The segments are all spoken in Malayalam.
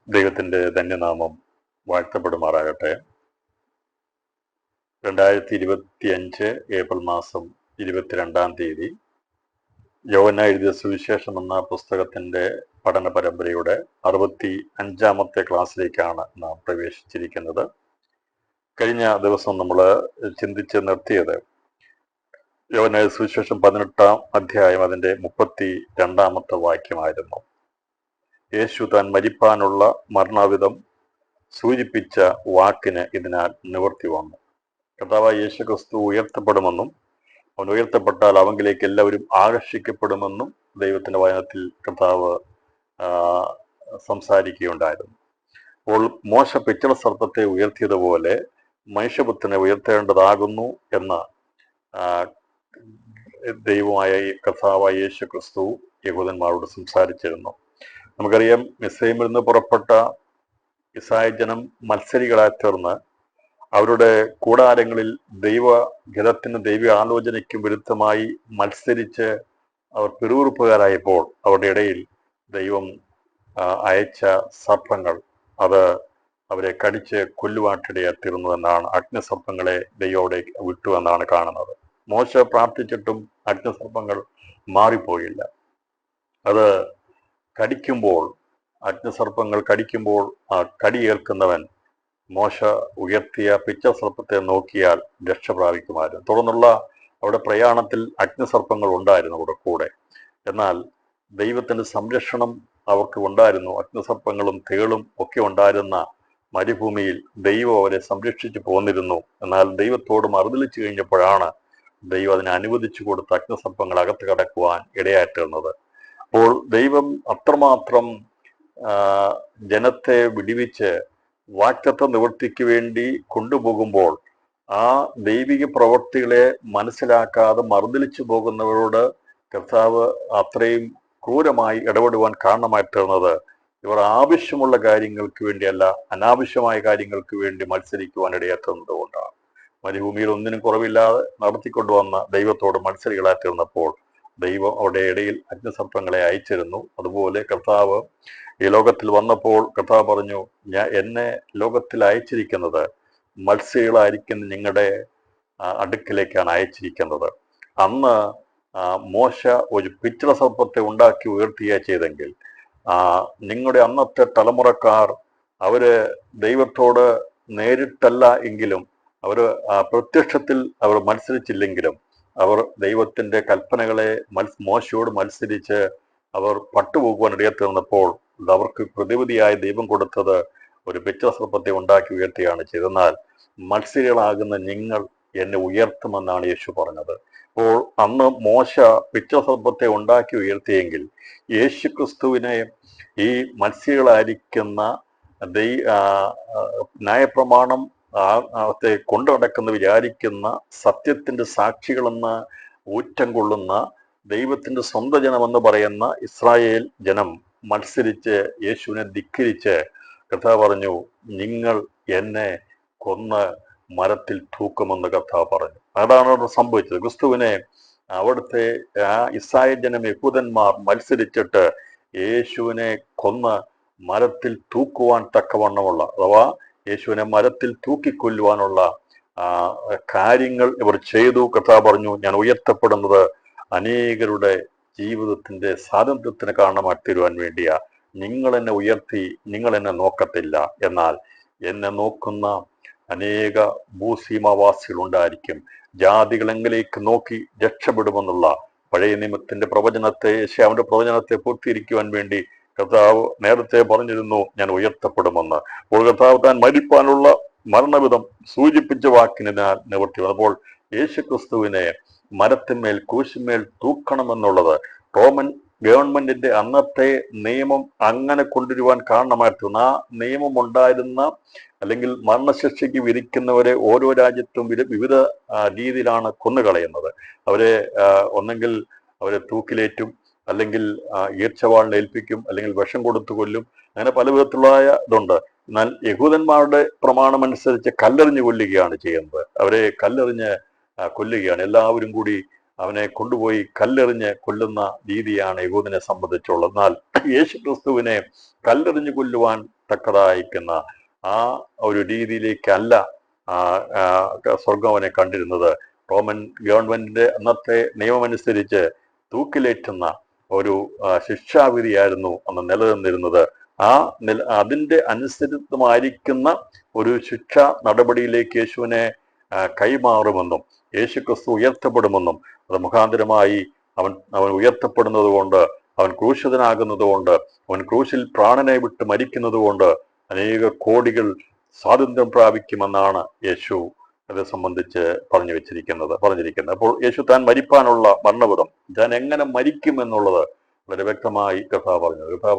ദൈവത്തിൻ്റെ ധന്യനാമം വാഴ്ത്തപ്പെടുമാറാകട്ടെ. 2025 ഏപ്രിൽ മാസം 22 യോഹന്നാൻ എഴുതിയ സുവിശേഷം എന്ന പുസ്തകത്തിൻ്റെ പഠന പരമ്പരയുടെ 65 ക്ലാസ്സിലേക്കാണ് നാം പ്രവേശിച്ചിരിക്കുന്നത്. കഴിഞ്ഞ ദിവസം നമ്മൾ ചിന്തിച്ച് നിർത്തിയത് യോഹന്നാൻ സുവിശേഷം 18 അധ്യായം അതിൻ്റെ 32 വാക്യമായിരുന്നു. യേശു താൻ മരിപ്പാനുള്ള മരണവിധം സൂചിപ്പിച്ച വാക്കിന് ഇതിനാൽ നിവൃത്തി വന്നു. കർത്താവായ യേശു ക്രിസ്തു ഉയർത്തപ്പെടുമെന്നും അവൻ ഉയർത്തപ്പെട്ടാൽ അവങ്കിലേക്ക് എല്ലാവരും ആകർഷിക്കപ്പെടുമെന്നും ദൈവത്തിൻ്റെ വചനത്തിൽ കർത്താവ് സംസാരിക്കുകയുണ്ടായിരുന്നു. അപ്പോൾ മോശ പിച്ചള സർപ്പത്തെ ഉയർത്തിയതുപോലെ മനുഷ്യപുത്രനെ ഉയർത്തേണ്ടതാകുന്നു എന്ന ദൈവമായ ഈ കർത്താവായ യേശു ക്രിസ്തു യഹൂദന്മാരോട് സംസാരിച്ചിരുന്നു. നമുക്കറിയാം, മിസ്രൈമിൽ നിന്ന് പുറപ്പെട്ട ഇസ്രായേൽ ജനം മത്സരികളായി തീർന്ന് അവരുടെ കൂടാരങ്ങളിൽ ദൈവഹിതത്തിനും ദൈവ ആലോചനയ്ക്കും വിരുദ്ധമായി മത്സരിച്ച് അവർ പിറുപിറുപ്പുകാരായപ്പോൾ അവരുടെ ഇടയിൽ ദൈവം അയച്ച സർപ്പങ്ങൾ അത് അവരെ കടിച്ച് കൊല്ലുവാട്ടിടയായി തീർന്നുവെന്നാണ്. അഗ്നിസർപ്പങ്ങളെ ദൈവോടെ വിട്ടു എന്നാണ് കാണുന്നത്. മോശ പ്രാർത്ഥിച്ചിട്ടും അഗ്നിസർപ്പങ്ങൾ മാറിപ്പോയില്ല. അത് കടിക്കുമ്പോൾ, അഗ്നിസർപ്പങ്ങൾ കടിക്കുമ്പോൾ ആ കടിയേൽക്കുന്നവൻ മോശ ഉയർത്തിയ പിച്ചള സർപ്പത്തെ നോക്കിയാൽ രക്ഷ പ്രാപിക്കുമായിരുന്നു. തുടർന്നുള്ള അവിടെ പ്രയാണത്തിൽ അഗ്നിസർപ്പങ്ങൾ ഉണ്ടായിരുന്നു അവിടെ കൂടെ. എന്നാൽ ദൈവത്തിൻ്റെ സംരക്ഷണം അവർക്ക് ഉണ്ടായിരുന്നു. അഗ്നിസർപ്പങ്ങളും തേളും ഒക്കെ ഉണ്ടായിരുന്ന മരുഭൂമിയിൽ ദൈവം അവരെ സംരക്ഷിച്ചു പോന്നിരുന്നു. എന്നാൽ ദൈവത്തോട് മറുതലിച്ചു കഴിഞ്ഞപ്പോഴാണ് ദൈവം അതിനെ അനുവദിച്ചു കൊടുത്ത് അഗ്നിസർപ്പങ്ങൾ അകത്ത് കടക്കുവാൻ ഇടയായിത്തീർന്നത്. അപ്പോൾ ദൈവം അത്രമാത്രം ജനത്തെ വിടിവിച്ച് വാഗ്ദത്ത നിവൃത്തിക്ക് വേണ്ടി കൊണ്ടുപോകുമ്പോൾ ആ ദൈവിക പ്രവൃത്തികളെ മനസ്സിലാക്കാതെ മറുതലിച്ചു പോകുന്നവരോട് കർത്താവ് അത്രയും ക്രൂരമായി ഇടപെടുവാൻ കാരണമായി തീർന്നത് ഇവർ ആവശ്യമുള്ള കാര്യങ്ങൾക്ക് വേണ്ടിയല്ല, അനാവശ്യമായ കാര്യങ്ങൾക്ക് വേണ്ടി മത്സരിക്കുവാൻ ഇടയാത്തുന്നത് കൊണ്ടാണ്. മരുഭൂമിയിൽ ഒന്നിനും കുറവില്ലാതെ നടത്തിക്കൊണ്ടുവന്ന ദൈവത്തോട് മത്സരികളായി തീർന്നപ്പോൾ ദൈവം അവിടെ ഇടയിൽ അഗ്നിസർപ്പങ്ങളെ അയച്ചിരുന്നു. അതുപോലെ കർത്താവ് ഈ ലോകത്തിൽ വന്നപ്പോൾ കർത്താവ് പറഞ്ഞു, എന്നെ ലോകത്തിൽ അയച്ചിരിക്കുന്നത് മത്സ്യങ്ങളായിരിക്കുന്ന നിങ്ങളുടെ അടുക്കിലേക്കാണ് അയച്ചിരിക്കുന്നത്. അന്ന് മോശ ഒരു പിച്ചള സർപ്പത്തെ ഉണ്ടാക്കി ഉയർത്തിയ ചെയ്തെങ്കിൽ നിങ്ങളുടെ അന്നത്തെ തലമുറക്കാർ അവര് ദൈവത്തോട് നേരിട്ടല്ല എങ്കിലും അവർ പ്രത്യക്ഷത്തിൽ അവർ മത്സരിച്ചില്ലെങ്കിലും അവർ ദൈവത്തിൻ്റെ കൽപ്പനകളെ മോശയോട് മത്സരിച്ച് അവർ പട്ടുപോകുവാൻ ഇടയത്തീർന്നപ്പോൾ അവർക്ക് പ്രതിവിധിയായി ദൈവം കൊടുത്തത് ഒരു പിച്ചള സർപ്പത്തെ ഉണ്ടാക്കി ഉയർത്തുകയാണ് ചെയ്തെന്നാൽ മത്സരികളാകുന്ന നിങ്ങൾ എന്നെ ഉയർത്തുമെന്നാണ് യേശു പറഞ്ഞത്. അപ്പോൾ അന്ന് മോശ പിച്ചള സർപ്പത്തെ ഉണ്ടാക്കി ഉയർത്തിയെങ്കിൽ യേശു ക്രിസ്തുവിനെ ഈ മത്സരികളായിരിക്കുന്ന ന്യായപ്രമാണം കൊണ്ടു നടക്കുന്ന വിചാരിക്കുന്ന സത്യത്തിൻ്റെ സാക്ഷികളെന്ന് ഊറ്റം കൊള്ളുന്ന ദൈവത്തിൻ്റെ സ്വന്തം ജനമെന്ന് പറയുന്ന ഇസ്രായേൽ ജനം മത്സരിച്ച് യേശുവിനെ ധിക്കരിച്ച് കർത്താവ് പറഞ്ഞു, നിങ്ങൾ എന്നെ കൊന്ന് മരത്തിൽ തൂക്കുമെന്ന് കർത്താവ് പറഞ്ഞു. അതാണ് അവിടെ സംഭവിച്ചത്. ക്രിസ്തുവിനെ അവിടുത്തെ ഇസ്രായേൽ ജനം യഹൂദന്മാർ മത്സരിച്ചിട്ട് യേശുവിനെ കൊന്ന് മരത്തിൽ തൂക്കുവാൻ തക്കവണ്ണമുള്ള, അഥവാ യേശുവിനെ മരത്തിൽ തൂക്കിക്കൊല്ലുവാനുള്ള കാര്യങ്ങൾ ഇവർ ചെയ്തു. കർത്താവ് പറഞ്ഞു, ഞാൻ ഉയർത്തപ്പെടുന്നത് അനേകരുടെ ജീവിതത്തിൻ്റെ സ്വാതന്ത്ര്യത്തിന് കാരണമായി തീരുവാൻ വേണ്ടിയാ. നിങ്ങൾ എന്നെ ഉയർത്തി, നിങ്ങൾ എന്നെ നോക്കത്തില്ല, എന്നാൽ എന്നെ നോക്കുന്ന അനേക ഭൂസീമാവാസികൾ ഉണ്ടായിരിക്കും. ജാതികളെങ്കിലേക്ക് നോക്കി രക്ഷപ്പെടുമെന്നുള്ള പഴയ നിയമത്തിന്റെ പ്രവചനത്തെ, യെശയ്യാവിന്റെ പ്രവചനത്തെ പൂർത്തീകരിക്കുവാൻ വേണ്ടി കർത്താവ് നേരത്തെ പറഞ്ഞിരുന്നു, ഞാൻ ഉയർത്തപ്പെടുമെന്ന്. അപ്പോൾ കർത്താവ് താൻ മരിപ്പാനുള്ള മരണവിധം സൂചിപ്പിച്ച വാക്കിന് ഞാൻ നിവർത്തി വന്നപ്പോൾ യേശു ക്രിസ്തുവിനെ മരത്തിന്മേൽ ക്രൂശിന്മേൽ തൂക്കണമെന്നുള്ളത് റോമൻ ഗവൺമെന്റിന്റെ അന്നത്തെ നിയമം അങ്ങനെ കൊണ്ടുവരുവാൻ കാരണമായിത്തീർന്നു. ആ നിയമം ഉണ്ടായിരുന്ന അല്ലെങ്കിൽ മരണശിക്ഷയ്ക്ക് വിധിക്കുന്നവരെ ഓരോ രാജ്യത്തും വിവിധ രീതിയിലാണ് കൊന്നുകളയുന്നത്. അവരെ ഒന്നെങ്കിൽ അവരെ തൂക്കിലേറ്റും, അല്ലെങ്കിൽ ഈർച്ചവാളിനെ ഏൽപ്പിക്കും, അല്ലെങ്കിൽ വിഷം കൊടുത്തു കൊല്ലും. അങ്ങനെ പല വിധത്തിലുള്ള ഇതുണ്ട്. എന്നാൽ യഹൂദന്മാരുടെ പ്രമാണമനുസരിച്ച് കല്ലെറിഞ്ഞ് കൊല്ലുകയാണ് ചെയ്യുന്നത്. അവരെ കല്ലെറിഞ്ഞ് കൊല്ലുകയാണ്. എല്ലാവരും കൂടി അവനെ കൊണ്ടുപോയി കല്ലെറിഞ്ഞ് കൊല്ലുന്ന രീതിയാണ് യഹൂദനെ സംബന്ധിച്ചുള്ളത്. എന്നാൽ യേശു ക്രിസ്തുവിനെ കല്ലെറിഞ്ഞു കൊല്ലുവാൻ തക്കതായിരിക്കുന്ന ആ ഒരു രീതിയിലേക്കല്ല സ്വർഗം അവനെ കണ്ടിരുന്നത്. റോമൻ ഗവൺമെന്റിന്റെ അന്നത്തെ നിയമമനുസരിച്ച് തൂക്കിലേറ്റുന്ന ഒരു ശിക്ഷാവിധിയായിരുന്നു അന്ന് നിലനിന്നിരുന്നത്. അതിന്റെ അനുസരിതമായിരിക്കുന്ന ഒരു ശിക്ഷ നടപടിയിലേക്ക് യേശുവിനെ കൈമാറുമെന്നും യേശു ക്രിസ്തു ഉയർത്തപ്പെടുമെന്നും അത് മുഖാന്തരമായി അവൻ ഉയർത്തപ്പെടുന്നത് കൊണ്ട്, അവൻ ക്രൂശിതനാകുന്നത് കൊണ്ട്, അവൻ ക്രൂശിൽ പ്രാണനെ വിട്ട് മരിക്കുന്നത് കൊണ്ട് അനേക കോടികൾ സ്വാതന്ത്ര്യം പ്രാപിക്കുമെന്നാണ് യേശു അത് സംബന്ധിച്ച് പറഞ്ഞിരിക്കുന്നത്. അപ്പോൾ യേശു താൻ മരിപ്പാനുള്ള മരണപഥം, താൻ എങ്ങനെ മരിക്കും എന്നുള്ളത് വളരെ വ്യക്തമായി കർത്താവ്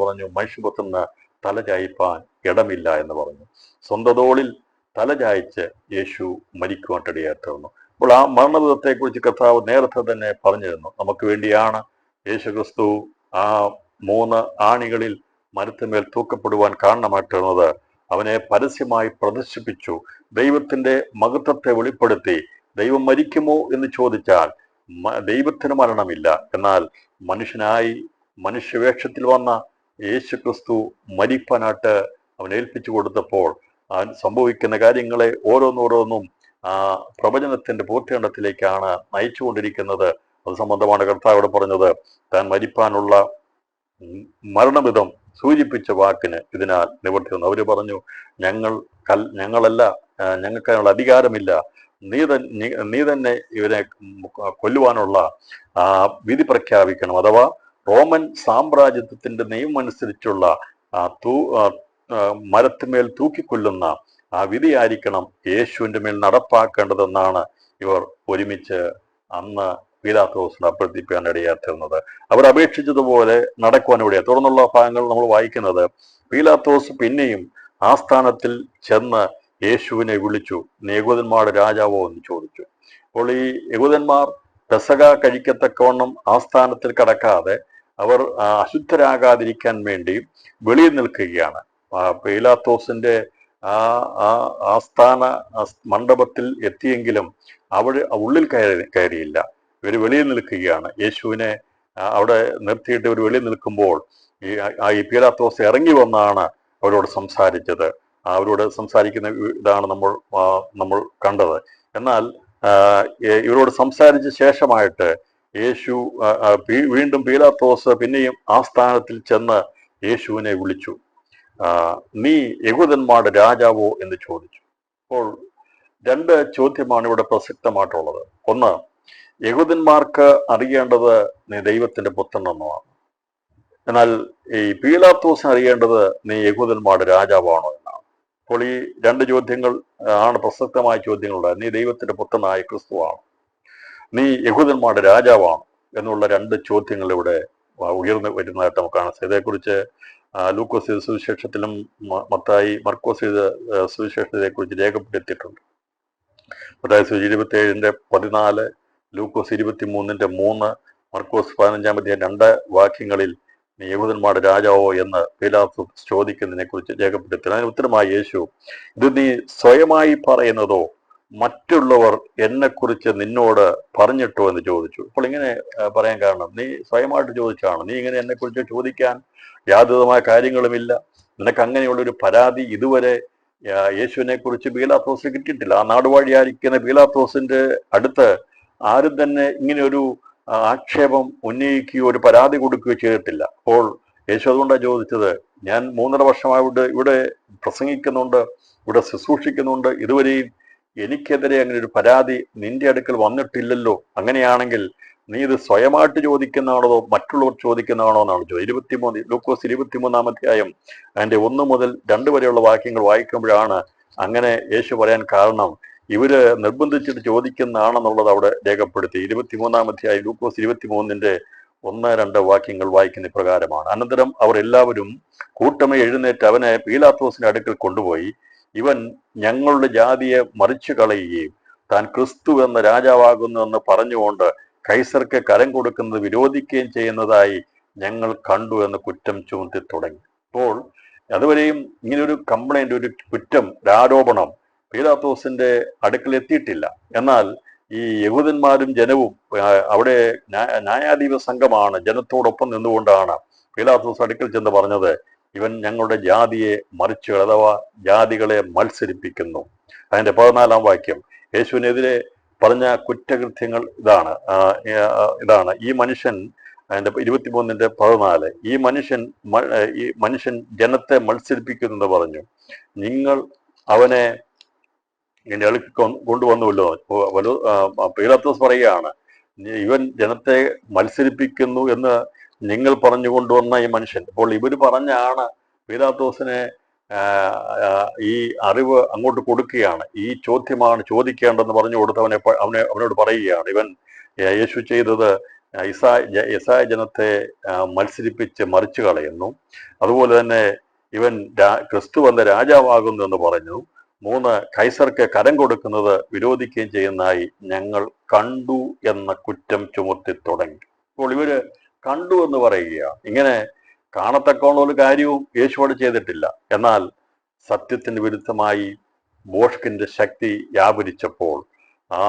പറഞ്ഞു. മനുഷ്യപുത്രന് തല ചായ്പാൻ ഇടമില്ല എന്ന് പറഞ്ഞു. സ്വന്തം തോളിൽ തല ചായ്ച്ച് യേശു മരിക്കുവാനിടയായിത്തീർന്നു. അപ്പോൾ ആ മരണപഥത്തെക്കുറിച്ച് കർത്താവ് നേരത്തെ തന്നെ പറഞ്ഞിരുന്നു. നമുക്ക് വേണ്ടിയാണ് യേശു ക്രിസ്തു ആ 3 ആണികളിൽ മരത്തിന്മേൽ തൂക്കപ്പെടുവാൻ കാരണമായിത്തീർന്നത്. അവനെ പരസ്യമായി പ്രദർശിപ്പിച്ചു. ദൈവത്തിന്റെ മഹത്വത്തെ വെളിപ്പെടുത്തി. ദൈവം മരിക്കുമോ എന്ന് ചോദിച്ചാൽ ദൈവത്തിന് മരണമില്ല. എന്നാൽ മനുഷ്യനായി മനുഷ്യവേഷത്തിൽ വന്ന യേശു ക്രിസ്തു മരിപ്പാനായിട്ട് അവൻ ഏൽപ്പിച്ചു കൊടുത്തപ്പോൾ സംഭവിക്കുന്ന കാര്യങ്ങളെ ഓരോന്നോരോന്നും പ്രവചനത്തിന്റെ പൂർത്തീകരണത്തിലേക്കാണ് നയിച്ചുകൊണ്ടിരിക്കുന്നത്. അത് സംബന്ധമാണ് കർത്താവോട് പറഞ്ഞത്. താൻ മരിപ്പാനുള്ള മരണവിധം സൂചിപ്പിച്ച വാക്കിന് ഇതിനാൽ നിവർത്തി വന്നു. അവര് പറഞ്ഞു, ഞങ്ങളല്ല, ഞങ്ങൾക്ക് അതിനുള്ള അധികാരമില്ല, നീ തന്നെ ഇവരെ കൊല്ലുവാനുള്ള വിധി പ്രഖ്യാപിക്കണം. അഥവാ റോമൻ സാമ്രാജ്യത്തിന്റെ നിയമം അനുസരിച്ചുള്ള മരത്തിന്മേൽ തൂക്കിക്കൊല്ലുന്ന ആ വിധിയായിരിക്കണം യേശുവിന്റെ മേൽ നടപ്പാക്കേണ്ടതെന്നാണ് ഇവർ ഒരുമിച്ച് അന്ന് പീലാത്തോസിനെ അഭ്യർത്ഥിക്കാൻ ഇടയാത്തിരുന്നത്. അവർ അപേക്ഷിച്ചതുപോലെ നടക്കുവാൻ ഇടയായി. തുടർന്നുള്ള ഭാഗങ്ങൾ നമ്മൾ വായിക്കുന്നത്, പീലാത്തോസ് പിന്നെയും ആസ്ഥാനത്തിൽ ചെന്ന് യേശുവിനെ വിളിച്ചു, നീ യഹൂദന്മാരുടെ രാജാവോ എന്ന് ചോദിച്ചു. അപ്പോൾ ഈ യഹൂദന്മാർ പെസഹ കഴിക്കത്തക്കവണ്ണം ആസ്ഥാനത്തിൽ കടക്കാതെ അവർ അശുദ്ധരാകാതിരിക്കാൻ വേണ്ടി വെളിയിൽ നിൽക്കുകയാണ്. പീലാത്തോസിന്റെ ആസ്ഥാന മണ്ഡപത്തിൽ എത്തിയെങ്കിലും അവിടെ ഉള്ളിൽ കയറിയില്ല. ഇവർ വെളിയിൽ നിൽക്കുകയാണ്. യേശുവിനെ അവിടെ നിർത്തിയിട്ട് ഇവർ വെളിയിൽ നിൽക്കുമ്പോൾ ഈ പീലാത്തോസ് ഇറങ്ങി വന്നാണ് അവരോട് സംസാരിച്ചത്. അവരോട് സംസാരിക്കുന്ന ഇതാണ് നമ്മൾ കണ്ടത്. എന്നാൽ ഇവരോട് സംസാരിച്ച ശേഷമായിട്ട് യേശു വീണ്ടും പീലാത്തോസ് പിന്നെയും ആസ്ഥാനത്തിൽ ചെന്ന് യേശുവിനെ വിളിച്ചു, നീ യഹൂദന്മാരുടെ രാജാവോ എന്ന് ചോദിച്ചു. അപ്പോൾ 2 ചോദ്യമാണ് ഇവിടെ പ്രസക്തമായിട്ടുള്ളത്. ഒന്ന്, യഹൂദന്മാർക്ക് അറിയേണ്ടത് നീ ദൈവത്തിന്റെ പുത്രൻ എന്നതാണ്. എന്നാൽ ഈ പീലാത്തോസിന് അറിയേണ്ടത് നീ യഹൂദന്മാരുടെ രാജാവാണോ എന്നാണ്. അപ്പോൾ ഈ 2 ചോദ്യങ്ങൾ ആണ് പ്രസക്തമായ ചോദ്യങ്ങളുണ്ട്. നീ ദൈവത്തിന്റെ പുത്രനായ ക്രിസ്തുവാണ്, നീ യഹൂദന്മാരുടെ രാജാവാണ് എന്നുള്ള 2 ചോദ്യങ്ങൾ ഇവിടെ ഉയർന്നു വരുന്നതായിട്ട് നമുക്ക് കാണാം. ഇതേക്കുറിച്ച് ലൂക്കോസ് സുവിശേഷത്തിലും മർക്കോസ് സുവിശേഷത്തെ കുറിച്ച് രേഖപ്പെടുത്തിയിട്ടുണ്ട്. മത്തായി 27:14, ലൂക്കോസ് 23:3, മർക്കോസ് 15:2 വാക്യങ്ങളിൽ നീ യഹൂദന്മാരുടെ രാജാവോ എന്ന് പീലാത്തോസ് ചോദിക്കുന്നതിനെ കുറിച്ച് രേഖപ്പെടുത്തി. അതിന് ഉത്തരമായി യേശു, ഇത് നീ സ്വയമായി പറയുന്നതോ മറ്റുള്ളവർ എന്നെക്കുറിച്ച് നിന്നോട് പറഞ്ഞിട്ടോ എന്ന് ചോദിച്ചു. അപ്പോൾ ഇങ്ങനെ പറയാൻ കാരണം, നീ സ്വയമായിട്ട് ചോദിച്ചാണ്. നീ ഇങ്ങനെ എന്നെക്കുറിച്ച് ചോദിക്കാൻ യാതൊരുമായ കാര്യങ്ങളുമില്ല. നിനക്ക് അങ്ങനെയുള്ളൊരു പരാതി ഇതുവരെ യേശുവിനെ കുറിച്ച് പീലാത്തോസിന് കിട്ടിയിട്ടില്ല. ആ നാടുവാഴിയായിരിക്കുന്ന പീലാത്തോസിന്റെ അടുത്ത് ആരും തന്നെ ഇങ്ങനെ ഒരു ആക്ഷേപം ഉന്നയിക്കുകയോ ഒരു പരാതി കൊടുക്കുകയോ ചെയ്തിട്ടില്ല. അപ്പോൾ യേശു അതുകൊണ്ടാണ് ചോദിച്ചത്, ഞാൻ 3.5 വർഷമായി ഇവിടെ പ്രസംഗിക്കുന്നുണ്ട്, ഇവിടെ ശുശ്രൂഷിക്കുന്നുണ്ട്, ഇതുവരെയും എനിക്കെതിരെ അങ്ങനെ ഒരു പരാതി നിന്റെ അടുക്കൽ വന്നിട്ടില്ലല്ലോ. അങ്ങനെയാണെങ്കിൽ നീ ഇത് സ്വയമായിട്ട് ചോദിക്കുന്നതാണോ മറ്റുള്ളവർ ചോദിക്കുന്നതാണോ എന്നാണ് ചോദിച്ചത്. ലൂക്കോസ് 23-ാം അധ്യായം അതിന്റെ 1 മുതൽ 2 വരെയുള്ള വാക്യങ്ങൾ വായിക്കുമ്പോഴാണ് അങ്ങനെ യേശു പറയാൻ കാരണം. ഇവര് നിർബന്ധിച്ചിട്ട് ചോദിക്കുന്നതാണെന്നുള്ളത് അവിടെ രേഖപ്പെടുത്തി. 23-ാം അധ്യായം ലൂക്കോസ് 23-1-2 വാക്യങ്ങൾ വായിക്കുന്ന പ്രകാരമാണ്. അനന്തരം അവർ എല്ലാവരും കൂട്ടമേ എഴുന്നേറ്റ് അവനെ പീലാത്തോസിന്റെ അടുക്കൽ കൊണ്ടുപോയി, ഇവൻ ഞങ്ങളുടെ ജാതിയെ മറിച്ചു കളയുകയും താൻ ക്രിസ്തു എന്ന രാജാവാകുന്നു എന്ന് പറഞ്ഞുകൊണ്ട് കൈസർക്ക് കരം കൊടുക്കുന്നത് വിരോധിക്കുകയും ചെയ്യുന്നതായി ഞങ്ങൾ കണ്ടു എന്ന് കുറ്റം ചുമത്തി തുടങ്ങി. അപ്പോൾ അതുവരെയും ഇങ്ങനൊരു കംപ്ലൈന്റ്, ഒരു കുറ്റം, ഒരു ആരോപണം പീലാത്തോസിന്റെ അടുക്കൽ എത്തിയിട്ടില്ല. എന്നാൽ ഈ യഹൂദന്മാരും ജനവും അവിടെ ന്യായാധിപ സംഘമാണ്, ജനത്തോടൊപ്പം നിന്നുകൊണ്ടാണ് പീലാത്തോസ് അടുക്കൽ ചെന്ന് പറഞ്ഞത്, ഇവൻ ഞങ്ങളുടെ ജാതിയെ മറിച്ച് അഥവാ ജാതികളെ മത്സരിപ്പിക്കുന്നു. അതിന്റെ 14-ാം വാക്യം യേശുവിനെതിരെ പറഞ്ഞ കുറ്റകൃത്യങ്ങൾ ഇതാണ് ഈ മനുഷ്യൻ. അതിന്റെ 23-14 ഈ മനുഷ്യൻ ജനത്തെ മത്സരിപ്പിക്കുന്നു പറഞ്ഞു. നിങ്ങൾ അവനെ ഇങ്ങനെ എളുക്കി കൊണ്ടുവന്നുവല്ലോ. പീലാത്തോസ് പറയുകയാണ്, ഇവൻ ജനത്തെ മത്സരിപ്പിക്കുന്നു എന്ന് നിങ്ങൾ പറഞ്ഞു കൊണ്ടുവന്ന ഈ മനുഷ്യൻ. അപ്പോൾ ഇവർ പറഞ്ഞാണ് പീലാത്തോസിനെ ഈ അറിവ് അങ്ങോട്ട് കൊടുക്കുകയാണ്. ഈ ചോദ്യമാണ് ചോദിക്കേണ്ടെന്ന് പറഞ്ഞു കൊടുത്ത് അവനോട് പറയുകയാണ്, ഇവൻ യേശു ചെയ്തത് യസായ ജനത്തെ മത്സരിപ്പിച്ച് മറിച്ചു കളയുന്നു. അതുപോലെ തന്നെ ഇവൻ ക്രിസ്തു വന്ന രാജാവാകുന്നു എന്ന് പറഞ്ഞു. 3 കൈസർക്ക് കരം കൊടുക്കുന്നത് വിരോധിക്കുകയും ചെയ്യുന്നതായി ഞങ്ങൾ കണ്ടു എന്ന കുറ്റം ചുമത്തി തുടങ്ങി. അപ്പോൾ ഇവര് കണ്ടു എന്ന് പറയുകയാണ്. ഇങ്ങനെ കാണത്തക്കോണ ഒരു കാര്യവും യേശുവോട് ചെയ്തിട്ടില്ല. എന്നാൽ സത്യത്തിന് വിരുദ്ധമായി ബോഷ്കിന്റെ ശക്തി വ്യാപരിച്ചപ്പോൾ ആ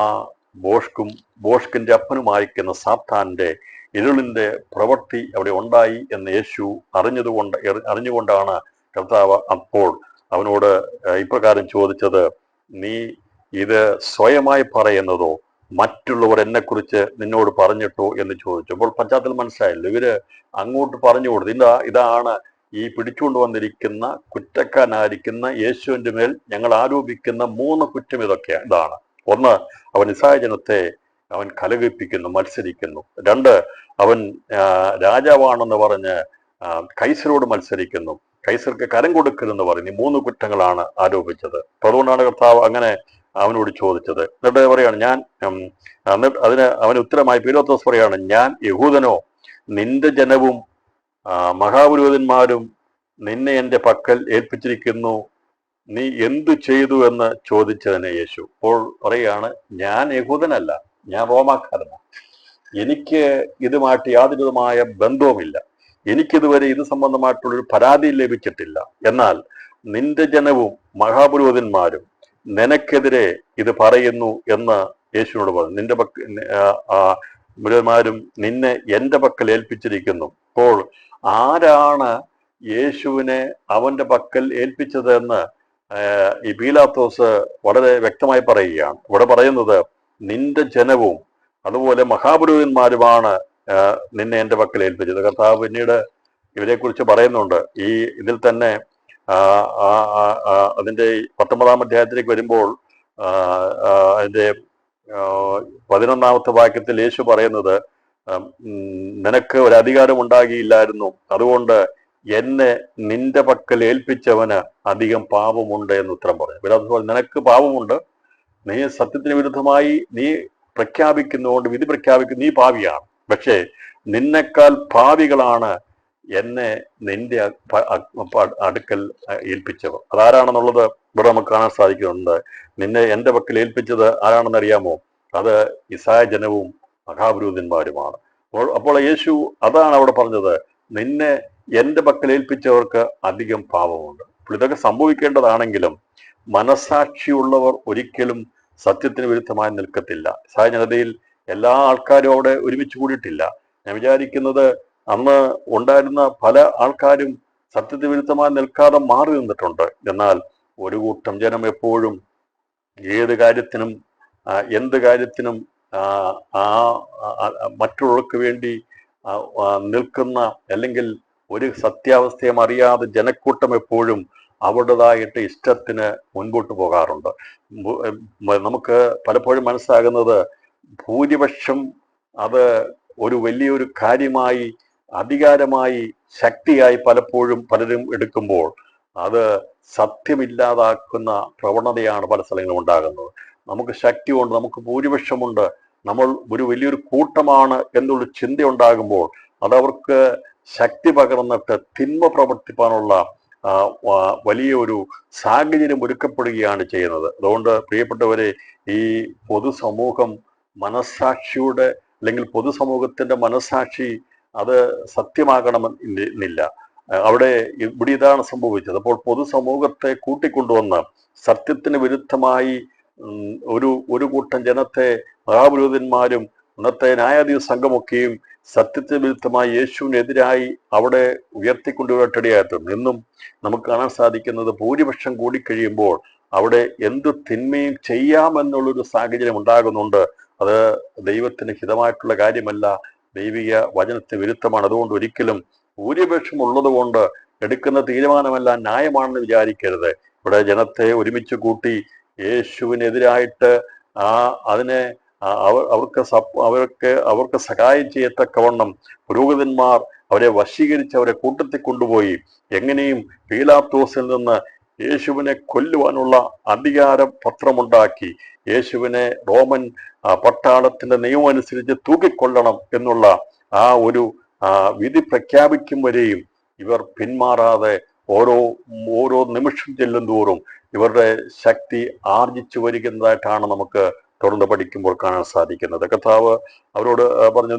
ബോഷ്കിന്റെ അപ്പനുമായിരിക്കുന്ന സാത്താന്റെ ഇരുളിന്റെ പ്രവൃത്തി അവിടെ ഉണ്ടായി എന്ന് യേശു അറിഞ്ഞുകൊണ്ടാണ് കർത്താവ് അപ്പോൾ അവനോട് ഇപ്രകാരം ചോദിച്ചത്, നീ ഇത് സ്വയമായി പറയുന്നതോ മറ്റുള്ളവർ എന്നെക്കുറിച്ച് നിന്നോട് പറഞ്ഞിട്ടോ എന്ന് ചോദിച്ചു. അപ്പോൾ പശ്ചാത്തലം മനസ്സിലായല്ലോ. ഇവര് അങ്ങോട്ട് പറഞ്ഞു കൊടുത്തു, ഇതാണ് ഈ പിടിച്ചുകൊണ്ട് വന്നിരിക്കുന്ന കുറ്റക്കാരനായിരിക്കുന്ന യേശുവിന്റെ മേൽ ഞങ്ങൾ ആരോപിക്കുന്ന 3 കുറ്റം ഇതാണ്. 1, അവൻ യസായ ജനത്തെ അവൻ കലഹിപ്പിക്കുന്നു, മത്സരിക്കുന്നു. 2, അവൻ രാജാവാണെന്ന് പറഞ്ഞ് കൈസരോട് മത്സരിക്കുന്നു, കൈസർക്ക് കരം കൊടുക്കരുതെന്ന് പറഞ്ഞു. 3 കുറ്റങ്ങളാണ് ആരോപിച്ചത്. അതുകൊണ്ടാണ് കർത്താവ് അങ്ങനെ അവനോട് ചോദിച്ചത്. എന്നിട്ട് പറയാണ്, അവന് ഉത്തരമായി പീലാത്തോസ് പറയാണ്, ഞാൻ യഹൂദനോ? നിന്റെ ജനവും മഹാപുരോഹിതന്മാരും നിന്നെ എൻ്റെ പക്കൽ ഏൽപ്പിച്ചിരിക്കുന്നു, നീ എന്തു ചെയ്തു എന്ന് ചോദിച്ചതിന് യേശു അപ്പോൾ പറയാണ്, ഞാൻ യഹൂദനല്ല, ഞാൻ റോമാക്കാരനാണ്. എനിക്ക് ഇതുമായിട്ട് യാതൊരുവിധമായ ബന്ധവുമില്ല. എനിക്കിതുവരെ ഇത് സംബന്ധമായിട്ടുള്ളൊരു പരാതി ലഭിച്ചിട്ടില്ല. എന്നാൽ നിന്റെ ജനവും മഹാപുരോഹിതന്മാരും നിനക്കെതിരെ ഇത് പറയുന്നു എന്ന് യേശുവിനോട് പറഞ്ഞു. നിന്റെ പുരോഹിതന്മാരും നിന്നെ എൻ്റെ പക്കൽ ഏൽപ്പിച്ചിരിക്കുന്നു. അപ്പോൾ ആരാണ് യേശുവിനെ അവന്റെ പക്കൽ ഏൽപ്പിച്ചത് എന്ന് ഈ പീലാത്തോസ് വളരെ വ്യക്തമായി പറയുകയാണ്. ഇവിടെ പറയുന്നത്, നിന്റെ ജനവും അതുപോലെ മഹാപുരോഹിതന്മാരുമാണ് നിന്നെ എൻ്റെ പക്കൽ ഏൽപ്പിച്ചത്. കർത്താവ് പിന്നീട് ഇവരെക്കുറിച്ച് പറയുന്നുണ്ട്. ഇതിൽ തന്നെ അതിൻ്റെ 19-ാം അധ്യായത്തിലേക്ക് വരുമ്പോൾ അതിൻ്റെ 11-ാമത്തെ വാക്യത്തിൽ യേശു പറയുന്നത്, നിനക്ക് ഒരു അധികാരം ഉണ്ടാകിയില്ലായിരുന്നു, അതുകൊണ്ട് എന്നെ നിന്റെ പക്കൽ ഏൽപ്പിച്ചവന് അധികം പാപമുണ്ട് എന്ന് ഉത്തരം പറഞ്ഞു. അതുപോലെ നിനക്ക് പാപമുണ്ട്, നീ സത്യത്തിന് വിരുദ്ധമായി നീ പ്രഖ്യാപിക്കുന്നതുകൊണ്ട് വിധി പ്രഖ്യാപിക്കുന്ന നീ പാപിയാണ്. പക്ഷേ നിന്നെക്കാൾ പാപികളാണ് എന്നെ നിന്റെ അടുക്കൽ ഏൽപ്പിച്ചവർ. അതാരാണെന്നുള്ളത് ഇവിടെ നമുക്ക് കാണാൻ സാധിക്കുന്നുണ്ട്. നിന്നെ എൻ്റെ പക്കൽ ഏൽപ്പിച്ചത് ആരാണെന്ന് അറിയാമോ? അത് യസായ ജനവും മഹാപുരോഹിതന്മാരുമാണ്. അപ്പോൾ യേശു അതാണ് അവിടെ പറഞ്ഞത്, നിന്നെ എൻ്റെ പക്കൽ ഏൽപ്പിച്ചവർക്ക് അധികം പാപമുണ്ട്. അപ്പോൾ ഇതൊക്കെ സംഭവിക്കേണ്ടതാണെങ്കിലും മനസാക്ഷിയുള്ളവർ ഒരിക്കലും സത്യത്തിന് വിരുദ്ധമായി നിൽക്കത്തില്ല. യസായ ജനതയിൽ എല്ലാ ആൾക്കാരും അവിടെ ഒരുമിച്ച് കൂടിയിട്ടില്ല. ഞാൻ വിചാരിക്കുന്നത് അന്ന് ഉണ്ടായിരുന്ന പല ആൾക്കാരും സത്യത്തിന് വിരുദ്ധമായി നിൽക്കാതെ മാറി നിന്നിട്ടുണ്ട്. എന്നാൽ ഒരു കൂട്ടം ജനം എപ്പോഴും ഏത് കാര്യത്തിനും എന്ത് കാര്യത്തിനും മറ്റുള്ളവർക്ക് വേണ്ടി നിൽക്കുന്ന, അല്ലെങ്കിൽ ഒരു സത്യാവസ്ഥയും അറിയാതെ ജനക്കൂട്ടം എപ്പോഴും അവരുടേതായിട്ട് ഇഷ്ടത്തിന് മുൻപോട്ട് പോകാറുണ്ട്. നമുക്ക് പലപ്പോഴും മനസ്സിലാകുന്നത്, ഭൂരിപക്ഷം അത് ഒരു വലിയൊരു കാര്യമായി, അധികാരമായി, ശക്തിയായി പലപ്പോഴും പലരും എടുക്കുമ്പോൾ അത് സത്യമില്ലാതാക്കുന്ന പ്രവണതയാണ് പല സ്ഥലങ്ങളും ഉണ്ടാകുന്നത്. നമുക്ക് ശക്തിയുണ്ട്, നമുക്ക് ഭൂരിപക്ഷമുണ്ട്, നമ്മൾ ഒരു വലിയൊരു കൂട്ടമാണ് എന്നുള്ള ചിന്ത ഉണ്ടാകുമ്പോൾ അതവർക്ക് ശക്തി പകർന്നിട്ട് തിന്മ പ്രവർത്തിപ്പാനുള്ള വലിയൊരു സാഹചര്യം ഒരുക്കപ്പെടുകയാണ് ചെയ്യുന്നത്. അതുകൊണ്ട് പ്രിയപ്പെട്ടവരെ, ഈ പൊതുസമൂഹം മനസ്സാക്ഷിയുടെ, അല്ലെങ്കിൽ പൊതുസമൂഹത്തിന്റെ മനസ്സാക്ഷി അത് സത്യമാകണമെന്നില്ല. ഇവിടെ ഇതാണ് സംഭവിച്ചത്. അപ്പോൾ പൊതുസമൂഹത്തെ കൂട്ടിക്കൊണ്ടുവന്ന് സത്യത്തിന് വിരുദ്ധമായി ഒരു കൂട്ടം ജനത്തെ മഹാപുരോഹിതന്മാരും ഇന്നത്തെ ന്യായാധിപ സംഘമൊക്കെയും സത്യത്തിന് വിരുദ്ധമായി യേശുവിനെതിരായി അവിടെ ഉയർത്തിക്കൊണ്ടുവരട്ടിടയായിട്ടുണ്ട്. ഇന്നും നമുക്ക് കാണാൻ സാധിക്കുന്നത് ഭൂരിപക്ഷം കൂടിക്കഴിയുമ്പോൾ അവിടെ എന്തു തിന്മയും ചെയ്യാമെന്നുള്ളൊരു സാഹചര്യം ഉണ്ടാകുന്നുണ്ട്. അത് ദൈവത്തിന് ഹിതമായിട്ടുള്ള കാര്യമല്ല, ദൈവിക വചനത്തിന് വിരുദ്ധമാണ്. അതുകൊണ്ട് ഒരിക്കലും ഭൂരിപക്ഷം ഉള്ളത് കൊണ്ട് എടുക്കുന്ന തീരുമാനമെല്ലാം ന്യായമാണെന്ന് വിചാരിക്കരുത്. ഇവിടെ ജനത്തെ ഒരുമിച്ച് കൂട്ടി യേശുവിനെതിരായിട്ട് അതിനെ അവർക്ക് സഹായം ചെയ്യത്തക്കവണ്ണം പുരോഹിതന്മാർ അവരെ വശീകരിച്ച് അവരെ കൂട്ടത്തിൽ കൊണ്ടുപോയി എങ്ങനെയും പീലാത്തോസിൽ നിന്ന് യേശുവിനെ കൊല്ലുവാനുള്ള അധികാരം പത്രമുണ്ടാക്കി യേശുവിനെ റോമൻ പട്ടാളത്തിന്റെ നിയമം അനുസരിച്ച് തൂക്കിക്കൊല്ലണം എന്നുള്ള ആ ഒരു വിധി പ്രഖ്യാപിക്കും വരെയും ഇവർ പിന്മാറാതെ ഓരോ നിമിഷം ചെല്ലും തോറും ഇവരുടെ ശക്തി ആർജിച്ചു വരികതായിട്ടാണ് നമുക്ക് തുടർന്ന് പഠിക്കുമ്പോൾ കാണാൻ സാധിക്കുന്നത്. കർത്താവ് അവരോട് പറഞ്ഞു,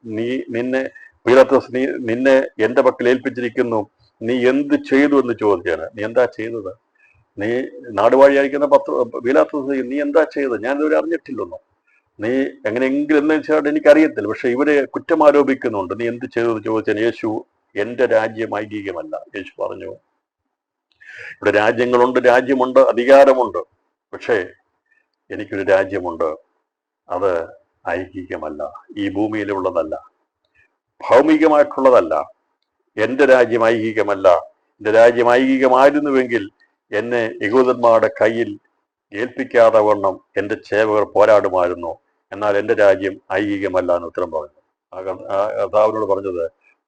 നിന്നെ പീലാത്തോസ് നിന്നെ എന്റെ പക്കൽ ഏൽപ്പിച്ചിരിക്കുന്നു, നീ എന്ത് ചെയ്തു എന്ന് ചോദിച്ചാണ്. നീ എന്താ ചെയ്തത്? നീ നാടുവാഴിയായിരിക്കുന്ന പീലാത്തോസ്, നീ എന്താ ചെയ്തത്? ഞാനിതുവരെ അറിഞ്ഞിട്ടില്ലെന്നോ? നീ എങ്ങനെയെങ്കിലും എന്ന് വെച്ചാൽ എനിക്കറിയത്തില്ല, പക്ഷെ ഇവരെ കുറ്റം ആരോപിക്കുന്നുണ്ട്. നീ എന്ത് ചെയ്തു എന്ന് ചോദിച്ചാൽ യേശു, എന്റെ രാജ്യം ഐകികമല്ല. യേശു പറഞ്ഞു, ഇവിടെ രാജ്യങ്ങളുണ്ട്, രാജ്യമുണ്ട്, അധികാരമുണ്ട്, പക്ഷേ എനിക്കൊരു രാജ്യമുണ്ട്, അത് ഐകികമല്ല, ഈ ഭൂമിയിലുള്ളതല്ല, ഭൗമികമായിട്ടുള്ളതല്ല. എന്റെ രാജ്യം ഐകികമല്ല. എന്റെ രാജ്യം ഐകികമായിരുന്നുവെങ്കിൽ എന്നെ യഹൂദന്മാരുടെ കയ്യിൽ ഏൽപ്പിക്കാതെ വണ്ണം എന്റെ സേവകർ പോരാടുമായിരുന്നു. എന്നാൽ എന്റെ രാജ്യം ഐകികമല്ല എന്ന് ഉത്തരം പറഞ്ഞു. കർത്താവിനോട് പറഞ്ഞത്,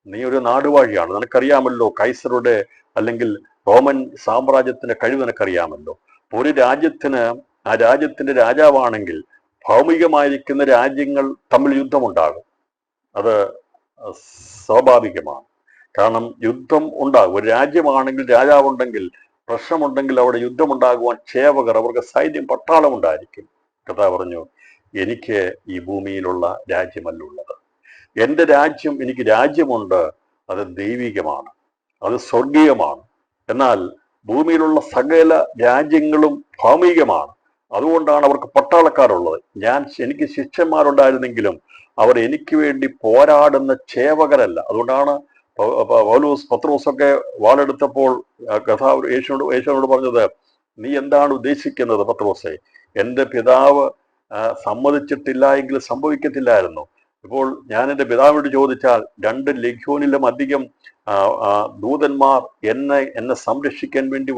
നീ ഒരു നാടുവാഴിയാണ്, നിനക്കറിയാമല്ലോ കൈസറുടെ അല്ലെങ്കിൽ റോമൻ സാമ്രാജ്യത്തിന്റെ കഴിവ് നിനക്കറിയാമല്ലോ. ഒരു രാജ്യത്തിന് ആ രാജ്യത്തിന്റെ രാജാവാണെങ്കിൽ ഭൗമികമായിരിക്കുന്ന രാജ്യങ്ങൾ തമ്മിൽ യുദ്ധമുണ്ടാകും. അത് സ്വാഭാവികമാണ്. കാരണം യുദ്ധം ഉണ്ടാകും. ഒരു രാജ്യമാണെങ്കിൽ രാജാവുണ്ടെങ്കിൽ പ്രശ്നമുണ്ടെങ്കിൽ അവിടെ യുദ്ധമുണ്ടാകുവാൻ സേവകർ, അവർക്ക് സൈന്യം, പട്ടാളം ഉണ്ടായിരിക്കും. കഥ പറഞ്ഞു, എനിക്ക് ഈ ഭൂമിയിലുള്ള രാജ്യമല്ലുള്ളത്. എൻ്റെ രാജ്യം, എനിക്ക് രാജ്യമുണ്ട്, അത് ദൈവികമാണ്, അത് സ്വർഗീയമാണ്. എന്നാൽ ഭൂമിയിലുള്ള സകല രാജ്യങ്ങളും ഭൗമികമാണ്. അതുകൊണ്ടാണ് അവർക്ക് പട്ടാളക്കാരുള്ളത്. എനിക്ക് ശിഷ്യന്മാരുണ്ടായിരുന്നെങ്കിലും അവർ എനിക്ക് വേണ്ടി പോരാടുന്ന സേവകരല്ല. അതുകൊണ്ടാണ് പത്രോസൊക്കെ വാളെടുത്തപ്പോൾ യേശുവിനോട് പറഞ്ഞത്, നീ എന്താണ് ഉദ്ദേശിക്കുന്നത് പത്രോസേ? എൻ്റെ പിതാവ് സമ്മതിച്ചിട്ടില്ല എങ്കിൽ സംഭവിക്കത്തില്ലായിരുന്നു. ഇപ്പോൾ ഞാൻ എൻ്റെ പിതാവിനോട് ചോദിച്ചാൽ 2 ലഗ്യോനിലും അധികം ദൂതന്മാർ എന്നെ സംരക്ഷിക്കാൻ വേണ്ടി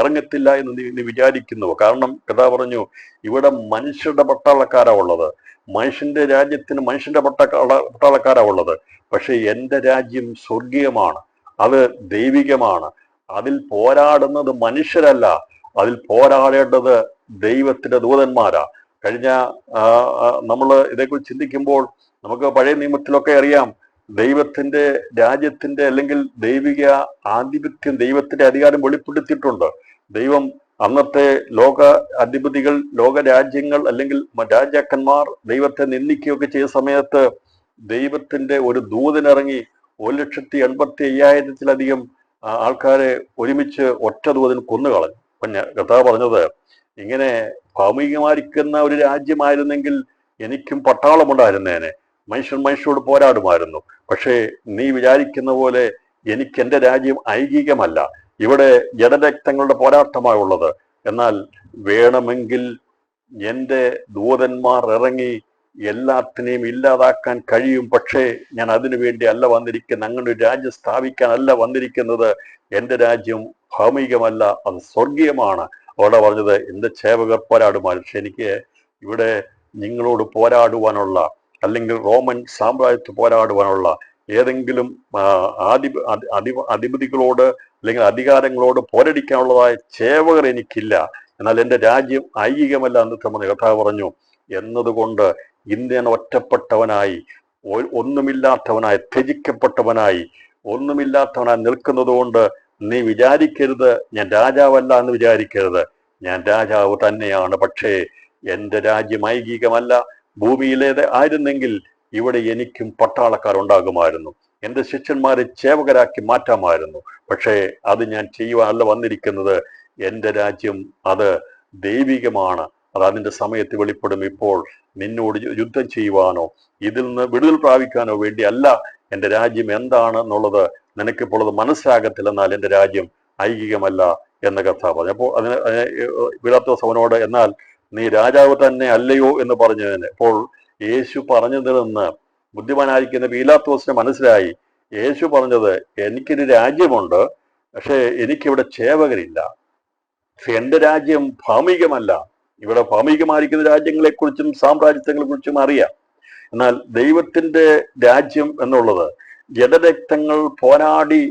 ഇറങ്ങത്തില്ല എന്ന് നീ വിചാരിക്കുന്നു. കാരണം കഥ പറഞ്ഞു, ഇവിടെ മനുഷ്യരുടെ പട്ടാളക്കാരാ ഉള്ളത്, മനുഷ്യന്റെ രാജ്യത്തിന് മനുഷ്യന്റെ പട്ടാളക്കാരാ ഉള്ളത്. പക്ഷെ എൻ്റെ രാജ്യം സ്വർഗീയമാണ്, അത് ദൈവികമാണ്. അതിൽ പോരാടുന്നത് മനുഷ്യരല്ല, അതിൽ പോരാടേണ്ടത് ദൈവത്തിന്റെ ദൂതന്മാരാ. കഴിഞ്ഞ നമ്മൾ ഇതേക്കുറിച്ച് ചിന്തിക്കുമ്പോൾ നമുക്ക് പഴയ നിയമത്തിലൊക്കെ അറിയാം, ദൈവത്തിന്റെ രാജ്യത്തിന്റെ അല്ലെങ്കിൽ ദൈവിക ആധിപത്യം, ദൈവത്തിന്റെ അധികാരം വെളിപ്പെടുത്തിയിട്ടുണ്ട്. ദൈവം അന്നത്തെ ലോക അധിപതികൾ, ലോക രാജ്യങ്ങൾ അല്ലെങ്കിൽ രാജാക്കന്മാർ ദൈവത്തെ നിന്ദിക്കുകയൊക്കെ ചെയ്ത സമയത്ത് ദൈവത്തിന്റെ ഒരു ദൂതനിറങ്ങി 1,85,000-ലധികം ആൾക്കാരെ ഒരുമിച്ച് ഒറ്റ ദൂതൻ കൊന്നുകളഞ്ഞു. കഥ പറഞ്ഞത്, ഇങ്ങനെ ഭൗമികമായിരിക്കുന്ന ഒരു രാജ്യമായിരുന്നെങ്കിൽ എനിക്കും പട്ടാളമുണ്ടായിരുന്നേനെ, മനുഷ്യരോട് പോരാടുമായിരുന്നു. പക്ഷേ നീ വിചാരിക്കുന്ന പോലെ എനിക്ക് എൻ്റെ രാജ്യം ഐകികമല്ല, ഇവിടെ ജഡരക്തങ്ങളുടെ പോരാട്ടമായുള്ളത്. എന്നാൽ വേണമെങ്കിൽ എൻ്റെ ദൂതന്മാർ ഇറങ്ങി എല്ലാത്തിനെയും ഇല്ലാതാക്കാൻ കഴിയും. പക്ഷേ ഞാൻ അതിനു വേണ്ടി അല്ല വന്നിരിക്കുന്നത്, അങ്ങനെ ഒരു രാജ്യം സ്ഥാപിക്കാനല്ല വന്നിരിക്കുന്നത്. എൻ്റെ രാജ്യം ഭൗമികമല്ല, അത് സ്വർഗീയമാണ്. അവിടെ പറഞ്ഞത്, എൻ്റെ സേവകർ പോരാടുമായിരുന്നു. പക്ഷെ എനിക്ക് ഇവിടെ നിങ്ങളോട് പോരാടുവാനുള്ള അല്ലെങ്കിൽ റോമൻ സാമ്രാജ്യത്ത് പോരാടുവാനുള്ള ഏതെങ്കിലും അധിപതികളോട് അല്ലെങ്കിൽ അധികാരങ്ങളോട് പോരടിക്കാനുള്ളതായ സേവകർ എനിക്കില്ല. എന്നാൽ എൻ്റെ രാജ്യം ഐകികമല്ല എന്ന് കർത്താവ് പറഞ്ഞു. എന്നതുകൊണ്ട് ഇന്ന് ഞാൻ ഒറ്റപ്പെട്ടവനായി, ഒന്നുമില്ലാത്തവനായി, ത്യജിക്കപ്പെട്ടവനായി, ഒന്നുമില്ലാത്തവനായി നിൽക്കുന്നത് കൊണ്ട് നീ വിചാരിക്കരുത് ഞാൻ രാജാവല്ല എന്ന് വിചാരിക്കരുത്. ഞാൻ രാജാവ് തന്നെയാണ്. പക്ഷേ എൻ്റെ രാജ്യം ഐകികമല്ല. ഭൂമിയിലേത് ആയിരുന്നെങ്കിൽ ഇവിടെ എനിക്കും പട്ടാളക്കാരുണ്ടാകുമായിരുന്നു, എൻ്റെ ശിഷ്യന്മാരെ സേവകരാക്കി മാറ്റാമായിരുന്നു. പക്ഷേ അത് ഞാൻ ചെയ്യുവാനല്ല വന്നിരിക്കുന്നത്. എൻ്റെ രാജ്യം അത് ദൈവികമാണ്, അത് അതിൻ്റെ സമയത്ത് വെളിപ്പെടും. ഇപ്പോൾ നിന്നോട് യുദ്ധം ചെയ്യുവാനോ ഇതിൽ നിന്ന് വിടുതൽ പ്രാപിക്കാനോ വേണ്ടി അല്ല. എൻ്റെ രാജ്യം എന്താണ് എന്നുള്ളത് നിനക്കിപ്പോൾ അത് മനസ്സിലാകത്തില്ല. എന്നാൽ എൻ്റെ രാജ്യം ഐഹികമല്ല എന്ന് കർത്താവ് പറഞ്ഞു. അപ്പോൾ അതിന് പീലാത്തോസ് അവനോട് എന്നാൽ നീ രാജാവ് തന്നെ അല്ലയോ എന്ന് പറഞ്ഞതിന് അപ്പോൾ യേശു പറഞ്ഞതിൽ നിന്ന് ബുദ്ധിമാനായിരിക്കുന്ന പീലാത്തോസിന് മനസ്സിലായി യേശു പറഞ്ഞത് എനിക്കൊരു രാജ്യമുണ്ട്, പക്ഷേ എനിക്കിവിടെ സേവകരില്ല. പക്ഷെ എൻ്റെ രാജ്യം ഭൗമികമല്ല. ഇവിടെ ഭൗമികമായിരിക്കുന്ന രാജ്യങ്ങളെക്കുറിച്ചും സാമ്രാജ്യത്വങ്ങളെ കുറിച്ചും അറിയാം. എന്നാൽ ദൈവത്തിന്റെ രാജ്യം എന്നുള്ളത് ജഡരക്തങ്ങൾ പോരാടി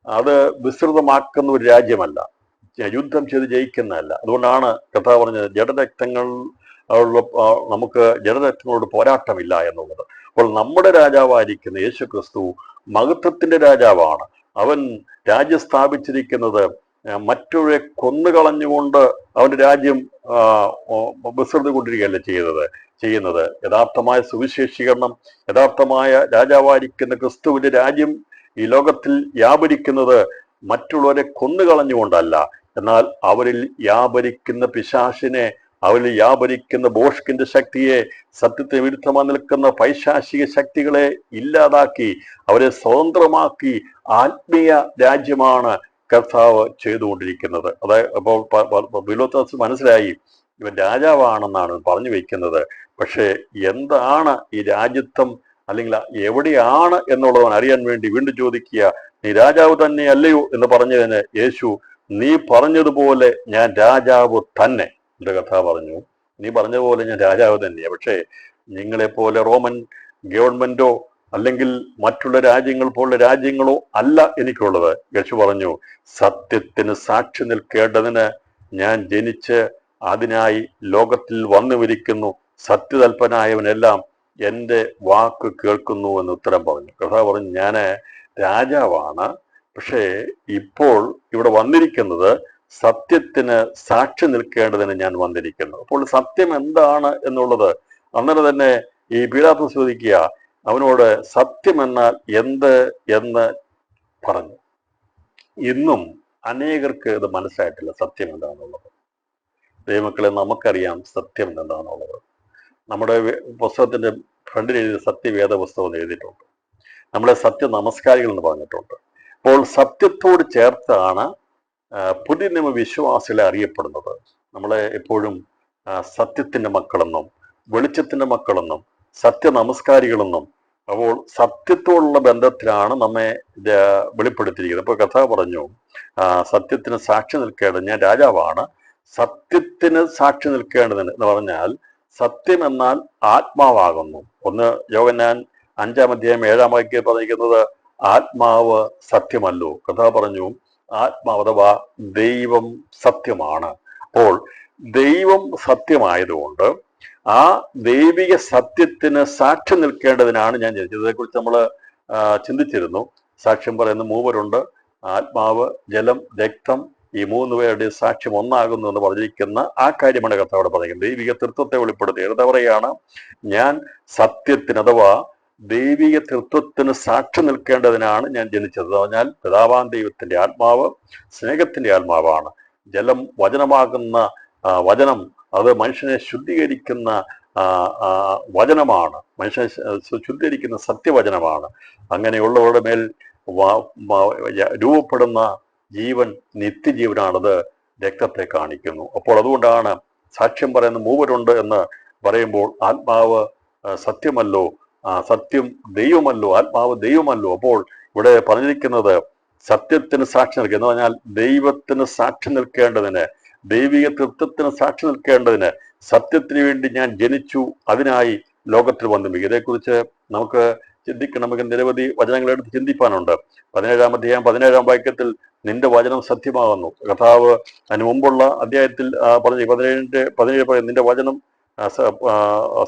അത് വിസ്തൃതമാക്കുന്ന ഒരു രാജ്യമല്ല, യുദ്ധം ചെയ്ത് ജയിക്കുന്നതല്ല. അതുകൊണ്ടാണ് കഥ പറഞ്ഞത് ജഡരക്തങ്ങൾ നമുക്ക് ജഡരക്തങ്ങളോട് പോരാട്ടമില്ല എന്നുള്ളത്. അപ്പോൾ നമ്മുടെ രാജാവായിരിക്കുന്ന യേശു ക്രിസ്തു മഹത്വത്തിന്റെ രാജാവാണ്. അവൻ രാജ്യം സ്ഥാപിച്ചിരിക്കുന്നത് മറ്റൊരു കൊന്നുകളഞ്ഞുകൊണ്ട് അവന്റെ രാജ്യം വിസ്തൃതി കൊണ്ടിരിക്കുകയല്ല ചെയ്യുന്നത്. യഥാർത്ഥമായ സുവിശേഷീകരണം, യഥാർത്ഥമായ രാജാവായിരിക്കുന്ന ക്രിസ്തുവിന്റെ രാജ്യം ഈ ലോകത്തിൽ വ്യാപരിക്കുന്നത് മറ്റുള്ളവരെ കൊന്നുകളഞ്ഞുകൊണ്ടല്ല, എന്നാൽ അവരിൽ വ്യാപരിക്കുന്ന പിശാചിനെ, അവരിൽ വ്യാപരിക്കുന്ന ബോഷ്കിന്റെ ശക്തിയെ, സത്യത്തിന് വിരുദ്ധമായി നിൽക്കുന്ന പൈശാചിക ശക്തികളെ ഇല്ലാതാക്കി അവരെ സ്വതന്ത്രമാക്കി ആത്മീയ രാജ്യമാണ് കർത്താവ് ചെയ്തുകൊണ്ടിരിക്കുന്നത്. അതായത് അപ്പോൾ പീലാത്തോസ് മനസ്സിലായി ഇവൻ രാജാവാണെന്നാണ് പറഞ്ഞു വെക്കുന്നത്. പക്ഷെ എന്താണ് ഈ രാജ്യത്വം അല്ലെങ്കിൽ എവിടെയാണ് എന്നുള്ളവൻ അറിയാൻ വേണ്ടി വീണ്ടും ചോദിക്കുക, നീ രാജാവ് തന്നെ അല്ലയോ എന്ന് പറഞ്ഞതിന് യേശു നീ പറഞ്ഞതുപോലെ ഞാൻ രാജാവ് തന്നെ. എന്റെ കഥ പറഞ്ഞു, നീ പറഞ്ഞ പോലെ ഞാൻ രാജാവ് തന്നെയാണ്. പക്ഷേ നിങ്ങളെപ്പോലെ റോമൻ ഗവൺമെന്റോ അല്ലെങ്കിൽ മറ്റുള്ള രാജ്യങ്ങൾ പോലുള്ള രാജ്യങ്ങളോ അല്ല എനിക്കുള്ളത്. യേശു പറഞ്ഞു, സത്യത്തിന് സാക്ഷി നിൽക്കേണ്ടതിന് ഞാൻ ജനിച്ച് അതിനായി ലോകത്തിൽ വന്നുമിരിക്കുന്നു. സത്യതൽപ്പനായവനെല്ലാം എൻ്റെ വാക്ക് കേൾക്കുന്നു എന്ന് ഉത്തരം പറഞ്ഞു. കർത്താവ് പറഞ്ഞു, ഞാൻ രാജാവാണ്, പക്ഷേ ഇപ്പോൾ ഇവിടെ വന്നിരിക്കുന്നത് സത്യത്തിന് സാക്ഷി നിൽക്കേണ്ടതിന് ഞാൻ വന്നിരിക്കുന്നു. അപ്പോൾ സത്യം എന്താണ് എന്നുള്ളത് അന്നേരം തന്നെ ഈ പീലാത്തോസ് ചോദിക്കുക, അവനോട് സത്യം എന്നാൽ എന്ത് എന്ന് പറഞ്ഞു. ഇന്നും അനേകർക്ക് ഇത് മനസ്സിലായിട്ടില്ല സത്യം എന്താണെന്നുള്ളത്. ദൈവമക്കളെ, നമുക്കറിയാം സത്യം എന്താണെന്നുള്ളത്. നമ്മുടെ പുസ്തകത്തിന്റെ ഫ്രണ്ടിൽ എഴുതിയ സത്യവേദ പുസ്തകം എഴുതിയിട്ടുണ്ട്. നമ്മളെ സത്യ നമസ്കാരികൾ എന്ന് പറഞ്ഞിട്ടുണ്ട്. അപ്പോൾ സത്യത്തോട് ചേർത്താണ് പുതിയ നിയമ വിശ്വാസികളെ അറിയപ്പെടുന്നത്. നമ്മളെ എപ്പോഴും സത്യത്തിന്റെ മക്കളെന്നും വെളിച്ചത്തിന്റെ മക്കളെന്നും സത്യ നമസ്കാരികളെന്നും, അപ്പോൾ സത്യത്തോടുള്ള ബന്ധത്തിലാണ് നമ്മെ വെളിപ്പെടുത്തിയിരിക്കുന്നത്. ഇപ്പൊ കഥ പറഞ്ഞു, സത്യത്തിന് സാക്ഷി നിൽക്കേണ്ടത് ഞാൻ രാജാവാണ്, സത്യത്തിന് സാക്ഷി നിൽക്കേണ്ടതിന് എന്ന് പറഞ്ഞാൽ സത്യം എന്നാൽ ആത്മാവാകുന്നു. ഒന്ന് യോഹന്നാൻ 5-ാം അധ്യായം 7-ാം വാക്യം പറഞ്ഞിരിക്കുന്നത് ആത്മാവ് സത്യമല്ലോ. കഥ പറഞ്ഞു ആത്മാവ് അഥവാ ദൈവം സത്യമാണ്. അപ്പോൾ ദൈവം സത്യമായതുകൊണ്ട് ആ ദൈവിക സത്യത്തിന് സാക്ഷ്യം നിൽക്കേണ്ടതിനാണ് ഞാൻ ജനിച്ചത്. ഇതേക്കുറിച്ച് നമ്മൾ ചിന്തിച്ചിരുന്നു. സാക്ഷ്യം പറയുന്ന മൂവരുണ്ട്, ആത്മാവ്, ജലം, രക്തം. ഈ 3 പേരുടെ സാക്ഷ്യം ഒന്നാകുന്നു എന്ന് പറഞ്ഞിരിക്കുന്ന ആ കാര്യമാണ് കർത്താവ് പറഞ്ഞിരിക്കുന്നത്. ദൈവിക തൃത്വത്തെ വെളിപ്പെടുത്തി എന്താ പറയാണ്, ഞാൻ സത്യത്തിന് അഥവാ ദൈവിക തൃത്വത്തിന് സാക്ഷി നിൽക്കേണ്ടതിനാണ് ഞാൻ ജനിച്ചത്. പറഞ്ഞാൽ പിതാവാൻ ദൈവത്തിന്റെ ആത്മാവ് സ്നേഹത്തിന്റെ ആത്മാവാണ്. ജലം വചനമാകുന്ന വചനം അത് മനുഷ്യനെ ശുദ്ധീകരിക്കുന്ന വചനമാണ്, മനുഷ്യനെ ശുദ്ധീകരിക്കുന്ന സത്യവചനമാണ്. അങ്ങനെയുള്ളവരുടെ മേൽ രൂപപ്പെടുന്ന ജീവൻ നിത്യജീവനാണത് രക്തത്തെ കാണിക്കുന്നു. അപ്പോൾ അതുകൊണ്ടാണ് സാക്ഷ്യം പറയുന്ന മൂവരുണ്ട് എന്ന് പറയുമ്പോൾ ആത്മാവ് സത്യമല്ലോ, സത്യം ദൈവമല്ലോ, ആത്മാവ് ദൈവമല്ലോ. അപ്പോൾ ഇവിടെ പറഞ്ഞിരിക്കുന്നത് സത്യത്തിന് സാക്ഷി നിൽക്കുക എന്ന് പറഞ്ഞാൽ ദൈവത്തിന് സാക്ഷി നിൽക്കേണ്ടതിന്, ദൈവിക തൃത്വത്തിന് സാക്ഷി നിൽക്കേണ്ടതിന് സത്യത്തിന് വേണ്ടി ഞാൻ ജനിച്ചു, അതിനായി ലോകത്തിൽ വന്നു. ഇതേക്കുറിച്ച് നമുക്ക് ചിന്തിക്കണം. നമുക്ക് നിരവധി വചനങ്ങളെടുത്ത് ചിന്തിപ്പാനുണ്ട്. 17-ാം അധ്യായം 17-ാം വാക്യത്തിൽ നിന്റെ വചനം സത്യമാകുന്നു. കർത്താവ് അതിന് മുമ്പുള്ള അധ്യായത്തിൽ പറഞ്ഞു 17 പറയും നിന്റെ വചനം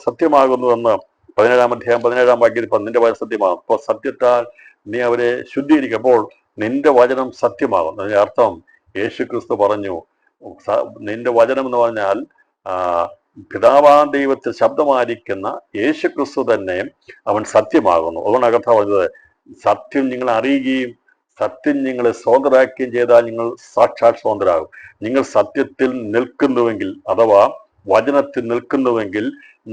സത്യമാകുന്നു എന്ന്. 17-ാം അധ്യായം 17-ാം വാക്യത്തിൽ നിന്റെ വചനം സത്യമാകും. അപ്പോൾ സത്യത്താൽ നീ അവരെ ശുദ്ധീകരിക്കും. അപ്പോൾ നിന്റെ വചനം സത്യമാകും. അതിന്റെ അർത്ഥം യേശു ക്രിസ്തു പറഞ്ഞു നിന്റെ വചനം എന്ന് പറഞ്ഞാൽ പിതാവാൻ ദൈവത്തിൽ ശബ്ദമായിരിക്കുന്ന യേശു ക്രിസ്തു തന്നെ അവൻ സത്യമാകുന്നു. അതുകൊണ്ട് കർത്താവ് പറഞ്ഞത് സത്യം നിങ്ങൾ അറിയുകയും സത്യം നിങ്ങളെ സ്വതന്ത്രരാക്കുകയും ചെയ്താൽ നിങ്ങൾ സാക്ഷാൽ സ്വതന്ത്രരാകും. നിങ്ങൾ സത്യത്തിൽ നിൽക്കുന്നുവെങ്കിൽ അഥവാ വചനത്തിൽ നിൽക്കുന്നുവെങ്കിൽ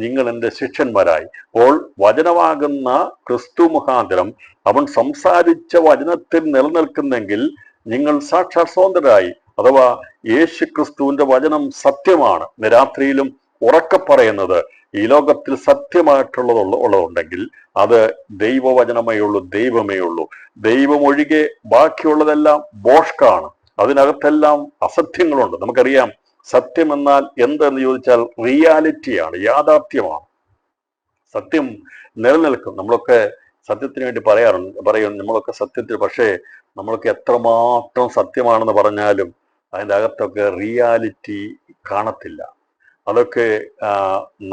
നിങ്ങൾ എൻ്റെ ശിഷ്യന്മാരായി. അപ്പോൾ വചനമാകുന്ന ക്രിസ്തു മുഖാന്തരം അവൻ സംസാരിച്ച വചനത്തിൽ നിലനിൽക്കുന്നെങ്കിൽ നിങ്ങൾ സാക്ഷാൽ സ്വതന്ത്രരായി. അഥവാ യേശു ക്രിസ്തുവിന്റെ വചനം സത്യമാണ്. രാത്രിയിലും ഉറക്കെ പറയുന്നത് ഈ ലോകത്തിൽ സത്യമായിട്ടുള്ളതുണ്ടെങ്കിൽ അത് ദൈവവചനമേ ഉള്ളൂ, ദൈവമേ ഉള്ളൂ. ദൈവം ഒഴികെ ബാക്കിയുള്ളതെല്ലാം ബോഷ്കാണ്. അതിനകത്തെല്ലാം അസത്യങ്ങളുണ്ട്. നമുക്കറിയാം സത്യം എന്നാൽ എന്തെന്ന് ചോദിച്ചാൽ റിയാലിറ്റിയാണ്, യാഥാർത്ഥ്യമാണ്. സത്യം നിലനിൽക്കും. നമ്മളൊക്കെ സത്യത്തിന് വേണ്ടി പറയും നമ്മളൊക്കെ സത്യത്തിൽ. പക്ഷേ നമ്മളൊക്കെ എത്രമാത്രം സത്യമാണെന്ന് പറഞ്ഞാലും അതിൻ്റെ അകത്തൊക്കെ റിയാലിറ്റി കാണത്തില്ല. അതൊക്കെ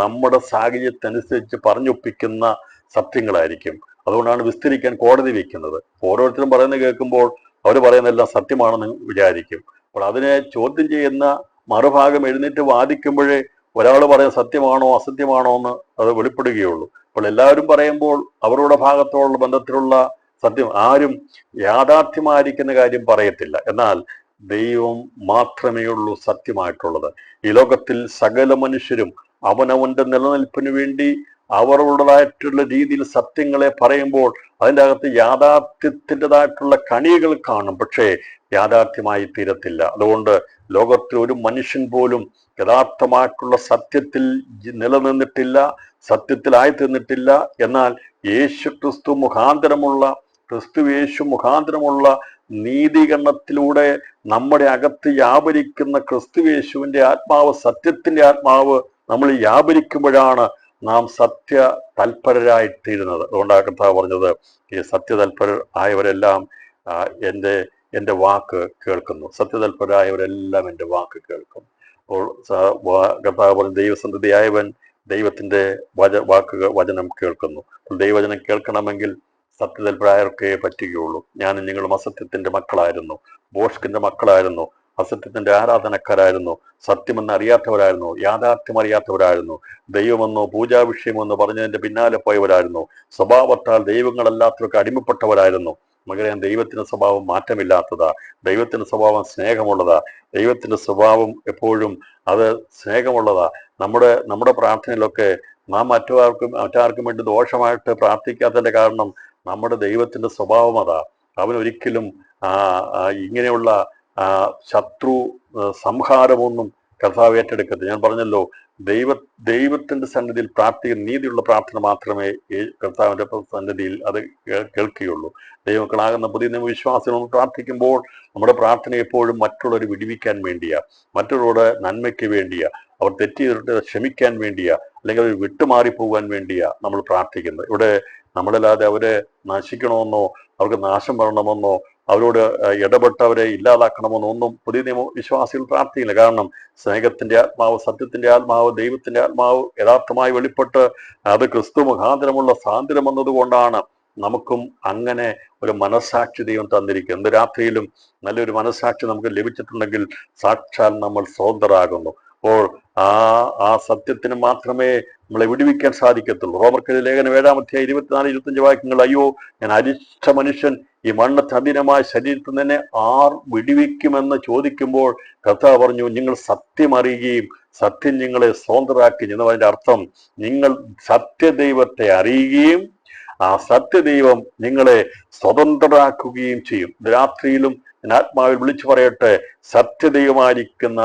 നമ്മുടെ സാഹചര്യത്തനുസരിച്ച് പറഞ്ഞൊപ്പിക്കുന്ന സത്യങ്ങളായിരിക്കും. അതുകൊണ്ടാണ് വിസ്തരിക്കാൻ കോടതി വയ്ക്കുന്നത്. ഓരോരുത്തരും പറയുന്നത് കേൾക്കുമ്പോൾ അവർ പറയുന്നതെല്ലാം സത്യമാണെന്ന് വിചാരിക്കും. അപ്പോൾ അതിനെ ചോദ്യം ചെയ്യുന്ന മറുഭാഗം എഴുന്നേറ്റ് വാദിക്കുമ്പോഴേ ഒരാൾ പറയാൻ സത്യമാണോ അസത്യമാണോ എന്ന് അത് വെളിപ്പെടുകയുള്ളൂ. അപ്പോൾ എല്ലാവരും പറയുമ്പോൾ അവരുടെ ഭാഗത്തോടുള്ള ബന്ധത്തിലുള്ള സത്യം ആരും യാഥാർത്ഥ്യമായിരിക്കുന്ന കാര്യം പറയത്തില്ല. എന്നാൽ ദൈവം മാത്രമേ ഉള്ളൂ സത്യമായിട്ടുള്ളത്. ഈ ലോകത്തിൽ സകല മനുഷ്യരും അവനവന്റെ നിലനിൽപ്പിന് വേണ്ടി അവരുടേതായിട്ടുള്ള രീതിയിൽ സത്യങ്ങളെ പറയുമ്പോൾ അതിൻ്റെ അകത്ത് യാഥാർത്ഥ്യത്തിൻ്റെതായിട്ടുള്ള കണികൾ കാണും, പക്ഷേ യാഥാർത്ഥ്യമായി തീരത്തില്ല. അതുകൊണ്ട് ലോകത്തിൽ ഒരു മനുഷ്യൻ പോലും യഥാർത്ഥമായിട്ടുള്ള സത്യത്തിൽ നിലനിന്നിട്ടില്ല, സത്യത്തിലായി തീർന്നിട്ടില്ല. എന്നാൽ യേശു ക്രിസ്തു മുഖാന്തരമുള്ള നീതീകരണത്തിലൂടെ നമ്മുടെ അകത്ത് വ്യാപരിക്കുന്ന ക്രിസ്തുയേശുവിന്റെ ആത്മാവ്, സത്യത്തിന്റെ ആത്മാവ് നമ്മൾ വ്യാപരിക്കുമ്പോഴാണ് നാം സത്യ തൽപരരായിത്തീരുന്നത്. അതുകൊണ്ടാണ് കർത്താവ് പറഞ്ഞത്, ഈ സത്യതൽപരർ ആയവരെല്ലാം എൻ്റെ വാക്ക് കേൾക്കുന്നു. സത്യതൽപരരായവരെല്ലാം എൻ്റെ വാക്ക് കേൾക്കും. അപ്പോൾ കർത്താവ് പറഞ്ഞ ദൈവസന്തതിയായവൻ ദൈവത്തിന്റെ വചനം കേൾക്കുന്നു. ദൈവവചനം കേൾക്കണമെങ്കിൽ സത്യതൽപരായർക്കേ പറ്റുകയുള്ളൂ. ഞാനും നിങ്ങളും അസത്യത്തിന്റെ മക്കളായിരുന്നു, ബോഷ്കിന്റെ മക്കളായിരുന്നു, അസത്യത്തിന്റെ ആരാധനക്കാരായിരുന്നു, സത്യമെന്ന് അറിയാത്തവരായിരുന്നു, യാഥാർത്ഥ്യം അറിയാത്തവരായിരുന്നു, ദൈവമെന്നോ പൂജാവിഷയമെന്നോ പറഞ്ഞതിന്റെ പിന്നാലെ പോയവരായിരുന്നു, സ്വഭാവത്താൽ ദൈവങ്ങളല്ലാത്തവർക്ക് അടിമപ്പെട്ടവരായിരുന്നു. മകരം ദൈവത്തിന്റെ സ്വഭാവം മാറ്റമില്ലാത്തതാ. ദൈവത്തിന്റെ സ്വഭാവം സ്നേഹമുള്ളതാ. ദൈവത്തിന്റെ സ്വഭാവം എപ്പോഴും അത് സ്നേഹമുള്ളതാ. നമ്മുടെ പ്രാർത്ഥനയിലൊക്കെ നാം മറ്റാർക്കും വേണ്ടി ദോഷമായിട്ട് പ്രാർത്ഥിക്കാത്തതിന്റെ കാരണം നമ്മുടെ ദൈവത്തിന്റെ സ്വഭാവം അതാ. അവനൊരിക്കലും ഇങ്ങനെയുള്ള ശത്രു സംഹാരമൊന്നും കർത്താവ് ഏറ്റെടുക്കത്തില്ല. ഞാൻ പറഞ്ഞല്ലോ, ദൈവത്തിന്റെ സന്നിധിയിൽ പ്രാർത്ഥിക്കുന്ന നീതിയുള്ള പ്രാർത്ഥന മാത്രമേ കർത്താവിന്റെ സന്നിധിയിൽ അത് കേൾക്കുകയുള്ളൂ. ദൈവമക്കളാകുന്ന പുതിയ നിയമവിശ്വാസികൾ പ്രാർത്ഥിക്കുമ്പോൾ നമ്മുടെ പ്രാർത്ഥന എപ്പോഴും മറ്റുള്ളവരെ വിടുവിക്കാൻ വേണ്ടിയാ, മറ്റുള്ളവരുടെ നന്മയ്ക്ക് വേണ്ടിയാ, അവർ തെറ്റ് ചെയ്തിട്ട് ക്ഷമിക്കാൻ വേണ്ടിയാ, അല്ലെങ്കിൽ അവർ വിട്ടുമാറിപ്പോകാൻ വേണ്ടിയാ നമ്മൾ പ്രാർത്ഥിക്കുന്നത്. ഇവിടെ നമ്മളല്ലാതെ അവരെ നശിക്കണമെന്നോ അവർക്ക് നാശം വരണമെന്നോ അവരോട് ഇടപെട്ട് അവരെ ഇല്ലാതാക്കണമെന്നോ ഒന്നും പുതിയ നിയമ വിശ്വാസികൾ പ്രാർത്ഥിക്കില്ല. കാരണം സ്നേഹത്തിന്റെ ആത്മാവ്, സത്യത്തിന്റെ ആത്മാവ്, ദൈവത്തിന്റെ ആത്മാവ് യഥാർത്ഥമായി വെളിപ്പെട്ട് അത് ക്രിസ്തു മുഖാന്തരമുള്ള സ്വാതന്ത്ര്യം വന്നതുകൊണ്ടാണ് നമുക്കും അങ്ങനെ ഒരു മനസ്സാക്ഷി ദൈവം തന്നിരിക്കുന്നത്. എന്ത് രാത്രിയിലും നല്ലൊരു മനസ്സാക്ഷി നമുക്ക് ലഭിച്ചിട്ടുണ്ടെങ്കിൽ സാക്ഷാൽ നമ്മൾ സ്വതന്ത്രരാകുന്നു. അപ്പോൾ ആ സത്യത്തിന് മാത്രമേ നമ്മളെ വിടുവിക്കാൻ സാധിക്കത്തുള്ളൂ. റോമർക്കെഴുതിയ ലേഖനം 7-24-25 വാക്യങ്ങൾ, അയ്യോ ഞാൻ അരിഷ്ട മനുഷ്യൻ, ഈ മണ്ണത്തിന് അധീനമായ ശരീരത്തിൽ തന്നെ ആർ വിടുവിക്കുമെന്ന് ചോദിക്കുമ്പോൾ കർത്താവ് പറഞ്ഞു, നിങ്ങൾ സത്യം അറിയുകയും സത്യം നിങ്ങളെ സ്വതന്ത്രരാക്കി എന്നതിന്റെ അർത്ഥം നിങ്ങൾ സത്യദൈവത്തെ അറിയുകയും ആ സത്യദൈവം നിങ്ങളെ സ്വതന്ത്രരാക്കുകയും ചെയ്യും. രാത്രിയിലും ആത്മാവിൽ വിളിച്ചു പറയട്ടെ, സത്യദൈവമായിരിക്കുന്ന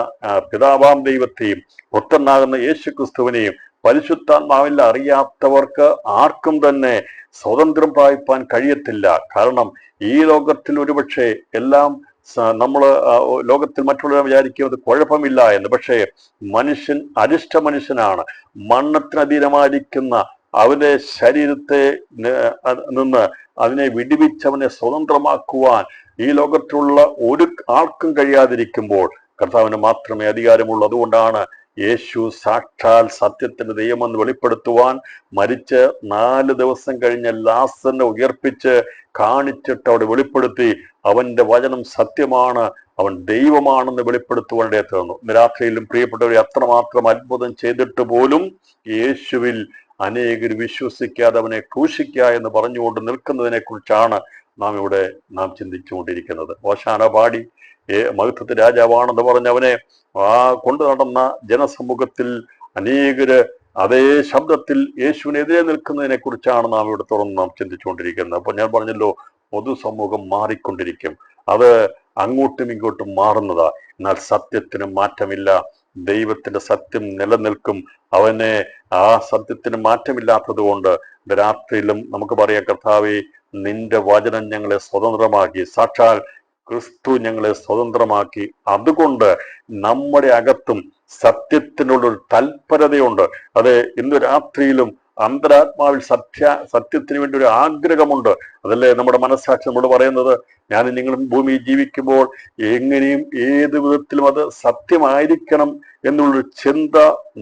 പിതാവാം ദൈവത്തെയും പുത്രനാകുന്ന യേശു ക്രിസ്തുവിനെയും പരിശുദ്ധാത്മാവിൽ അറിയാത്തവർക്ക് ആർക്കും തന്നെ സ്വതന്ത്രം പ്രാപിപ്പാൻ കഴിയത്തില്ല. കാരണം ഈ ലോകത്തിൽ ഒരുപക്ഷെ എല്ലാം ലോകത്തിൽ മറ്റുള്ളവർ വിചാരിക്കുന്നത് കുഴപ്പമില്ല എന്ന്. പക്ഷേ മനുഷ്യൻ അരിഷ്ട മനുഷ്യനാണ്. മണ്ണത്തിനധീനമായിരിക്കുന്ന അവന്റെ ശരീരത്തെ നിന്ന് അതിനെ വിടുവിച്ചവനെ സ്വതന്ത്രമാക്കുവാൻ ഈ ലോകത്തിലുള്ള ഒരു ആൾക്കും കഴിയാതിരിക്കുമ്പോൾ കർത്താവിന് മാത്രമേ അധികാരമുള്ളൂ. അതുകൊണ്ടാണ് യേശു സാക്ഷാൽ സത്യത്തിന്റെ ദൈവമെന്ന് വെളിപ്പെടുത്തുവാൻ മരിച്ച് 4 ദിവസം കഴിഞ്ഞ് ലാസറിനെ ഉയർപ്പിച്ച് കാണിച്ചിട്ട് അവിടെ വെളിപ്പെടുത്തി അവന്റെ വചനം സത്യമാണ്, അവൻ ദൈവമാണെന്ന് വെളിപ്പെടുത്തുവാനിടയെ തീർന്നു. ഇന്ന് രാത്രിയിലും പ്രിയപ്പെട്ടവരെ അത്രമാത്രം അത്ഭുതം ചെയ്തിട്ട് പോലും യേശുവിൽ അനേകർ വിശ്വസിക്കാതെ അവനെ ക്രൂശിക്കുക എന്ന് പറഞ്ഞുകൊണ്ട് നിൽക്കുന്നതിനെ കുറിച്ചാണ് നാം ചിന്തിച്ചുകൊണ്ടിരിക്കുന്നത്. ഓശാന പാടി മഹത്വത്തെ രാജാവാണെന്ന് പറഞ്ഞ് അവനെ കൊണ്ടു നടന്ന ജനസമൂഹത്തിൽ അനേകര് അതേ ശബ്ദത്തിൽ യേശുവിനെതിരെ നിൽക്കുന്നതിനെ കുറിച്ചാണ് നാം ഇവിടെ തുറന്ന് നാം ചിന്തിച്ചുകൊണ്ടിരിക്കുന്നത്. അപ്പൊ ഞാൻ പറഞ്ഞല്ലോ, പൊതുസമൂഹം മാറിക്കൊണ്ടിരിക്കും, അത് അങ്ങോട്ടും ഇങ്ങോട്ടും മാറുന്നതാ. എന്നാൽ സത്യത്തിന് മാറ്റമില്ല. ദൈവത്തിന്റെ സത്യം നിലനിൽക്കും. അവനെ ആ സത്യത്തിന് മാറ്റമില്ലാത്തത് കൊണ്ട് രാത്രിയിലും നമുക്ക് പറയാം, കർത്താവേ, നിന്റെ വചനം ഞങ്ങളെ സ്വതന്ത്രമാക്കി. സാക്ഷാൽ ക്രിസ്തു ഞങ്ങളെ സ്വതന്ത്രമാക്കി. അതുകൊണ്ട് നമ്മുടെ അകത്തും സത്യത്തിനുള്ളൊരു തൽപരതയുണ്ട്. അത് ഇന്ന് രാത്രിയിലും അന്തരാത്മാവിൽ സത്യത്തിന് വേണ്ടി ഒരു ആഗ്രഹമുണ്ട്. അതല്ലേ നമ്മുടെ മനസ്സാക്ഷി നമ്മോട് പറയുന്നത്. ഞാൻ നിങ്ങളും ഭൂമിയിൽ ജീവിക്കുമ്പോൾ എങ്ങനെയും ഏത് വിധത്തിലും അത് സത്യമായിരിക്കണം എന്നുള്ളൊരു ചിന്ത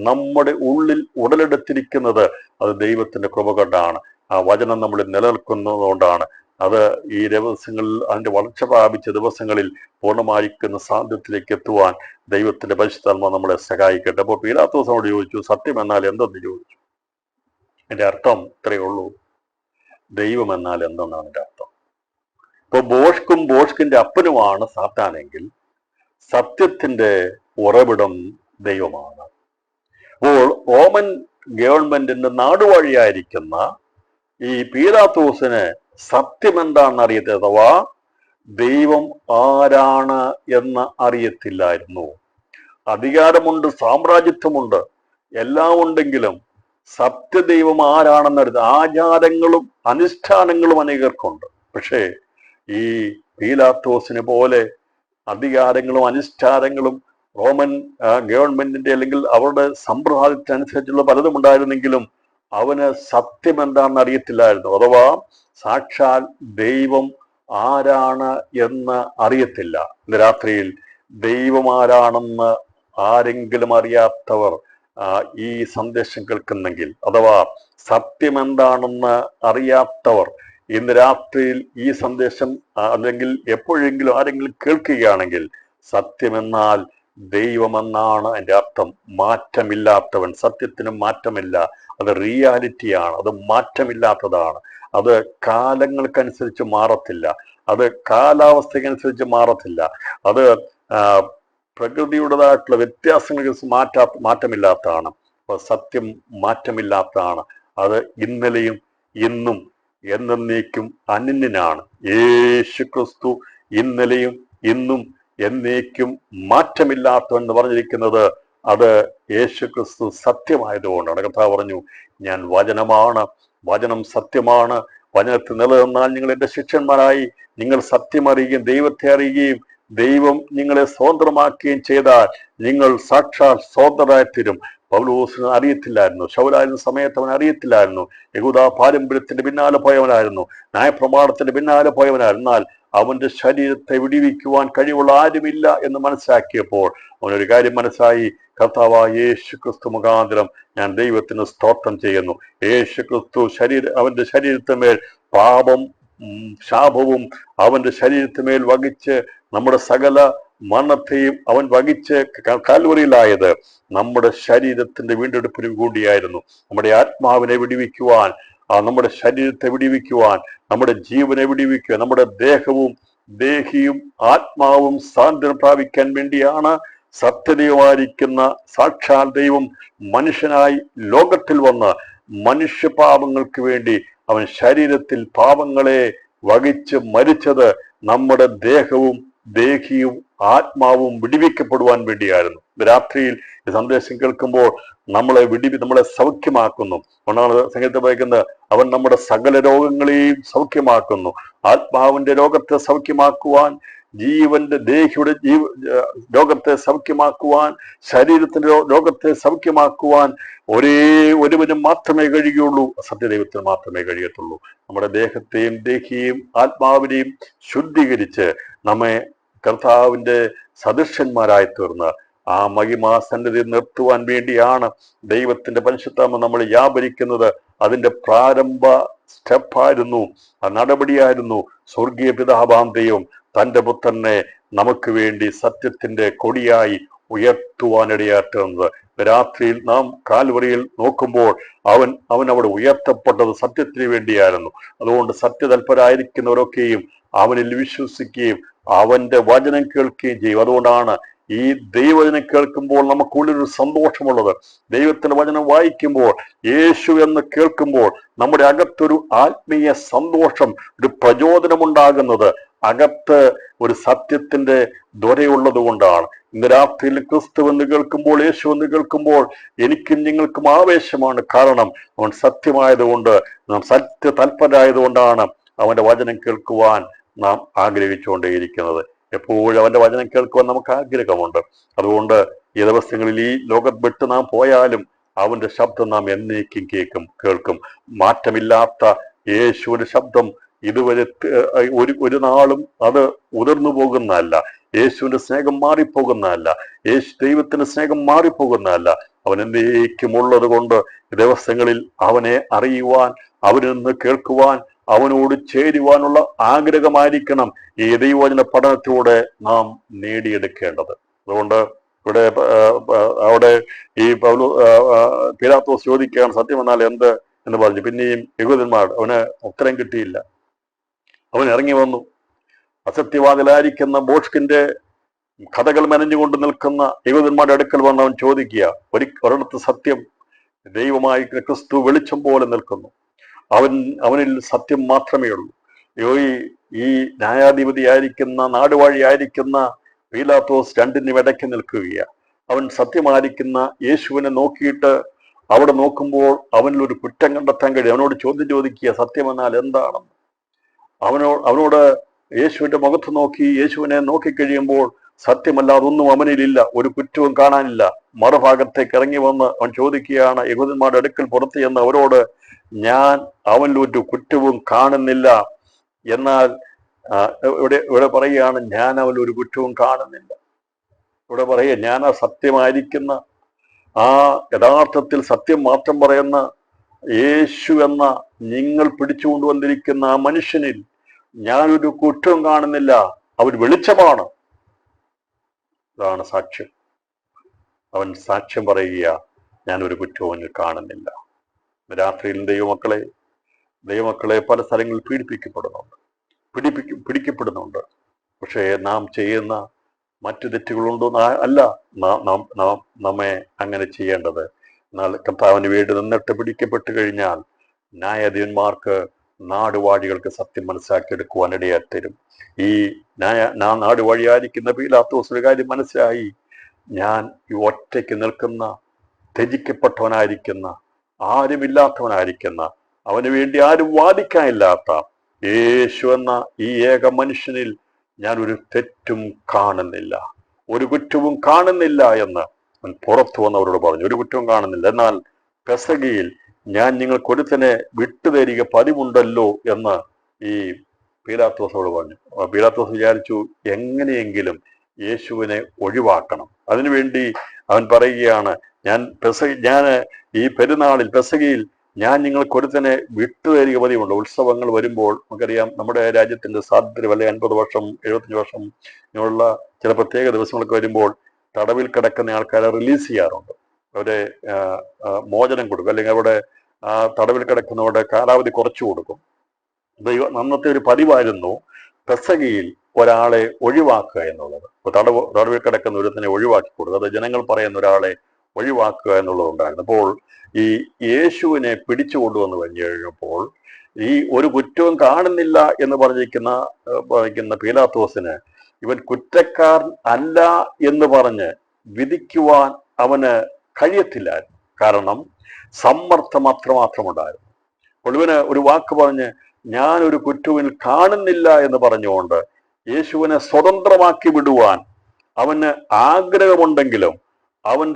നമ്മുടെ ഉള്ളിൽ ഉടലെടുത്തിരിക്കുന്നത് അത് ദൈവത്തിന്റെ കൃപ കൊണ്ടാണ്. ആ വചനം നമ്മൾ നിലനിൽക്കുന്നതുകൊണ്ടാണ്. അത് ഈ ദിവസങ്ങളിൽ, അതിന്റെ വളർച്ച പ്രാപിച്ച ദിവസങ്ങളിൽ പൂർണ്ണമായിരിക്കുന്ന സാധ്യത്തിലേക്ക് എത്തുവാൻ ദൈവത്തിന്റെ പരിശുദ്ധാത്മാവ് നമ്മളെ സഹായിക്കട്ടെ. അപ്പോൾ പീലാത്തോസിനോട് ചോദിച്ചു, സത്യം എന്നാൽ എന്തെന്ന് ചോദിച്ചു. എന്റെ അർത്ഥം ഇത്രയേ ഉള്ളൂ, ദൈവം എന്നാൽ എന്തെന്നാണ് എന്റെ അർത്ഥം. ഇപ്പൊ ബോഷ്കിന്റെ അപ്പനുമാണ് സാത്താനെങ്കിൽ സത്യത്തിന്റെ ഉറവിടം ദൈവമാണ്. അപ്പോൾ റോമൻ ഗവൺമെന്റിന്റെ നാടുവഴിയായിരിക്കുന്ന ഈ പീലാത്തോസിന് സത്യം എന്താണെന്ന് അറിയത്തില്ല, അഥവാ ദൈവം ആരാണ് എന്ന് അറിയത്തില്ലായിരുന്നു. അധികാരമുണ്ട്, സാമ്രാജ്യത്വമുണ്ട്, എല്ലാം ഉണ്ടെങ്കിലും സത്യദൈവം ആരാണെന്നറിയാം. ആചാരങ്ങളും അനുഷ്ഠാനങ്ങളും അനേകർക്കുണ്ട്. പക്ഷേ ഈ പീലാത്തോസിനെ പോലെ അധികാരങ്ങളും അനുഷ്ഠാനങ്ങളും റോമൻ ഗവൺമെന്റിന്റെ അല്ലെങ്കിൽ അവരുടെ സമ്പ്രദായത്തിനനുസരിച്ചുള്ള പലതും ഉണ്ടായിരുന്നെങ്കിലും അവന് സത്യം എന്താണെന്ന് അറിയത്തില്ലായിരുന്നു. അഥവാ സാക്ഷാൽ ദൈവം ആരാണ് എന്ന് അറിയത്തില്ല. ഇന്ന് രാത്രിയിൽ ദൈവം ആരാണെന്ന് ആരെങ്കിലും അറിയാത്തവർ ഈ സന്ദേശം കേൾക്കുന്നെങ്കിൽ, അഥവാ സത്യം എന്താണെന്ന് അറിയാത്തവർ ഇന്ന് രാത്രിയിൽ ഈ സന്ദേശം അല്ലെങ്കിൽ എപ്പോഴെങ്കിലും ആരെങ്കിലും കേൾക്കുകയാണെങ്കിൽ, സത്യമെന്നാൽ ദൈവമെന്നാണ് എൻ്റെ അർത്ഥം. മാറ്റമില്ലാത്തവൻ, സത്യത്തിന് മാറ്റമില്ല. അത് റിയാലിറ്റിയാണ്, അത് മാറ്റമില്ലാത്തതാണ്. അത് കാലങ്ങൾക്കനുസരിച്ച് മാറത്തില്ല, അത് കാലാവസ്ഥയ്ക്കനുസരിച്ച് മാറത്തില്ല, അത് പ്രകൃതിയുടേതായിട്ടുള്ള വ്യത്യാസങ്ങൾക്ക് മാറ്റമില്ലാത്തതാണ്. അപ്പൊ സത്യം മാറ്റമില്ലാത്തതാണ്. അത് ഇന്നലെയും ഇന്നും എന്നേക്കും അനന്യനാണ്. യേശു ക്രിസ്തു ഇന്നലെയും ഇന്നും എന്നേക്കും മാറ്റമില്ലാത്തവൻ എന്ന് പറഞ്ഞിരിക്കുന്നത് അത് യേശു ക്രിസ്തു സത്യമായതുകൊണ്ടാണ്. കർത്താവ് പറഞ്ഞു, ഞാൻ വചനമാണ്, വചനം സത്യമാണ്. വചനത്തിൽ നിലനിന്നാൽ നിങ്ങൾ എൻ്റെ ശിഷ്യന്മാരായി. നിങ്ങൾ സത്യം അറിയുകയും ദൈവത്തെ അറിയുകയും ദൈവം നിങ്ങളെ സ്വതന്ത്രമാക്കുകയും ചെയ്താൽ നിങ്ങൾ സാക്ഷാൽ സ്വതന്ത്രരായി തീരും. പൗലോസിന് അറിയത്തില്ലായിരുന്നു, ശൗലായിരുന്ന സമയത്ത് അവൻ അറിയത്തില്ലായിരുന്നു. യഹൂദ പാരമ്പര്യത്തിന്റെ പിന്നാലെ പോയവനായിരുന്നു, ന്യായപ്രമാണത്തിന്റെ പിന്നാലെ പോയവനായിരുന്നു. എന്നാൽ അവന്റെ ശരീരത്തെ വിടിവിക്കുവാൻ കഴിവുള്ള ആരുമില്ല എന്ന് മനസ്സിലാക്കിയപ്പോൾ അവനൊരു കാര്യം മനസ്സായി, കർത്താവായ യേശു ക്രിസ്തു മുഖാന്തരം ഞാൻ ദൈവത്തിന് സ്തോത്രം ചെയ്യുന്നു. യേശു ക്രിസ്തു അവന്റെ ശരീരത്തിന്മേൽ പാപം ശാപവും അവന്റെ ശരീരത്തിന്മേൽ വഹിച്ച് നമ്മുടെ സകല മരണത്തെയും അവൻ വഹിച്ച് കാൽവറിയിലായത് നമ്മുടെ ശരീരത്തിന്റെ വീണ്ടെടുപ്പിന് കൂടിയായിരുന്നു. നമ്മുടെ ആത്മാവിനെ വിടിവിക്കുവാൻ, നമ്മുടെ ശരീരത്തെ വിടിവിക്കുവാൻ, നമ്മുടെ ജീവനെ വിടിവിക്കുവാൻ, നമ്മുടെ ദേഹിയും ആത്മാവും സാന്ത്വനം പ്രാപിക്കാൻ വേണ്ടിയാണ് സത്യദൈവമായിരിക്കുന്ന സാക്ഷാൽ ദൈവം മനുഷ്യനായി ലോകത്തിൽ വന്ന് മനുഷ്യപാപങ്ങൾക്ക് വേണ്ടി അവൻ ശരീരത്തിൽ പാപങ്ങളെ വഹിച്ച് മരിച്ചത് നമ്മുടെ ദേഹിയും ആത്മാവും വിടിവിക്കപ്പെടുവാൻ വേണ്ടിയായിരുന്നു. രാത്രിയിൽ ഈ സന്ദേശം കേൾക്കുമ്പോൾ നമ്മളെ സൗഖ്യമാക്കുന്നു. ഒന്നാണ് സംഗീതത്തിൽ വായിക്കുന്നത്, അവൻ നമ്മുടെ സകല രോഗങ്ങളെയും സൗഖ്യമാക്കുന്നു. ആത്മാവിന്റെ രോഗത്തെ സൗഖ്യമാക്കുവാൻ, ജീവന്റെ ദേഹിയുടെ രോഗത്തെ സൗഖ്യമാക്കുവാൻ, ശരീരത്തിന്റെ രോഗത്തെ സൗഖ്യമാക്കുവാൻ ഒരുവനും മാത്രമേ കഴിയുള്ളൂ. സത്യദൈവത്തിന് മാത്രമേ കഴിയത്തുള്ളൂ. നമ്മുടെ ദേഹത്തെയും ദേഹിയെയും ആത്മാവിനെയും ശുദ്ധീകരിച്ച് നമ്മെ കർത്താവിന്റെ സദൃശന്മാരായി തീർന്ന് ആ മഹിമാസന്നിധി നിർത്തുവാൻ വേണ്ടിയാണ് ദൈവത്തിന്റെ പരിശുദ്ധാത്മ നമ്മൾ വ്യാപരിക്കുന്നത്. അതിന്റെ പ്രാരംഭ സ്റ്റെപ്പായിരുന്നു, ആ നടപടിയായിരുന്നു സ്വർഗീയ പിതാവാം ദൈവം തന്റെ പുത്രനെ നമുക്ക് വേണ്ടി സത്യത്തിന്റെ കൊടിയായി ഉയർത്തുവാനിടയാറ്റുന്നത്. രാത്രിയിൽ നാം കാൽവറിയിൽ നോക്കുമ്പോൾ അവൻ അവിടെ ഉയർത്തപ്പെട്ടത് സത്യത്തിന് വേണ്ടിയായിരുന്നു. അതുകൊണ്ട് സത്യതൽപരായിരിക്കുന്നവരൊക്കെയും അവനിൽ വിശ്വസിക്കുകയും അവന്റെ വചനം കേൾക്കുകയും ചെയ്യും. അതുകൊണ്ടാണ് ഈ ദൈവവചനം കേൾക്കുമ്പോൾ നമുക്കുള്ളിലൊരു സന്തോഷമുള്ളത്, ദൈവത്തിന്റെ വചനം വായിക്കുമ്പോൾ, യേശു എന്ന് കേൾക്കുമ്പോൾ നമ്മുടെ അകത്തൊരു ആത്മീയ സന്തോഷം, ഒരു പ്രചോദനമുണ്ടാകുന്നത് അകത്ത് ഒരു സത്യത്തിന്റെ ധ്വരയുള്ളത് കൊണ്ടാണ്. ഇന്ന് രാത്രിയിൽ ക്രിസ്തു എന്ന് കേൾക്കുമ്പോൾ, യേശു എന്ന് കേൾക്കുമ്പോൾ എനിക്കും നിങ്ങൾക്കും ആവേശമാണ്. കാരണം അവൻ സത്യമായതുകൊണ്ട്, നാം സത്യ തൽപരായതുകൊണ്ടാണ് അവന്റെ വചനം കേൾക്കുവാൻ നാം ആഗ്രഹിച്ചുകൊണ്ടേയിരിക്കുന്നത്. എപ്പോഴും അവന്റെ വചനം കേൾക്കുവാൻ നമുക്ക് ആഗ്രഹമുണ്ട്. അതുകൊണ്ട് ഈ ദിവസങ്ങളിൽ ഈ ലോകം വിട്ട് നാം പോയാലും അവന്റെ ശബ്ദം നാം എന്നേക്കും കേൾക്കും. മാറ്റമില്ലാത്ത യേശുവിന്റെ ശബ്ദം ഇതുവരെ ഒരു നാളും അത് ഉതിർന്നു പോകുന്നതല്ല. യേശുവിന്റെ സ്നേഹം മാറിപ്പോകുന്നതല്ല. ദൈവത്തിന്റെ സ്നേഹം മാറിപ്പോകുന്നതല്ല. അവൻ എന്നേക്കും ഉള്ളത് കൊണ്ട് ദിവസങ്ങളിൽ അവനെ അറിയുവാൻ, അവനിൽ നിന്ന് കേൾക്കുവാൻ, അവനോട് ചേരുവാനുള്ള ആഗ്രഹമായിരിക്കണം ഈ ദൈവവചന പഠനത്തിലൂടെ നാം നേടിയെടുക്കേണ്ടത്. അതുകൊണ്ട് ഇവിടെ അവിടെ ഈ പീലാത്തോസ് ചോദിക്കുകയാണ്, സത്യം എന്നാൽ എന്ത് എന്ന് പറഞ്ഞു. പിന്നെയും യഹൂദന്മാർ അവന് ഉത്തരം കിട്ടിയില്ല. അവൻ ഇറങ്ങി വന്നു. അസത്യവാദിലായിരിക്കുന്ന ബോഷ്കിന്റെ കഥകൾ മെനഞ്ഞുകൊണ്ട് നിൽക്കുന്ന യഹൂദന്മാരുടെ അടുക്കൽ വന്ന് അവൻ ചോദിക്കുക, ഒരിടത്ത് സത്യം ദൈവമായി ക്രിസ്തു വെളിച്ചം പോലെ നിൽക്കുന്നു, അവനിൽ സത്യം മാത്രമേ ഉള്ളൂ. ഈ ന്യായാധിപതിയായിരിക്കുന്ന, നാടുവാഴിയായിരിക്കുന്ന പീലാത്തോസ് രണ്ടിനും ഇടയ്ക്ക് നിൽക്കുകയാണ്. അവൻ സത്യമായിരിക്കുന്ന യേശുവിനെ നോക്കിയിട്ട് അവിടെ നോക്കുമ്പോൾ അവനിൽ ഒരു കുറ്റം കണ്ടെത്താൻ കഴിയും. അവനോട് ചോദ്യം ചോദിക്കുക, സത്യമെന്നാൽ എന്താണെന്ന്. അവനോട് യേശുവിന്റെ മുഖത്ത് നോക്കി, യേശുവിനെ നോക്കിക്കഴിയുമ്പോൾ സത്യമല്ലാതെ ഒന്നും അവനിലില്ല, ഒരു കുറ്റവും കാണാനില്ല. മറുഭാഗത്തേക്ക് ഇറങ്ങി വന്ന് അവൻ ചോദിക്കുകയാണ്, യഹൂദന്മാരുടെ അടുക്കൽ പുറത്ത് ചെന്ന് അവരോട്, ഞാൻ അവനിൽ ഒരു കുറ്റവും കാണുന്നില്ല. എന്നാൽ ഇവിടെ പറയുകയാണ്, ഞാൻ അവനിൽ ഒരു കുറ്റവും കാണുന്നില്ല. ഇവിടെ പറയുക, ഞാൻ ആ സത്യമായിരിക്കുന്ന, ആ യഥാർത്ഥത്തിൽ സത്യം മാത്രം പറയുന്ന യേശു എന്ന നിങ്ങൾ പിടിച്ചുകൊണ്ടുവന്നിരിക്കുന്ന ആ മനുഷ്യനിൽ ഞാനൊരു കുറ്റവും കാണുന്നില്ല. അവൻ വെളിച്ചമാണ്. അതാണ് സാക്ഷ്യം. അവൻ സാക്ഷ്യം പറയുക, ഞാനൊരു കുറ്റവും കാണുന്നില്ല. രാത്രിയിൽ ദൈവമക്കളെ പല സ്ഥലങ്ങളിൽ പിടിക്കപ്പെടുന്നുണ്ട്. പക്ഷേ നാം ചെയ്യുന്ന മറ്റു തെറ്റുകളുണ്ടോ അല്ല നമ്മെ അങ്ങനെ ചെയ്യേണ്ടത്. എന്നാൽ കർത്താവിന് വേണ്ടി നിന്നിട്ട് പിടിക്കപ്പെട്ട് കഴിഞ്ഞാൽ ന്യായാധിപന്മാർക്ക്, നാടുവാഴികൾക്ക് സത്യം മനസ്സിലാക്കിയെടുക്കുവാൻ ഇടയാത്തരും. ഈ നാടുവാഴിയായിരിക്കുന്ന പീലാത്തോസ് ഒരു കാര്യം മനസ്സിലായി, ഞാൻ ഈ ഒറ്റയ്ക്ക് നിൽക്കുന്ന, ത്യജിക്കപ്പെട്ടവനായിരിക്കുന്ന, ആരുമില്ലാത്തവനായിരിക്കുന്ന, അവന് വേണ്ടി ആരും വാദിക്കാനില്ലാത്ത യേശു എന്ന ഈ ഏക മനുഷ്യനിൽ ഞാൻ ഒരു തെറ്റും കാണുന്നില്ല, ഒരു കുറ്റവും കാണുന്നില്ല എന്ന് അവൻ പുറത്തു വന്നവരോട് പറഞ്ഞു. ഒരു കുറ്റവും കാണുന്നില്ല. എന്നാൽ പെസഹയിൽ ഞാൻ നിങ്ങൾക്ക് ഒരുത്തനെ വിട്ടുതരിക പതിവുണ്ടല്ലോ എന്ന് ഈ പീലാത്തോസോട് പറഞ്ഞു. പീലാത്തോസ് വിചാരിച്ചു, എങ്ങനെയെങ്കിലും യേശുവിനെ ഒഴിവാക്കണം. അതിനുവേണ്ടി അവൻ പറയുകയാണ്, ഞാൻ ഈ പെരുന്നാളിൽ പെസഹയിൽ ഞാൻ നിങ്ങൾക്ക് ഒരുത്തനെ വിട്ടുതരിക പതിവുണ്ട്. ഉത്സവങ്ങൾ വരുമ്പോൾ നമുക്കറിയാം, നമ്മുടെ രാജ്യത്തിന്റെ സാധ്യത വല്ല 50 വർഷം 75 വർഷം ഇങ്ങനെയുള്ള ചില പ്രത്യേക ദിവസങ്ങളൊക്കെ വരുമ്പോൾ തടവിൽ കിടക്കുന്ന ആൾക്കാരെ റിലീസ് ചെയ്യാറുണ്ട്. അവരെ മോചനം കൊടുക്കും, അല്ലെങ്കിൽ അവിടെ തടവിൽ കിടക്കുന്നവരുടെ കാലാവധി കുറച്ചു കൊടുക്കും. അന്നത്തെ ഒരു പതിവായിരുന്നു പെസഹയിൽ ഒരാളെ ഒഴിവാക്കുക എന്നുള്ളത്. തടവിൽ കിടക്കുന്ന ഒരുത്തിനെ ഒഴിവാക്കി കൊടുക്കുക, അത് ജനങ്ങൾ പറയുന്ന ഒരാളെ ഒഴിവാക്കുക എന്നുള്ളതുണ്ടായിരുന്നു. അപ്പോൾ ഈ യേശുവിനെ പിടിച്ചു കൊണ്ടുവന്ന് കഴിഞ്ഞപ്പോൾ ഈ ഒരു കുറ്റവും കാണുന്നില്ല എന്ന് പറഞ്ഞിരിക്കുന്ന പീലാത്തോസിന് ഇവൻ കുറ്റക്കാരൻ അല്ല എന്ന് പറഞ്ഞ് വിധിക്കുവാൻ അവന് കഴിയത്തില്ലായിരുന്നു. കാരണം സമ്മർദ്ദം അത്രമാത്രം ഉണ്ടായിരുന്നു. അപ്പോൾ ഇവന് ഒരു വാക്ക് പറഞ്ഞ് ഞാൻ ഒരു കുറ്റവും കാണുന്നില്ല എന്ന് പറഞ്ഞുകൊണ്ട് യേശുവിനെ സ്വതന്ത്രമാക്കി വിടുവാൻ അവന് ആഗ്രഹമുണ്ടെങ്കിലും അവൻ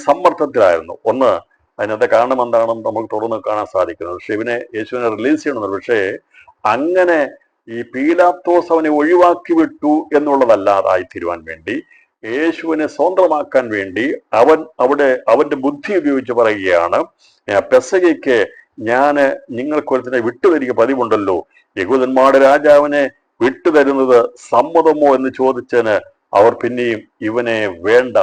സമ്മർദ്ദത്തിലായിരുന്നു. ഒന്ന്, അതിനകത്തെ കാരണം എന്താണെന്ന് നമുക്ക് തുറന്ന് കാണാൻ സാധിക്കുന്നത്. പക്ഷെ യേശുവിനെ റിലീസ് ചെയ്യണമെന്നുള്ളു. പക്ഷേ അങ്ങനെ ഈ പീലാത്തോസ് അവനെ ഒഴിവാക്കി വിട്ടു എന്നുള്ളതല്ലാതായി തീരുവാൻ വേണ്ടി, യേശുവിനെ സ്വതന്ത്രമാക്കാൻ വേണ്ടി അവന്റെ ബുദ്ധി ഉപയോഗിച്ച് പറയുകയാണ്, പെസഹയ്ക്ക് ഞാൻ നിങ്ങൾക്കൊരുത്തിനെ വിട്ടുതരിക പതിവുണ്ടല്ലോ, യഹൂദന്മാരുടെ രാജാവിനെ വിട്ടുതരുന്നത് സമ്മതമോ എന്ന് ചോദിച്ചതിന് അവർ പിന്നെയും ഇവനെ വേണ്ട,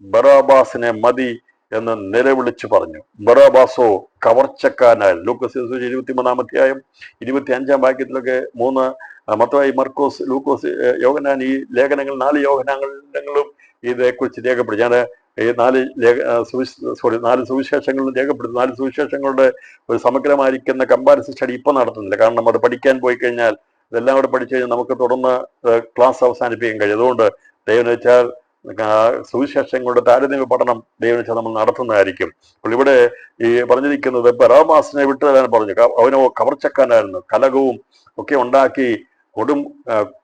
ബറാബാസിനെ മതി എന്ന് നിലവിളിച്ചു പറഞ്ഞു. ബറാബാസോ കവർച്ചക്കാരനായിരുന്നു. ലൂക്കോസ് 23-ാം അധ്യായം 25-ാം വാക്യത്തിലൊക്കെ 3 മത്തായി, മർക്കോസ്, ലൂക്കോസ്, യോഹന്നാൻ, ഈ ലേഖനങ്ങൾ 4 യോഹന്നാനങ്ങളും ഇതേക്കുറിച്ച് രേഖപ്പെടുത്തി. ഞാൻ ഈ 4 സുവിശേഷങ്ങളും രേഖപ്പെടുത്തി. 4 സുവിശേഷങ്ങളുടെ ഒരു സമഗ്രമായിരിക്കുന്ന കമ്പാരിസൺ സ്റ്റഡി ഇപ്പൊ നടത്തുന്നില്ല. കാരണം അത് പഠിക്കാൻ പോയി കഴിഞ്ഞാൽ ഇതെല്ലാം കൂടെ പഠിച്ചു കഴിഞ്ഞാൽ നമുക്ക് തുടർന്ന് ക്ലാസ് അവസാനിപ്പിക്കാൻ കഴിയും. അതുകൊണ്ട് ദൈവം വെച്ചാൽ സുവിശേഷങ്ങളുടെ താരതമ്യ പഠനം ദൈവം വെച്ചാൽ നമ്മൾ നടത്തുന്നതായിരിക്കും. അപ്പോൾ ഇവിടെ ഈ പറഞ്ഞിരിക്കുന്നത് ബറാബാസിനെ വിട്ടുതരാൻ പറഞ്ഞു. അവനോ കവർച്ചക്കാരനായിരുന്നു, കലകവും ഒക്കെ ഉണ്ടാക്കി കൊടും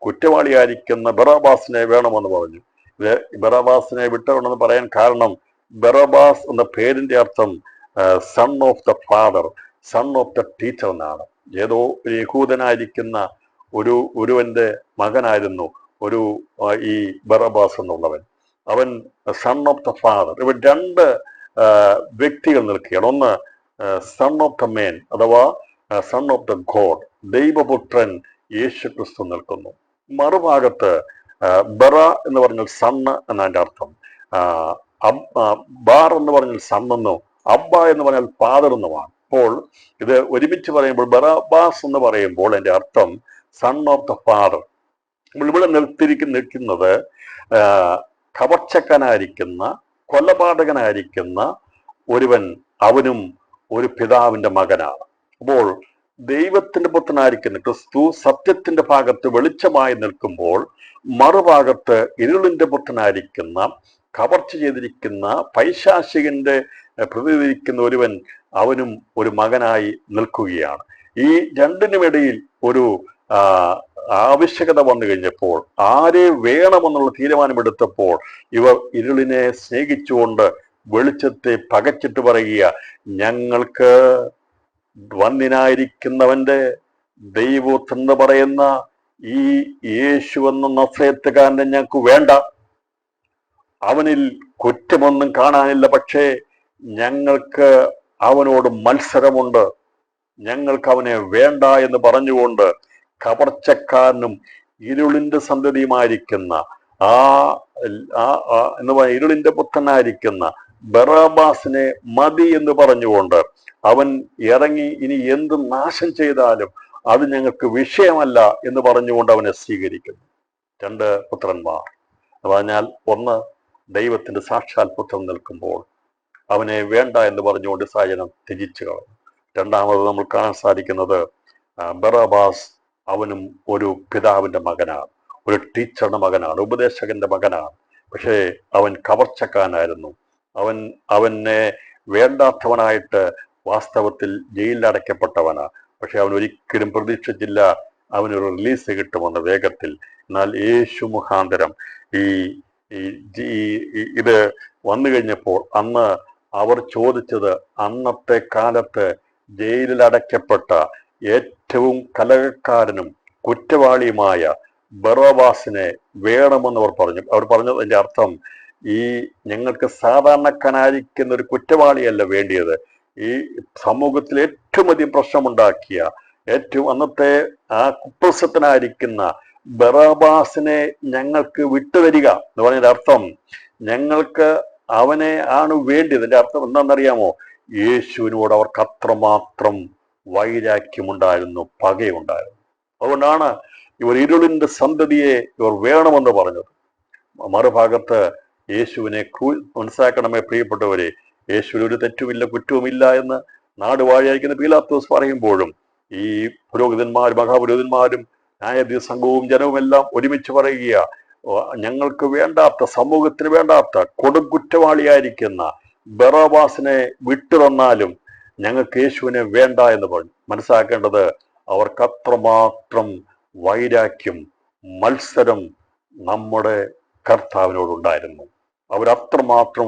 കുറ്റവാളിയായിരിക്കുന്ന ബറാബാസിനെ വേണമെന്ന് പറഞ്ഞു. ഇത് ബറാബാസിനെ വിട്ടുകൊണ്ടെന്ന് പറയാൻ കാരണം ബറാബാസ് എന്ന പേരിന്റെ അർത്ഥം son of the father, son of the teacher എന്നാണ്. ഏതോ ഒരു യഹൂദനായിരിക്കുന്ന ഒരുവന്റെ മകനായിരുന്നു ഈ ബറാബാസ് എന്നുള്ളവൻ. അവൻ സൺ ഓഫ് ദ ഫാദർ. ഇവർ 2 വ്യക്തികൾ നിൽക്കുകയാണ്. ഒന്ന് സൺ ഓഫ് ദ മേൻ അഥവാ സൺ ഓഫ് ദ ഗോഡ്, ദൈവപുത്രൻ യേശു ക്രിസ്തു നിൽക്കുന്നു. മറുഭാഗത്ത് ബറ എന്ന് പറഞ്ഞാൽ സണ്ണ് എന്നതിന്റെ അർത്ഥം, ബാർ എന്ന് പറഞ്ഞാൽ സണ്ണെന്നോ അബ്ബ എന്ന് പറഞ്ഞാൽ ഫാദർ എന്നുമാണ്. അപ്പോൾ ഇത് ഒരുമിച്ച് പറയുമ്പോൾ ബറാബാസ് എന്ന് പറയുമ്പോൾ അതിന്റെ അർത്ഥം സൺ ഓഫ് ദ ഫാദർ. ഇവിടെ നിൽക്കുന്നത് കവർച്ചക്കനായിരിക്കുന്ന, കൊലപാതകനായിരിക്കുന്ന ഒരുവൻ, അവനും ഒരു പിതാവിന്റെ മകനാണ്. അപ്പോൾ ദൈവത്തിന്റെ പുത്രനായിരിക്കുന്ന ക്രിസ്തു സത്യത്തിന്റെ ഭാഗത്ത് വെളിച്ചമായി നിൽക്കുമ്പോൾ, മറുഭാഗത്ത് ഇരുളിന്റെ പുത്രനായിരിക്കുന്ന, കവർച്ച ചെയ്തിരിക്കുന്ന പൈശാചികന്റെ പ്രതിനിധീകരിക്കുന്ന ഒരുവൻ, അവനും ഒരു മകനായി നിൽക്കുകയാണ്. ഈ രണ്ടിനുമിടയിൽ ഒരു ആവശ്യകത വന്നു കഴിഞ്ഞപ്പോൾ, ആരെ വേണമെന്നുള്ള തീരുമാനമെടുത്തപ്പോൾ, ഇവർ ഇരുളിനെ സ്നേഹിച്ചുകൊണ്ട് വെളിച്ചത്തെ പകച്ചിട്ട് പറയുക, ഞങ്ങൾക്ക് വന്ദിനായിരിക്കുന്നവന്റെ ദൈവപുത്രൻ എന്ന് പറയുന്ന ഈ യേശു എന്ന നസറേത്തുകാരനെ ഞങ്ങൾക്ക് വേണ്ട. അവനിൽ കുറ്റമൊന്നും കാണാനില്ല, പക്ഷേ ഞങ്ങൾക്ക് അവനോട് മത്സരമുണ്ട്, ഞങ്ങൾക്ക് അവനെ വേണ്ട എന്ന് പറഞ്ഞുകൊണ്ട് കവർച്ചക്കാരനും ഇരുളിന്റെ സന്തതിയുമായിരിക്കുന്ന എന്ന് പറയുന്ന ഇരുളിന്റെ പുത്രനായിരിക്കുന്ന ബറാബാസിനെ മതി എന്ന് പറഞ്ഞുകൊണ്ട് അവൻ ഇറങ്ങി ഇനി എന്ത് നാശം ചെയ്താലും അത് ഞങ്ങൾക്ക് വിഷയമല്ല എന്ന് പറഞ്ഞുകൊണ്ട് അവനെ സ്വീകരിക്കുന്നു. 2 പുത്രന്മാർ എന്ന് പറഞ്ഞാൽ, ഒന്ന് ദൈവത്തിന്റെ സാക്ഷാൽ പുത്രൻ നിൽക്കുമ്പോൾ അവനെ വേണ്ട എന്ന് പറഞ്ഞുകൊണ്ട് സാജനം ത്യജിച്ചു കളഞ്ഞു. രണ്ടാമത് നമ്മൾ കാണാൻ സാധിക്കുന്നത് ബറാബാസ് അവനും ഒരു പിതാവിന്റെ മകനാണ്, ഒരു ടീച്ചറുടെ മകനാണ്, ഉപദേശകന്റെ മകനാണ്. പക്ഷേ അവൻ കവർച്ചക്കാരനായിരുന്നു. അവനെ വേണ്ടാത്തവനായിട്ട് വാസ്തവത്തിൽ ജയിലിൽ അടയ്ക്കപ്പെട്ടവനാണ്. പക്ഷെ അവൻ ഒരിക്കലും പ്രതീക്ഷിച്ചില്ല അവനൊരു റിലീസ് കിട്ടുമെന്ന് വേഗത്തിൽ. എന്നാൽ യേശു മുഖാന്തരം ഇത് വന്നു കഴിഞ്ഞപ്പോൾ അന്ന് അവർ ചോദിച്ചത്, അന്നത്തെ കാലത്ത് ജയിലിൽ അടയ്ക്കപ്പെട്ട ഏറ്റവും കലഹക്കാരനും കുറ്റവാളിയുമായ ബറാബാസിനെ വേണമെന്ന് അവർ പറഞ്ഞു. അവർ പറഞ്ഞതിന്റെ അർത്ഥം, ഞങ്ങൾക്ക് സാധാരണക്കാരായിരിക്കുന്ന ഒരു കുറ്റവാളിയല്ല വേണ്ടിയത്, ഈ സമൂഹത്തിൽ ഏറ്റവും അധികം പ്രശ്നമുണ്ടാക്കിയ, ഏറ്റവും അന്നത്തെ ആ കുപ്രസിദ്ധനായിരിക്കുന്ന ബറാബാസിനെ ഞങ്ങൾക്ക് വിട്ടുതരിക എന്ന് പറഞ്ഞതിന്റെ അർത്ഥം, ഞങ്ങൾക്ക് അവനെ ആണ് വേണ്ടിയത്. എൻ്റെ അർത്ഥം എന്താണെന്നറിയാമോ? യേശുവിനോട് അവർക്ക് അത്രമാത്രം വൈരാഗ്യമുണ്ടായിരുന്നു, പകയുണ്ടായിരുന്നു. അതുകൊണ്ടാണ് ഇവർ ഇരുളിന്റെ സന്തതിയെ ഇവർ വേണമെന്ന് പറഞ്ഞത്. മറുഭാഗത്ത് യേശുവിനെ മനസ്സിലാക്കണമേ പ്രിയപ്പെട്ടവരെ, യേശുവിന് ഒരു തെറ്റുമില്ല, കുറ്റവുമില്ല എന്ന് നാട് വാഴിയായിരിക്കുന്ന പീലാത്തോസ് പറയുമ്പോഴും ഈ പുരോഹിതന്മാരും മഹാപുരോഹിതന്മാരും ന്യായാധിപ സംഘവും ജനവും എല്ലാം ഒരുമിച്ച് പറയുക, ഞങ്ങൾക്ക് വേണ്ടാത്ത, സമൂഹത്തിന് വേണ്ടാത്ത കൊടുംകുറ്റവാളിയായിരിക്കുന്ന ബറാബാസിനെ വിട്ടുതന്നാലും ഞങ്ങൾക്ക് യേശുവിനെ വേണ്ട എന്ന് പറഞ്ഞു. മനസ്സിലാക്കേണ്ടത്, അവർക്ക് അത്രമാത്രം വൈരാഗ്യം, മത്സരം നമ്മുടെ കർത്താവിനോടുണ്ടായിരുന്നു. അവരത്രമാത്രം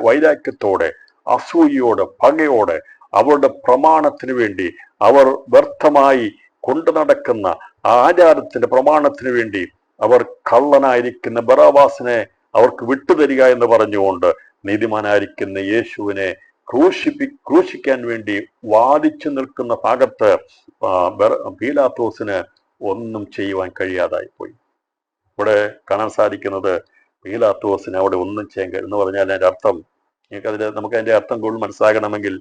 വൈരാഗ്യത്തോടെ, അസൂയയോടെ, പകയോടെ അവരുടെ പ്രമാണത്തിന് വേണ്ടി, അവർ വ്യർത്ഥമായി കൊണ്ടു നടക്കുന്ന ആചാരത്തിന്റെ പ്രമാണത്തിന് വേണ്ടി അവർ കള്ളനായിരിക്കുന്ന ബറാബാസിനെ അവർക്ക് വിട്ടുതരിക എന്ന് പറഞ്ഞുകൊണ്ട് നീതിമാനായിരിക്കുന്ന യേശുവിനെ ക്രൂശിക്കാൻ വേണ്ടി വാദിച്ചു നിൽക്കുന്ന ഭാഗത്ത് പീലാത്തോസിന് ഒന്നും ചെയ്യുവാൻ കഴിയാതായി പോയി. ഇവിടെ കാണാൻ സാധിക്കുന്നത്, പീലാത്തോസിന് അവിടെ ഒന്നും ചെയ്യാൻ എന്ന് പറഞ്ഞാൽ അതിന്റെ അർത്ഥം, നമുക്ക് അതിന്റെ അർത്ഥം കൂടുതൽ മനസ്സിലാക്കണമെങ്കിൽ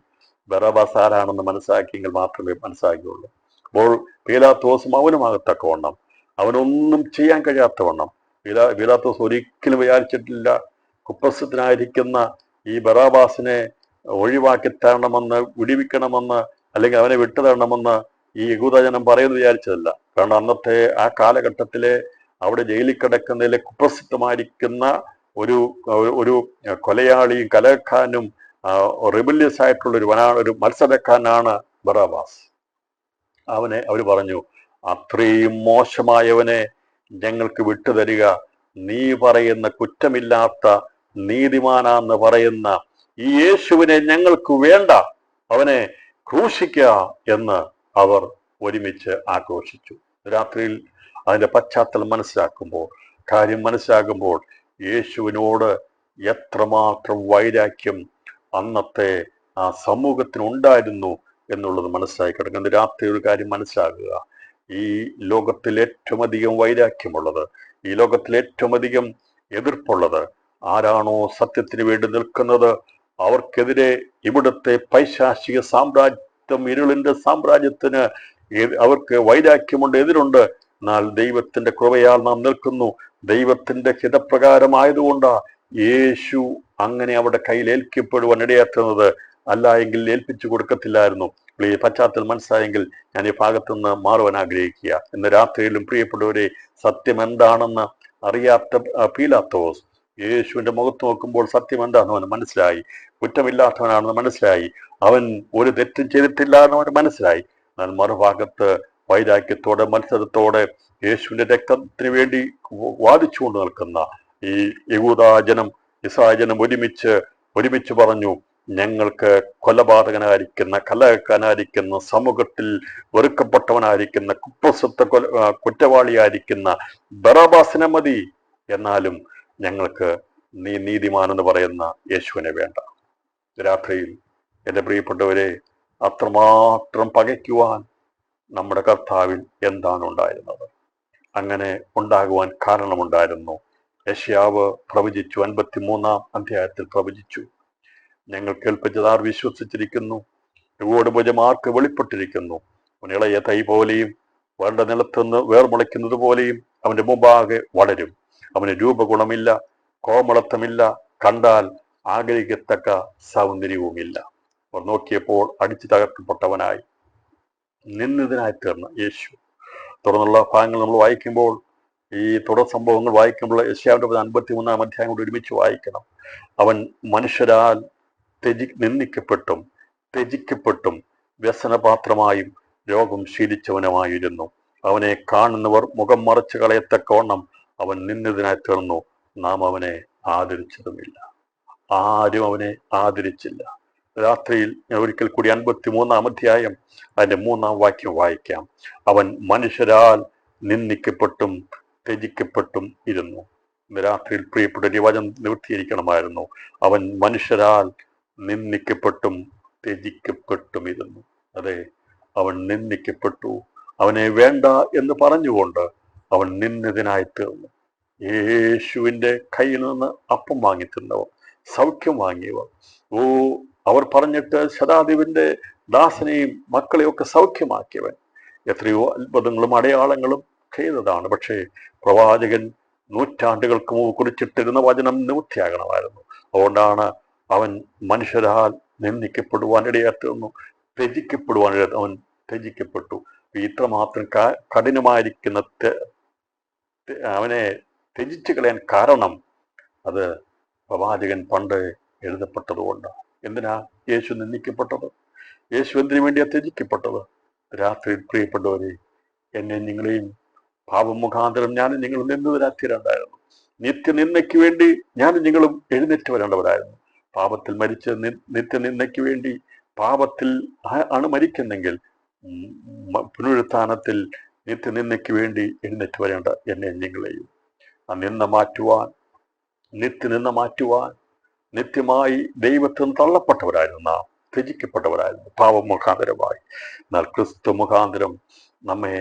ബറാബാസ് ആരാണെന്ന് മനസ്സിലാക്കിയെങ്കിൽ മാത്രമേ മനസ്സിലാക്കിയുള്ളൂ. അപ്പോൾ പീലാത്തോസ് മൗനമാകത്തക്കവണ്ണം അവനൊന്നും ചെയ്യാൻ കഴിയാത്തവണ്ണം പീലാത്തോസ് ഒരിക്കലും വിചാരിച്ചിട്ടില്ല കുപ്രസിദ്ധനായിരിക്കുന്ന ഈ ബറാബാസിനെ ഒഴിവാക്കി തരണമെന്ന്, വിടിവിക്കണമെന്ന്, അല്ലെങ്കിൽ അവനെ വിട്ടു തരണമെന്ന് ഈ യഹൂദജനം പറയുന്നത് വിചാരിച്ചതല്ല. കാരണം അന്നത്തെ ആ കാലഘട്ടത്തിലെ അവിടെ ജയിലിൽ കിടക്കുന്നതിലെ കുപ്രസിദ്ധമായിരിക്കുന്ന ഒരു ഒരു കൊലയാളിയും കലഹക്കാരനും റിബല്യസ് ആയിട്ടുള്ള ഒരു മത്സരക്കാരനാണ് ബറാബാസ്. അവനെ അവർ പറഞ്ഞു, അത്രയും മോശമായവനെ ഞങ്ങൾക്ക് വിട്ടുതരിക, നീ പറയുന്ന കുറ്റമില്ലാത്ത നീതിമാനാന്ന് പറയുന്ന ഈ യേശുവിനെ ഞങ്ങൾക്ക് വേണ്ട, അവനെ ക്രൂശിക്കുക എന്ന് അവർ ഒരുമിച്ച് ആഘോഷിച്ചു. രാത്രിയിൽ അതിന്റെ പശ്ചാത്തലം കാര്യം മനസ്സിലാക്കുമ്പോൾ യേശുവിനോട് എത്രമാത്രം വൈരാഗ്യം അന്നത്തെ ആ സമൂഹത്തിനുണ്ടായിരുന്നു എന്നുള്ളത് മനസ്സിലാക്കി കിടക്കുന്നത്. രാത്രി ഒരു കാര്യം മനസ്സിലാക്കുക, ഈ ലോകത്തിൽ ഏറ്റവും അധികം വൈരാഗ്യമുള്ളത്, ഈ ലോകത്തിൽ ഏറ്റവും അധികം എതിർപ്പുള്ളത് ആരാണോ സത്യത്തിന് വേണ്ടി നിൽക്കുന്നത് അവർക്കെതിരെ ഇവിടുത്തെ പൈശാചിക സാമ്രാജ്യം, ഇരുളിന്റെ സാമ്രാജ്യത്തിന് അവർക്ക് വൈരാഗ്യമുണ്ട്, എതിരുണ്ട്. എന്നാൽ ദൈവത്തിന്റെ കൃപയാൽ നാം നിൽക്കുന്നു. ദൈവത്തിന്റെ ഹിതപ്രകാരമായതുകൊണ്ടാ യേശു അങ്ങനെ അവിടെ കയ്യിൽ ഏൽക്കപ്പെടുവാൻ ഇടയാക്കുന്നത്. അല്ല എങ്കിൽ ഏൽപ്പിച്ചു കൊടുക്കത്തില്ലായിരുന്നു. ഈ പശ്ചാത്തലം മനസ്സിലായെങ്കിൽ ഞാൻ ഈ ഭാഗത്തുനിന്ന് മാറുവാൻ ആഗ്രഹിക്കുക. ഇന്ന് രാത്രിയിലും പ്രിയപ്പെട്ടവരെ, സത്യം എന്താണെന്ന് അറിയാത്ത പീലാത്തോസ് യേശുവിന്റെ മുഖത്ത് നോക്കുമ്പോൾ സത്യം എന്താണെന്ന് അവന് മനസ്സിലായി. കുറ്റമില്ലാത്തവനാണെന്ന് മനസ്സിലായി. അവൻ ഒരു തെറ്റും ചെയ്തിട്ടില്ല എന്ന് അവന് മനസ്സിലായി. എന്നാൽ മറുഭാഗത്ത് വൈരാഗ്യത്തോടെ, മത്സരത്തോടെ യേശുവിന്റെ രക്തത്തിന് വേണ്ടി വാദിച്ചുകൊണ്ട് നിൽക്കുന്ന ഈ യഹൂദജനം, ഇസ്രായേൽ ഒരുമിച്ച് പറഞ്ഞു, ഞങ്ങൾക്ക് കൊലപാതകനായിരിക്കുന്ന, കലഹക്കാരനായിരിക്കുന്ന, സമൂഹത്തിൽ വെറുക്കപ്പെട്ടവനായിരിക്കുന്ന, കുപ്രസിദ്ധ കുറ്റവാളിയായിരിക്കുന്ന ബറാബാസിനെ മതി. എന്നാലും ഞങ്ങൾക്ക് നീ നീതിമാനെന്ന് പറയുന്ന യേശുവിനെ വേണ്ട. രാത്രിയിൽ എൻ്റെ പ്രിയപ്പെട്ടവരെ, അത്രമാത്രം പകയ്ക്കുവാൻ നമ്മുടെ കർത്താവിൽ എന്താണ് ഉണ്ടായിരുന്നത്? അങ്ങനെ ഉണ്ടാകുവാൻ കാരണമുണ്ടായിരുന്നു. യെശയ്യാവ് പ്രവചിച്ചു, 53-ാം അധ്യായത്തിൽ പ്രവചിച്ചു, ഞങ്ങൾ കേൾപ്പിച്ചതാർ വിശ്വസിച്ചിരിക്കുന്നു, യഹോവയുടെ ഭുജം ആർക്ക് വെളിപ്പെട്ടിരിക്കുന്നു. അവൻ ഇളയ തൈ പോലെയും വേണ്ട നിലത്തുനിന്ന് വേർമുളയ്ക്കുന്നത് പോലെയും അവന്റെ മുമ്പാകെ വളരും. അവന് രൂപഗുണമില്ല, കോമളത്വമില്ല, കണ്ടാൽ ആഗ്രഹിക്കത്തക്ക സൗന്ദര്യവുമില്ല. അവർ നോക്കിയപ്പോൾ അടിച്ചു തകർക്കപ്പെട്ടവനായി, നിന്ദിതനായി തീർന്ന യേശു. തുടർന്നുള്ള ഭാഗങ്ങൾ നമ്മൾ വായിക്കുമ്പോൾ, ഈ തുടർ സംഭവങ്ങൾ വായിക്കുമ്പോൾ യെശയ്യാവിന്റെ 53-ാം അധ്യായം കൂടി ഒരുമിച്ച് വായിക്കണം. അവൻ മനുഷ്യരാൽ നിന്ദിക്കപ്പെട്ടും ത്യജിക്കപ്പെട്ടും വ്യസനപാത്രമായും രോഗം ശീലിച്ചവനുമായിരുന്നു. അവനെ കാണുന്നവർ മുഖം മറച്ചു കളയത്തക്കവണ്ണം അവൻ നിന്ദിതനായി തീർന്നു. നാം അവനെ ആദരിച്ചതുമില്ല. ആരും അവനെ ആദരിച്ചില്ല. രാത്രിയിൽ ഒരിക്കൽ കൂടി 53-ാം അധ്യായം അതിന്റെ 3-ാം വാക്യം വായിക്കാം. അവൻ മനുഷ്യരാൽ നിന്ദിക്കപ്പെട്ടും ത്യജിക്കപ്പെട്ടും ഇരുന്നു. രാത്രിയിൽ പ്രിയപ്പെട്ട ഒരു വചനം നിവൃത്തിയിരിക്കണമായിരുന്നു. അവൻ മനുഷ്യരാൽ നിന്ദിക്കപ്പെട്ടും ത്യജിക്കപ്പെട്ടും ഇരുന്നു. അതെ, അവൻ നിന്ദിക്കപ്പെട്ടു. അവനെ വേണ്ട എന്ന് പറഞ്ഞുകൊണ്ട് അവൻ നിന്ദിതനായി തീർന്നു. യേശുവിന്റെ കയ്യിൽ നിന്ന് അപ്പം വാങ്ങി തിന്നവർ, സൗഖ്യം വാങ്ങിയവർ, അവർ പറഞ്ഞിട്ട് ശതാധിപന്റെ ദാസനെയും മക്കളെയും ഒക്കെ സൗഖ്യമാക്കിയവൻ, എത്രയോ അത്ഭുതങ്ങളും അടയാളങ്ങളും ചെയ്തതാണ്. പക്ഷേ പ്രവാചകൻ നൂറ്റാണ്ടുകൾക്ക് മുമ്പ് കുറിച്ചിട്ടിരുന്ന വചനം നിവൃത്തിയാകണമായിരുന്നു. അതുകൊണ്ടാണ് അവൻ മനുഷ്യരാൽ നിന്ദിക്കപ്പെടുവാൻ ഇടയാത്തുന്നു, ത്യജിക്കപ്പെടുവാൻ അവൻ ത്യജിക്കപ്പെട്ടു. ഇത്രമാത്രം കഠിനമായിരിക്കുന്ന അവനെ ത്യജിച്ചു കളയാൻ കാരണം അത് പ്രവാചകൻ പണ്ട് എഴുതപ്പെട്ടതുകൊണ്ട്. എന്തിനാ യേശു നിന്ദിക്കപ്പെട്ടത്? യേശു എന്തിനു വേണ്ടിയാ ത്യജിക്കപ്പെട്ടത്? രാത്രി പ്രിയപ്പെട്ടവരെ, എന്നെ നിങ്ങളെയും പാപം മുഖാന്തരം ഞാനും നിങ്ങളും നിന്ദിതരാക്കിയിട്ടുണ്ടായിരുന്നു. നിത്യനിന്ദയ്ക്ക് വേണ്ടി ഞാനും നിങ്ങളും എഴുന്നേറ്റ് വരേണ്ടവരായിരുന്നു. പാപത്തിൽ മരിച്ച് നിത്യനിന്ദയ്ക്ക് വേണ്ടി പാപത്തിൽ ആണ് മരിക്കുന്നെങ്കിൽ പുനരുത്ഥാനത്തിൽ നിത്യനിന്ദയ്ക്ക് വേണ്ടി എഴുന്നേറ്റ് വരേണ്ട എന്നെ നിങ്ങളെയും ആ നിന്ന മാറ്റുവാൻ, നിത്യനിന്ദ മാറ്റുവാൻ, നിത്യമായി ദൈവത്തിൽ നിന്ന് തള്ളപ്പെട്ടവരായിരുന്നു നാം, ത്യജിക്കപ്പെട്ടവരായിരുന്നു പാപം മുഖാന്തരമായി. എന്നാൽ ക്രിസ്തു മുഖാന്തരം നമ്മെ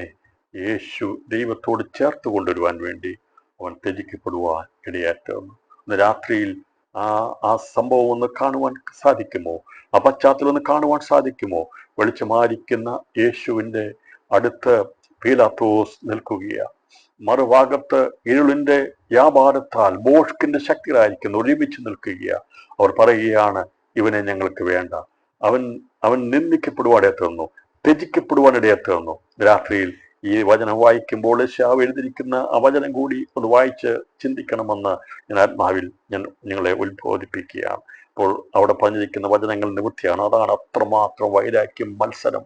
യേശു ദൈവത്തോട് ചേർത്ത് കൊണ്ടുവരുവാൻ വേണ്ടി അവൻ ത്യജിക്കപ്പെടുവാൻ ഇടയാറ്റുന്നു. ഇന്ന് രാത്രിയിൽ ആ സംഭവം ഒന്ന് കാണുവാൻ സാധിക്കുമോ? ആ പശ്ചാത്തലം ഒന്ന് കാണുവാൻ സാധിക്കുമോ? വെളിച്ചമായിരിക്കുന്ന യേശുവിൻ്റെ അടുത്ത് പീലാത്തോസ് നിൽക്കുകയാണ്. മറുഭാഗത്ത് ഇരുളിന്റെ വ്യാപാരത്താൽ ബോഷ്കിന്റെ ശക്തികളായിരിക്കുന്നു ഒരുമിച്ച് നിൽക്കുകയാണ്. അവർ പറയുകയാണ്, ഇവനെ ഞങ്ങൾക്ക് വേണ്ട, അവൻ അവൻ നിന്ദിക്കപ്പെടുവാനിടയെ തീർന്നു, ത്യജിക്കപ്പെടുവാനിടയെ തീർന്നു. രാത്രിയിൽ ഈ വചനം വായിക്കുമ്പോൾ യേശാവ് എഴുതിയിരിക്കുന്ന ആ വചനം കൂടി ഒന്ന് വായിച്ച് ചിന്തിക്കണമെന്ന് ഞാൻ ആത്മാവിൽ ഞാൻ നിങ്ങളെ ഉത്ബോധിപ്പിക്കുകയാണ്. അപ്പോൾ അവിടെ പറഞ്ഞിരിക്കുന്ന വചനങ്ങൾ നിവൃത്തിയാണ്. അതാണ് അത്രമാത്രം വൈരാഗ്യം, മത്സരം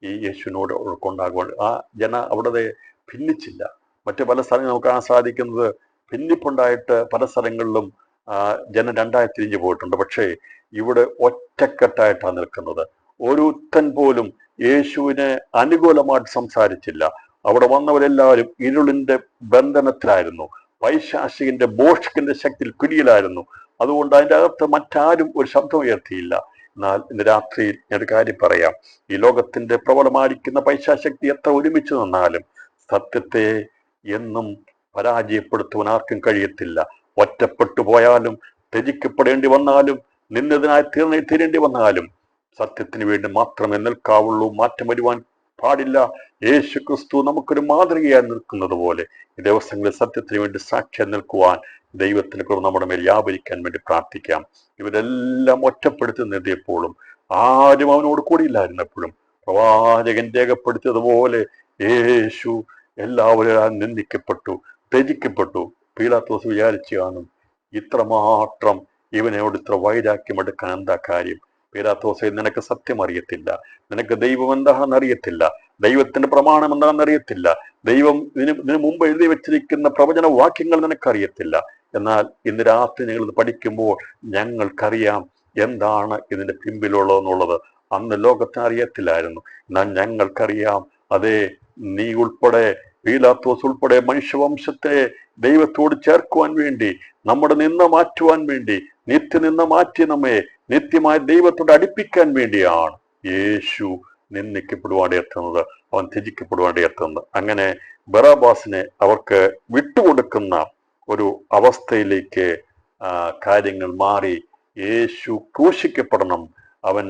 ഈ യേശുവിനോട് കൊണ്ടാകുവാൻ. ആ അവിടെ ഭിന്നിച്ചില്ല. മറ്റു പല സ്ഥലങ്ങളിൽ നമുക്ക് കാണാൻ സാധിക്കുന്നത് ഭിന്നിപ്പുണ്ടായിട്ട് പല സ്ഥലങ്ങളിലും ജനം രണ്ടായി തിരിഞ്ഞു പോയിട്ടുണ്ട്. പക്ഷേ ഇവിടെ ഒറ്റക്കെട്ടായിട്ടാണ് നിൽക്കുന്നത്. ഒരുത്തൻ പോലും യേശുവിനെ അനുകൂലമായിട്ട് സംസാരിച്ചില്ല. അവിടെ വന്നവരെല്ലാവരും ഇരുളിന്റെ ബന്ധനത്തിലായിരുന്നു, പൈശാചികന്റെ ബോഷ്കിന്റെ ശക്തിയിൽ പിടിയിലായിരുന്നു. അതുകൊണ്ട് അതിൻ്റെ അകത്ത് മറ്റാരും ഒരു ശബ്ദം ഉയർത്തിയില്ല. എന്നാൽ ഇന്ന് രാത്രിയിൽ ഞാനൊരു കാര്യം പറയാം. ഈ ലോകത്തിന്റെ പ്രബലമായിരിക്കുന്ന പൈശാചക്തി എത്ര ഒരുമിച്ച് നിന്നാലും സത്യത്തെ എന്നും പരാജയപ്പെടുത്തുവാൻ ആർക്കും കഴിയത്തില്ല. ഒറ്റപ്പെട്ടു പോയാലും, ത്യജിക്കപ്പെടേണ്ടി വന്നാലും, നിന്നതിനായി തീരേണ്ടി വന്നാലും സത്യത്തിന് വേണ്ടി മാത്രമേ നിൽക്കാവുള്ളൂ. മാറ്റം വരുവാൻ പാടില്ല. യേശു ക്രിസ്തു നമുക്കൊരു മാതൃകയായി നിൽക്കുന്നത് പോലെ ഈ ദിവസങ്ങളിൽ സത്യത്തിന് വേണ്ടി സാക്ഷ്യം നിൽക്കുവാൻ ദൈവത്തിന് കുറവ് നമ്മുടെ മേൽ വ്യാപരിക്കാൻ വേണ്ടി പ്രാർത്ഥിക്കാം. ഇവരെല്ലാം ഒറ്റപ്പെടുത്തി നിർത്തിയപ്പോഴും ആരും അവനോട് കൂടിയില്ലായിരുന്നപ്പോഴും പ്രവാചകൻ രേഖപ്പെടുത്തിയതുപോലെ യേശു എല്ലാവരും നിന്ദിക്കപ്പെട്ടു, ത്യജിക്കപ്പെട്ടു. പീലാത്തോസ് വിചാരിച്ചു കാണും, ഇത്രമാത്രം ഇവനോട് ഇത്ര വൈരാഗ്യം എടുക്കാൻ എന്താ കാര്യം? പീലാത്തോസെ, നിനക്ക് സത്യം അറിയത്തില്ല, നിനക്ക് ദൈവം എന്താണെന്ന് അറിയത്തില്ല, ദൈവത്തിന്റെ പ്രമാണം എന്താണെന്ന് അറിയത്തില്ല, ദൈവം ഇതിനു മുമ്പ് എഴുതി വെച്ചിരിക്കുന്ന പ്രവചന വാക്യങ്ങൾ നിനക്കറിയത്തില്ല. എന്നാൽ ഇന്ന് രാത്രി നിങ്ങൾ ഇത് പഠിക്കുമ്പോൾ ഞങ്ങൾക്കറിയാം എന്താണ് ഇതിന്റെ പിമ്പിലുള്ളതെന്നുള്ളത്. അന്ന് ലോകത്തിന് അറിയത്തില്ലായിരുന്നു, എന്നാൽ ഞങ്ങൾക്കറിയാം. അതേ, നീ ഉൾപ്പെടെ, പീലാത്തോസ് ഉൾപ്പെടെ മനുഷ്യവംശത്തെ ദൈവത്തോട് ചേർക്കുവാൻ വേണ്ടി, നമ്മുടെ നിന്ന മാറ്റുവാൻ വേണ്ടി, നിത്യനിന്ന മാറ്റി നമ്മെ നിത്യമായി ദൈവത്തോട് അടുപ്പിക്കാൻ വേണ്ടിയാണ് യേശു നിന്ദിക്കപ്പെടുവാനിടയെത്തുന്നത്, അവൻ ത്യജിക്കപ്പെടുവാനിടയെത്തുന്നത്. അങ്ങനെ ബറാബാസിനെ അവർക്ക് വിട്ടുകൊടുക്കുന്ന ഒരു അവസ്ഥയിലേക്ക് കാര്യങ്ങൾ മാറി. യേശു ക്രൂശിക്കപ്പെടണം, അവൻ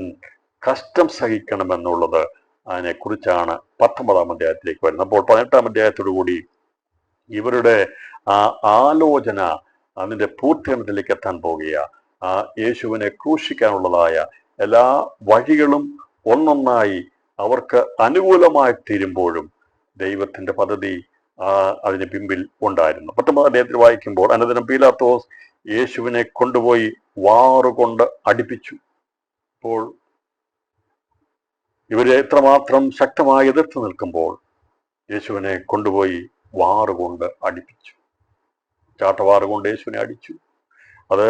കഷ്ടം സഹിക്കണമെന്നുള്ളത് അതിനെ കുറിച്ചാണ് 19-ാം അധ്യായത്തിലേക്ക് വരുന്നത്. അപ്പോൾ 18-ാം അധ്യായത്തോടു കൂടി ഇവരുടെ ആ ആലോചന അതിന്റെ പൂർത്തീകരണത്തിലേക്ക് എത്താൻ പോകുകയാണ്. ആ യേശുവിനെ ക്രൂശിക്കാനുള്ളതായ എല്ലാ വഴികളും ഒന്നൊന്നായി അവർക്ക് അനുകൂലമായി തീരുമ്പോഴും ദൈവത്തിന്റെ പദ്ധതി അതിന് പിമ്പിൽ ഉണ്ടായിരുന്നു. 19-ാം അധ്യായത്തിൽ വായിക്കുമ്പോൾ, അനന്തരം പീലാത്തോസ് യേശുവിനെ കൊണ്ടുപോയി വാറുകൊണ്ട് അടിപ്പിച്ചു. അപ്പോൾ ഇവരെ എത്രമാത്രം ശക്തമായി എതിർത്ത് നിൽക്കുമ്പോൾ യേശുവിനെ കൊണ്ടുപോയി വാറുകൊണ്ട് അടിപ്പിച്ചു. ചാട്ടവാറുകൊണ്ട് യേശുവിനെ അടിച്ചു. അത്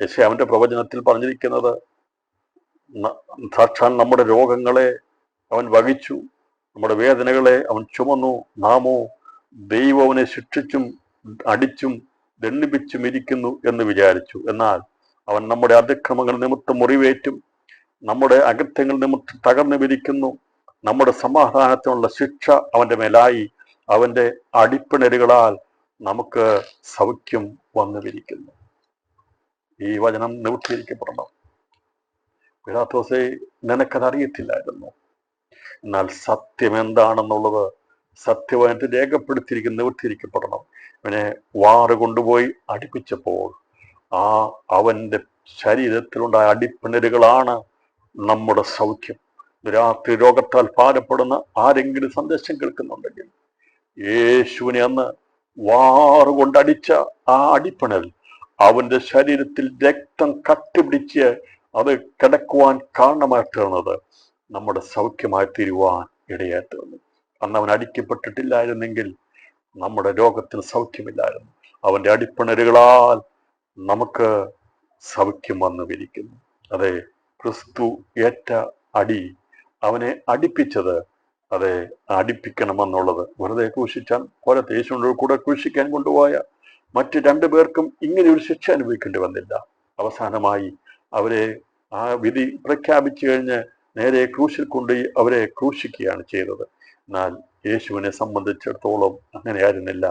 യെശയ്യാവിന്റെ പ്രവചനത്തിൽ പറഞ്ഞിരിക്കുന്നത്, സാക്ഷാൽ നമ്മുടെ രോഗങ്ങളെ അവൻ വഹിച്ചു, നമ്മുടെ വേദനകളെ അവൻ ചുമന്നു, നാമോ ദൈവം അവനെ ശിക്ഷിച്ചും അടിച്ചും ദണ്ഡിപ്പിച്ചും ഇരിക്കുന്നു എന്ന് വിചാരിച്ചു. എന്നാൽ അവൻ നമ്മുടെ അതിക്രമങ്ങൾ നിമിത്തം മുറിവേറ്റും നമ്മുടെ അകൃത്യങ്ങൾ നിമിത്തം തകർന്നു വിരിക്കുന്നു. നമ്മുടെ സമാധാനത്തിനുള്ള ശിക്ഷ അവന്റെ മേലായി, അവന്റെ അടിപ്പിണരുകളാൽ നമുക്ക് സൗഖ്യം വന്നു വിരിക്കുന്നു. ഈ വചനം നിവൃത്തിയിരിക്കപ്പെടണം. പീലാത്തോസേ, നിനക്കതറിയത്തില്ലായിരുന്നു. എന്നാൽ സത്യം എന്താണെന്നുള്ളത് സത്യമായിട്ട് രേഖപ്പെടുത്തിയിരിക്കുന്ന നിവൃത്തിയിരിക്കപ്പെടണം. അവനെ വാറ് കൊണ്ടുപോയി അടിപ്പിച്ചപ്പോൾ അവന്റെ ശരീരത്തിലുണ്ടായ അടിപ്പിണരുകളാണ് നമ്മുടെ സൗഖ്യം. രാത്രി രോഗത്താൽ ഭാരപ്പെടുന്ന ആരെങ്കിലും സന്ദേശം കേൾക്കുന്നുണ്ടെങ്കിൽ, യേശുവിനെ അന്ന് വാറുകൊണ്ടടിച്ച ആ അടിപ്പിണൽ അവന്റെ ശരീരത്തിൽ രക്തം കട്ടിപിടിച്ച് അത് കിടക്കുവാൻ കാരണമായി തീർന്നത് നമ്മുടെ സൗഖ്യമായി തീരുവാൻ ഇടയായി തീർന്നു. അന്ന് അവൻ അടിക്കപ്പെട്ടിട്ടില്ലായിരുന്നെങ്കിൽ നമ്മുടെ രോഗത്തിന് സൗഖ്യമില്ലായിരുന്നു. അവന്റെ അടിപ്പിണരുകളാൽ നമുക്ക് സൗഖ്യം വന്നു വിരിക്കുന്നു. അതെ, ക്രിസ്തു ഏറ്റ അടി, അവനെ അടിപ്പിച്ചത്, അതെ, അടിപ്പിക്കണമെന്നുള്ളത് വെറുതെ ക്രൂശിച്ചാൽ പോലെ യേശുവിനോട് കൂടെ ക്രൂശിക്കാൻ കൊണ്ടുപോയ മറ്റ് 2 പേർക്കും ഇങ്ങനെ ഒരു ശിക്ഷ അനുഭവിക്കേണ്ടി വന്നില്ല. അവസാനമായി അവരെ ആ വിധി പ്രഖ്യാപിച്ചു കഴിഞ്ഞ് നേരെ ക്രൂശിൽ കൊണ്ടുപോയി അവരെ ക്രൂശിക്കുകയാണ് ചെയ്തത്. എന്നാൽ യേശുവിനെ സംബന്ധിച്ചിടത്തോളം അങ്ങനെയായിരുന്നില്ല.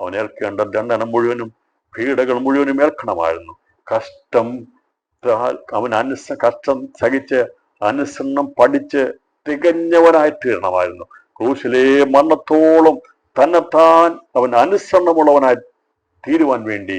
അവൻ ഏൽക്കേണ്ട ദണ്ഡനം മുഴുവനും, പീഡകൾ മുഴുവനും ഏൽക്കണമായിരുന്നു. കഷ്ടം അവൻ കഷ്ടം സഹിച്ച് അനുസരണം പഠിച്ച് തികഞ്ഞവനായി തീരണമായിരുന്നു. ക്രൂശിലെ മരണത്തോളം തന്നെത്താൻ അവൻ അനുസരണമുള്ളവനായി തീരുവാൻ വേണ്ടി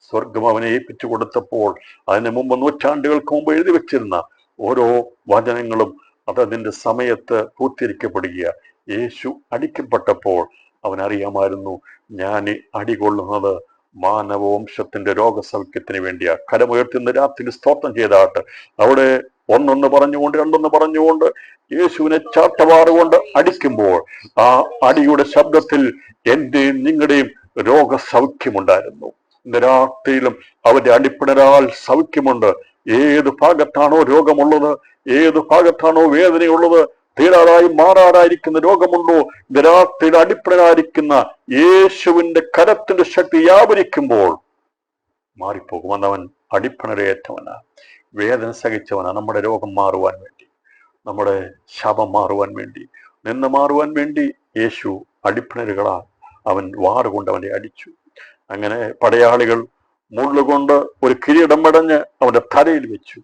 സ്വർഗം അവനെ ഏൽപ്പിച്ചു കൊടുത്തപ്പോൾ അതിന് മുമ്പ് നൂറ്റാണ്ടുകൾക്ക് മുമ്പ് എഴുതി വെച്ചിരുന്ന ഓരോ വചനങ്ങളും അതതിൻ്റെ സമയത്ത് പൂർത്തീകരിക്കപ്പെടുക. യേശു അടിക്കപ്പെട്ടപ്പോൾ അവനറിയാമായിരുന്നു, ഞാൻ അടികൊള്ളുന്നത് മാനവവംശത്തിന്റെ രോഗസൗഖ്യത്തിന് വേണ്ടിയാ. കരമുയർത്തുന്ന രാത്രി സ്തോത്രം ചെയ്താട്ട് അവിടെ ഒന്നൊന്ന് പറഞ്ഞുകൊണ്ട് രണ്ടൊന്ന് പറഞ്ഞുകൊണ്ട് യേശുവിനെ ചാട്ടവാറുകൊണ്ട് അടിക്കുമ്പോൾ ആ അടിയുടെ ശബ്ദത്തിൽ എന്റെയും നിങ്ങളുടെയും രോഗസൗഖ്യമുണ്ടായിരുന്നു. ഇന്ന് രാത്രിയിലും അവന്റെ അടിപ്പിണരാൽ സൗഖ്യമുണ്ട്. ഏത് ഭാഗത്താണോ രോഗമുള്ളത്, ഏത് ഭാഗത്താണോ വേദനയുള്ളത്, തീരാറായി മാറാറായിരിക്കുന്ന രോഗമുണ്ടോ, ഇന്ന് രാത്രിയിൽ അടിപ്പിണരായിരിക്കുന്ന യേശുവിന്റെ കരത്തിന്റെ ശക്തി വ്യാപരിക്കുമ്പോൾ മാറിപ്പോകും. അന്നവൻ അടിപ്പിണരേറ്റവനാ, വേദന സഹിച്ചവനാ. നമ്മുടെ രോഗം മാറുവാൻ വേണ്ടി, നമ്മുടെ ശാപം മാറുവാൻ വേണ്ടി, നിന്ന് മാറുവാൻ വേണ്ടി യേശു അടിപ്പിണരുകളാൽ അവൻ വാറുകൊണ്ട് അവനെ അടിച്ചു. അങ്ങനെ പടയാളികൾ മുള്ളുകൊണ്ട് ഒരു കിരീടം മടഞ്ഞ് അവന്റെ തലയിൽ വെച്ചു.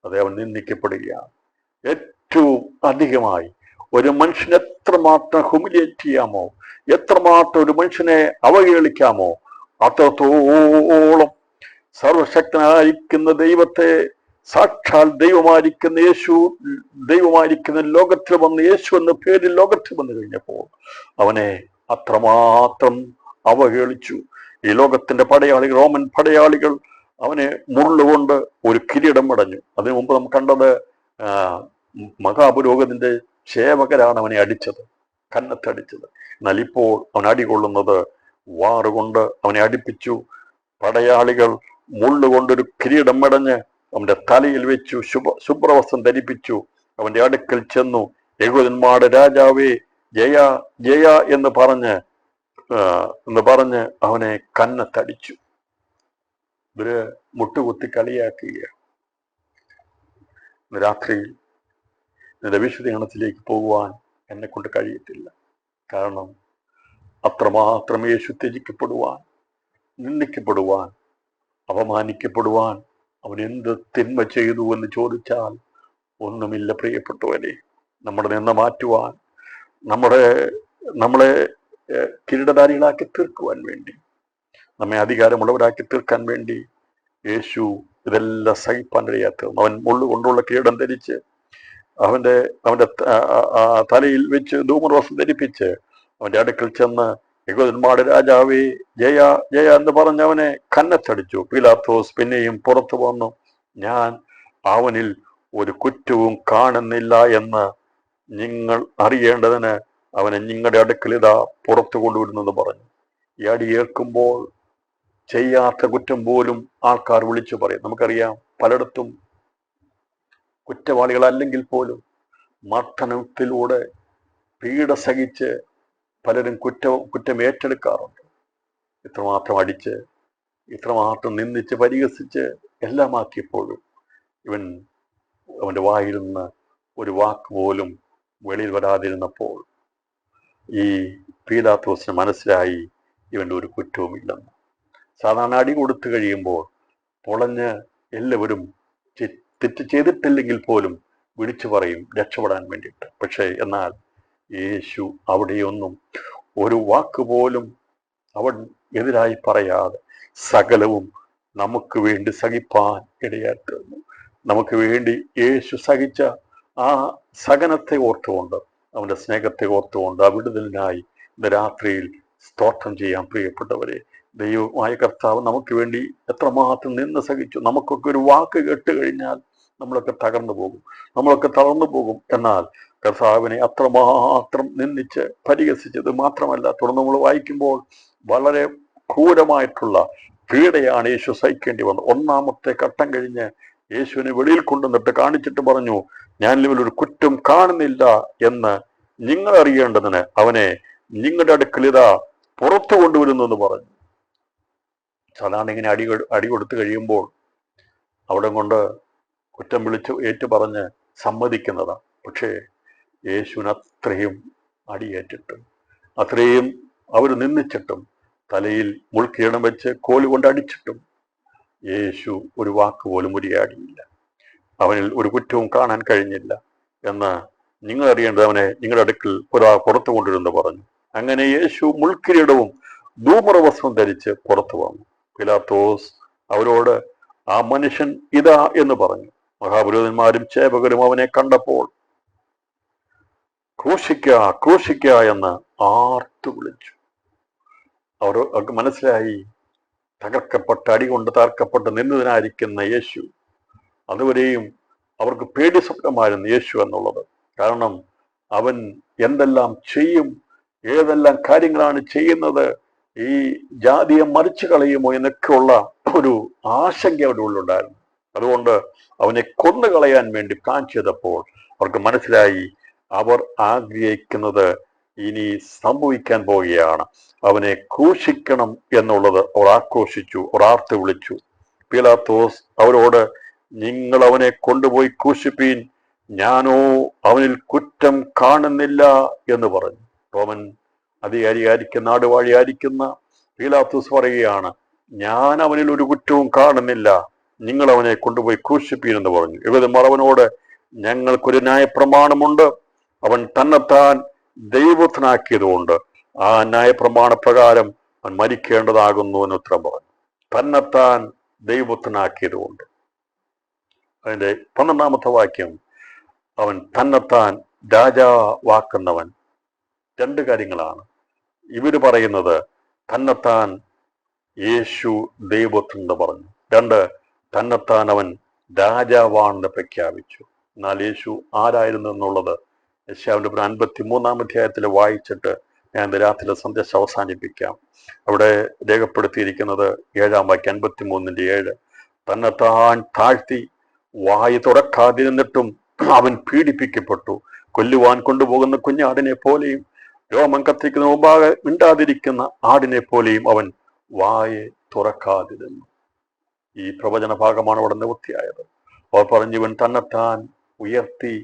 അത് അവൻ നിന്ദിക്കപ്പെടുകയാണ്. ഏറ്റവും അധികമായി ഒരു മനുഷ്യനെ എത്രമാത്രം ഹ്യൂമിലിയേറ്റ് ചെയ്യാമോ, എത്രമാത്രം ഒരു മനുഷ്യനെ അവഹേളിക്കാമോ, അത്രത്തോളം സർവശക്തനായിരിക്കുന്ന ദൈവത്തെ, സാക്ഷാൽ ദൈവമായിരിക്കുന്ന യേശു, ദൈവമായിരിക്കുന്ന ലോകത്തിൽ വന്ന് യേശു എന്ന പേരിൽ ലോകത്തിൽ വന്നു കഴിഞ്ഞപ്പോൾ അവനെ അത്രമാത്രം അവഹേളിച്ചു. ഈ ലോകത്തിന്റെ പടയാളികൾ, റോമൻ പടയാളികൾ അവനെ മുള്ളുകൊണ്ട് ഒരു കിരീടം മടഞ്ഞു. അതിനു മുമ്പ് നമുക്ക് കണ്ടത് മഹാപുരോഹിതന്റെ സേവകരാണ് അവനെ അടിച്ചത്, കന്നത്തടിച്ചത്. എന്നാൽ ഇപ്പോൾ അവൻ അടികൊള്ളുന്നത് വാറുകൊണ്ട് അവനെ അടിപ്പിച്ചു. പടയാളികൾ മുള്ളുകൊണ്ടൊരു കിരീടം മടഞ്ഞ് അവന്റെ തലയിൽ വെച്ചു, ശുഭ്രവസ്ത്രം ധരിപ്പിച്ചു. അവന്റെ അടുക്കൽ ചെന്നു, യഹൂദന്മാരുടെ രാജാവേ ജയ ജയ എന്ന് പറഞ്ഞ് അവനെ കന്നത്തടിച്ചു. ഇവര് മുട്ടുകുത്തി കളിയാക്കുകയാണ്. രാത്രിയിൽ നിന്റെ വിശുദ്ധീകരണത്തിലേക്ക് പോകുവാൻ എന്നെ കൊണ്ട് കഴിയത്തില്ല. കാരണം അത്രമാത്രം യേശു ത്യജിക്കപ്പെടുവാൻ, നിന്ദിക്കപ്പെടുവാൻ, അപമാനിക്കപ്പെടുവാൻ അവൻ എന്ത് തിന്മ ചെയ്തു എന്ന് ചോദിച്ചാൽ ഒന്നുമില്ല പ്രിയപ്പെട്ടവരെ. നമ്മുടെ നിന്ന് മാറ്റുവാൻ, നമ്മളെ കിരീടധാരികളാക്കി തീർക്കുവാൻ വേണ്ടി, നമ്മെ അധികാരമുള്ളവരാക്കി തീർക്കാൻ വേണ്ടി യേശു ഇതെല്ലാം സഹിപ്പാൻ കഴിയാത്തത്. അവൻ മുള്ളുകൊണ്ടുള്ള കിരീടം ധരിച്ച് അവന്റെ തലയിൽ വെച്ച് ധൂമ്രവസ്ത്രം ധരിപ്പിച്ച് അവന്റെ അടുക്കൽ ചെന്ന് യഹൂദന്മാരുടെ രാജാവേ ജയ ജയ എന്ന് പറഞ്ഞ് അവനെ കന്നത്തടിച്ചു. പീലാത്തോസ് പിന്നെയും പുറത്തു വന്നു, ഞാൻ അവനിൽ ഒരു കുറ്റവും കാണുന്നില്ല എന്ന് നിങ്ങൾ അറിയേണ്ടതിന് അവനെ നിങ്ങളുടെ അടുക്കൽ ഇതാ പുറത്തു കൊണ്ടുവരുന്നെന്ന് പറഞ്ഞു. ഈ അടി ഏൽക്കുമ്പോൾ ചെയ്യാത്ത കുറ്റം പോലും ആൾക്കാർ വിളിച്ചു പറയും. നമുക്കറിയാം, പലയിടത്തും കുറ്റവാളികളല്ലെങ്കിൽ പോലും മർദ്ദനത്തിലൂടെ പീഡ സഹിച്ച് പലരും കുറ്റം ഏറ്റെടുക്കാറുണ്ട്. ഇത്രമാത്രം അടിച്ച്, ഇത്രമാത്രം നിന്ദിച്ച്, പരിഹസിച്ച് എല്ലാം ആക്കിയപ്പോഴും അവന്റെ വായിൽ നിന്ന് ഒരു വാക്ക് പോലും വെളിയിൽ വരാതിരുന്നപ്പോൾ ഈ പീലാത്തോസിന് മനസ്സിലായി ഇവന്റെ ഒരു കുറ്റവുമില്ലെന്ന്. സാധാരണ അടി കൊടുത്തു കഴിയുമ്പോൾ പൊളഞ്ഞ് എല്ലാവരും തെറ്റ് ചെയ്തിട്ടില്ലെങ്കിൽ പോലും വിളിച്ചു പറയും രക്ഷപ്പെടാൻ വേണ്ടിയിട്ട്. പക്ഷേ എന്നാൽ യേശു അവിടെയൊന്നും ഒരു വാക്ക് പോലും അവൻ എതിരായി പറയാതെ സകലവും നമുക്ക് വേണ്ടി സഹിപ്പാൻ ഇടയായിരുന്നു. നമുക്ക് വേണ്ടി യേശു സഹിച്ച ആ സഹനത്തെ ഓർത്തുകൊണ്ട്, അവന്റെ സ്നേഹത്തെ ഓർത്തുകൊണ്ട് ആ വിടുതലിനായി ഇന്ന് രാത്രിയിൽ സ്തോത്രം ചെയ്യാൻ പ്രിയപ്പെട്ടവരെ. ദൈവമായ കർത്താവ് നമുക്ക് വേണ്ടി എത്രമാത്രം നിന്ന് സഹിച്ചു. നമുക്കൊക്കെ ഒരു വാക്ക് കേട്ട് കഴിഞ്ഞാൽ നമ്മളൊക്കെ തകർന്നു പോകും, നമ്മളൊക്കെ തളർന്നു പോകും. എന്നാൽ കർത്താവിനെ അത്രമാത്രം നിന്ദിച്ച് പരിഹസിച്ചത് മാത്രമല്ല, തുടർന്ന് നമ്മൾ വായിക്കുമ്പോൾ വളരെ ക്രൂരമായിട്ടുള്ള പീഡയാണ് യേശു സഹിക്കേണ്ടി വന്നത്. ഒന്നാമത്തെ ഘട്ടം കഴിഞ്ഞ് യേശുവിനെ വെളിയിൽ കൊണ്ടുവന്നിട്ട് കാണിച്ചിട്ട് പറഞ്ഞു, ഞാൻ ഒരു കുറ്റം കാണുന്നില്ല എന്ന് നിങ്ങൾ അറിയേണ്ടതിന് അവനെ നിങ്ങളുടെ അടുക്കൽ ഇതാ പുറത്തു കൊണ്ടുവരുന്നു എന്ന് പറഞ്ഞു. സാധാരണ ഇങ്ങനെ അടി കൊടുത്തു കഴിയുമ്പോൾ അവിടെ കൊണ്ട് കുറ്റം വിളിച്ച് ഏറ്റു പറഞ്ഞ് സമ്മതിക്കുന്നതാണ്. പക്ഷേ യേശുവിന് അത്രയും അടിയേറ്റിട്ടും, അത്രയും അവർ നിന്ദിച്ചിട്ടും, തലയിൽ മുൾക്കിരണം വെച്ച് കോലുകൊണ്ട് അടിച്ചിട്ടും യേശു ഒരു വാക്ക് പോലും ഉരിയാടിയില്ല. അവനിൽ ഒരു കുറ്റവും കാണാൻ കഴിഞ്ഞില്ല എന്ന് നിങ്ങൾ അറിയേണ്ടത് അവനെ നിങ്ങളുടെ അടുക്കൽ പുറത്തു കൊണ്ടുവരുമെന്ന് പറഞ്ഞു. അങ്ങനെ യേശു മുൾക്കിരീടവും ധൂമ്രവസ്ത്രം ധരിച്ച് പുറത്തു വന്നു. പിലാത്തോസ് അവരോട്, ആ മനുഷ്യൻ ഇതാ എന്ന് പറഞ്ഞു. മഹാപുരോഹിതന്മാരും ചേവകരും അവനെ കണ്ടപ്പോൾ ക്രൂശിക്ക ക്രൂശിക്ക എന്ന് ആർത്തു വിളിച്ചു. അവർക്ക് മനസ്സിലായി, തകർക്കപ്പെട്ട അടികൊണ്ട് തകർക്കപ്പെട്ട് നിന്നതിനായിരിക്കുന്ന യേശു. അതുവരെയും അവർക്ക് പേടി സ്വപ്നമായിരുന്നു യേശു എന്നുള്ളത്. കാരണം അവൻ എന്തെല്ലാം ചെയ്യും, ഏതെല്ലാം കാര്യങ്ങളാണ് ചെയ്യുന്നത്, ഈ ജാതിയെ മറിച്ചു കളയുമോ എന്നൊക്കെയുള്ള ഒരു ആശങ്ക അവരുടെ ഉള്ളിലുണ്ടായിരുന്നു. അതുകൊണ്ട് അവനെ കൊന്നു കളയാൻ വേണ്ടി പ്ലാൻ ചെയ്തപ്പോൾ അവർക്ക് മനസ്സിലായി, അവർ ആഗ്രഹിക്കുന്നത് ഇനി സംഭവിക്കാൻ പോവുകയാണ്. അവനെ ക്രൂശിക്കണം എന്നുള്ളത് അവർ ആക്രോശിച്ചു, അവർ ആർത്ത് വിളിച്ചു. പീലാത്തോസ് അവരോട്, നിങ്ങൾ അവനെ കൊണ്ടുപോയി ക്രൂശിപ്പീൻ, ഞാനോ അവനിൽ കുറ്റം കാണുന്നില്ല എന്ന് പറഞ്ഞു. റോമൻ അധികാരിയായിരിക്കുന്ന, നാടുവാഴിയായിരിക്കുന്ന പീലാത്തോസ് പറയുകയാണ്, ഞാൻ അവനിൽ ഒരു കുറ്റവും കാണുന്നില്ല, നിങ്ങൾ അവനെ കൊണ്ടുപോയി ക്രൂശിപ്പീൻ എന്ന് പറഞ്ഞു. യഹൂദന്മാർ അവനോട്, ഞങ്ങൾക്കൊരു ന്യായപ്രമാണമുണ്ട്, അവൻ തന്നെത്താൻ ദൈവത്തിനാക്കിയതുകൊണ്ട് ആ ന്യായപ്രമാണ പ്രകാരം അവൻ മരിക്കേണ്ടതാകുന്നു എന്ന് ഉത്തരം പറഞ്ഞു. തന്നെത്താൻ ദൈവത്തിനാക്കിയതുകൊണ്ട്. അതിന്റെ 12-ാമത്തെ വാക്യം, അവൻ തന്നെത്താൻ രാജാവാക്കുന്നവൻ. രണ്ട് കാര്യങ്ങളാണ് ഇവര് പറയുന്നത്. തന്നെത്താൻ യേശു ദൈവത്തിനെന്ന് പറഞ്ഞു. രണ്ട്, തന്നെത്താൻ അവൻ രാജാവാണെന്ന് പ്രഖ്യാപിച്ചു. എന്നാൽ യേശു ആരായിരുന്നു എന്നുള്ളത് യെശയ്യാവിന്റെ 53-ാം അധ്യായത്തിൽ വായിച്ചിട്ട് ഞാൻ രാത്രിയിലെ സന്ദേശം അവസാനിപ്പിക്കാം. അവിടെ രേഖപ്പെടുത്തിയിരിക്കുന്നത് 7-ാം വാക്യം, 53-7. തന്നെത്താൻ താഴ്ത്തി വായി തുറക്കാതിരുന്നിട്ടും അവൻ പീഡിപ്പിക്കപ്പെട്ടു. കൊല്ലുവാൻ കൊണ്ടുപോകുന്ന കുഞ്ഞാടിനെ പോലെയും രോമം കത്തിക്കുന്ന മുമ്പാകെ മിണ്ടാതിരിക്കുന്ന ആടിനെ പോലെയും അവൻ വായെ തുറക്കാതിരുന്നു. ഈ പ്രവചന ഭാഗമാണ് അവിടെ നിവൃത്തിയായത്. അവർ പറഞ്ഞു, ഇവൻ തന്നെത്താൻ ഉയർത്തി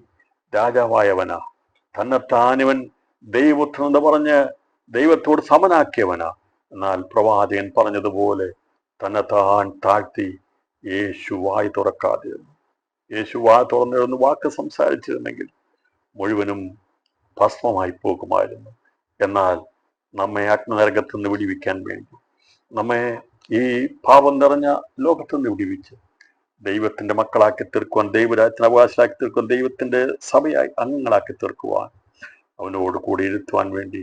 രാജാവായവനാ, തന്നെത്താൻ ഇവൻ ദൈവത്തിനെന്ന് പറഞ്ഞ് ദൈവത്തോട് സമനാക്കിയവനാ. എന്നാൽ പ്രവാചകൻ പറഞ്ഞതുപോലെ തന്നെത്താൻ താഴ്ത്തി യേശു വായി തുറക്കാതിരുന്നു. യേശു വായ തുറന്നിരുന്ന് വാക്ക് സംസാരിച്ചിരുന്നെങ്കിൽ മുഴുവനും ഭസ്മമായി പോകുമായിരുന്നു. എന്നാൽ നമ്മെ അഗ്നിനരകത്തു നിന്ന് വിടിവിക്കാൻ വേണ്ടി, നമ്മെ ഈ പാപം നിറഞ്ഞ ലോകത്തു നിന്ന് വിടിവിച്ച് ദൈവത്തിന്റെ മക്കളാക്കി തീർക്കുവാൻ, ദൈവരാജ്യത്തിന് അവകാശമാക്കി തീർക്കുവാൻ, ദൈവത്തിന്റെ സഭയായി അംഗങ്ങളാക്കി തീർക്കുവാൻ, അവനോട് കൂടി ഇരുത്തുവാൻ വേണ്ടി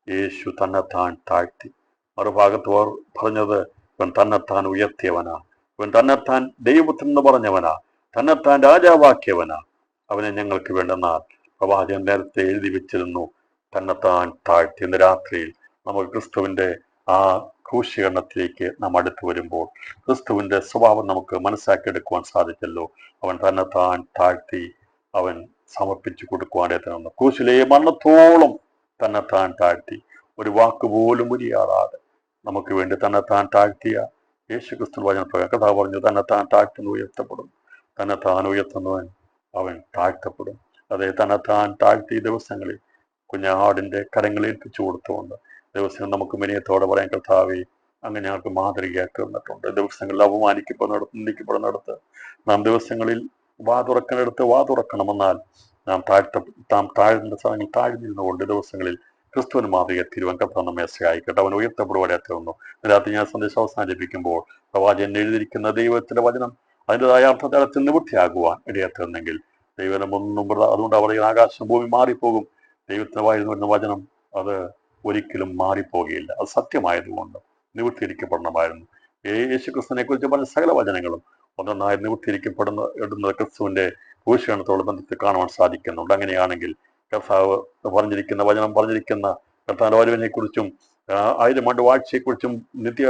യേശു തന്നെത്താൻ താഴ്ത്തി. മറുഭാഗത്ത് അവർ പറഞ്ഞത്, ഇവൻ തന്നെത്താൻ ഉയർത്തിയവനാ, ഇവൻ തന്നെത്താൻ ദൈവത്തിനെന്ന് പറഞ്ഞവനാ, തന്നെത്താൻ രാജാവാക്കിയവനാ, അവനെ ഞങ്ങൾക്ക് വേണ്ടെന്നാൽ പ്രവാചകൻ നേരത്തെ എഴുതി വെച്ചിരുന്നു. തന്നെത്താൻ താഴ്ത്തി. ഇന്ന് രാത്രിയിൽ നമുക്ക് ക്രിസ്തുവിന്റെ ആ ക്രൂശീകരണത്തിലേക്ക് നാം അടുത്തു വരുമ്പോൾ ക്രിസ്തുവിന്റെ സ്വഭാവം നമുക്ക് മനസ്സിലാക്കിയെടുക്കുവാൻ സാധിച്ചല്ലോ. അവൻ തന്നെത്താൻ താഴ്ത്തി അവൻ സമർപ്പിച്ചു കൊടുക്കുവാനേ തന്നെ ക്രൂശിലെ മരണത്തോളം തന്നെത്താൻ താഴ്ത്തി, ഒരു വാക്കുപോലും ഉരിയാറാതെ നമുക്ക് വേണ്ടി തന്നെത്താൻ താഴ്ത്തിയ യേശു ക്രിസ്തു വചനപ്രകാരം കഥ പറഞ്ഞു, തന്നെത്താൻ താഴ്ത്തുന്നു ഉയർത്തപ്പെടും, തന്നെത്താൻ ഉയർത്തുന്നവൻ അവൻ താഴ്ത്തപ്പെടും. അതേ തന്നെത്താൻ താഴ്ത്തിയ ദിവസങ്ങളിൽ കുഞ്ഞാടിന്റെ കരങ്ങളിൽ ഏൽപ്പിച്ചു കൊടുത്തുകൊണ്ട് ദിവസം നമുക്ക് വിനയത്തോടെ പറയാൻ, കർത്താവേ അങ്ങ് ഞങ്ങൾക്ക് മാതൃകയായി തീർന്നിട്ടുണ്ട്. ദിവസങ്ങളിൽ അപമാനിക്കപ്പെടുന്നിടത്ത്, നിന്ദിക്കപ്പെടുന്നിടത്ത് നാം ദിവസങ്ങളിൽ വാ തുറക്കുന്നിടത്ത് വാ തുറക്കണമെന്നാൽ നാം താഴ്ന്ന സ്ഥലങ്ങൾ താഴ്ന്നിരുന്നുകൊണ്ട് ദിവസങ്ങളിൽ ക്രിസ്തുവിന് മാതൃകയെ തീരുവാൻ കർത്താവ് നമ്മെ സഹായിക്കട്ടെ. അവൻ ഉയർത്തപ്പെടുവാൻ തീർന്നു. രാത്രി ഞാൻ സന്ദേശം അവസാനിപ്പിക്കുമ്പോൾ പ്രവാചകൻ എഴുതിയിരിക്കുന്ന ദൈവത്തിന്റെ വചനം അതിൻ്റെതായ അർത്ഥതലത്തിൽ നിവൃത്തിയാകുവാൻ ഇടയാത്തീർന്നെങ്കിൽ ദൈവം ഒന്നും അതുകൊണ്ട് അവർ ആകാശം ഭൂമി മാറിപ്പോകും. ദൈവത്തിന് വായിൽ വരുന്ന വചനം അത് ഒരിക്കലും മാറിപ്പോകുകയില്ല. അത് സത്യമായതുകൊണ്ട് നിവൃത്തിയിരിക്കപ്പെടണമായിരുന്നു. യേശു ക്രിസ്തുവിനെ കുറിച്ച് പറഞ്ഞ സകല വചനങ്ങളും ഒന്നൊന്നായി നിവൃത്തിയിരിക്കപ്പെടുന്ന ക്രിസ്തുവിന്റെ ക്രൂശീകരണത്തോട് ബന്ധത്തിൽ കാണുവാൻ സാധിക്കുന്നുണ്ട്. അങ്ങനെയാണെങ്കിൽ കർത്താവ് പറഞ്ഞിരിക്കുന്ന വചനം പറഞ്ഞിരിക്കുന്ന കർത്താവിന്റെ വരവിനെ കുറിച്ചും 1000 ആണ്ട് വാഴ്ചയെക്കുറിച്ചും നിത്യ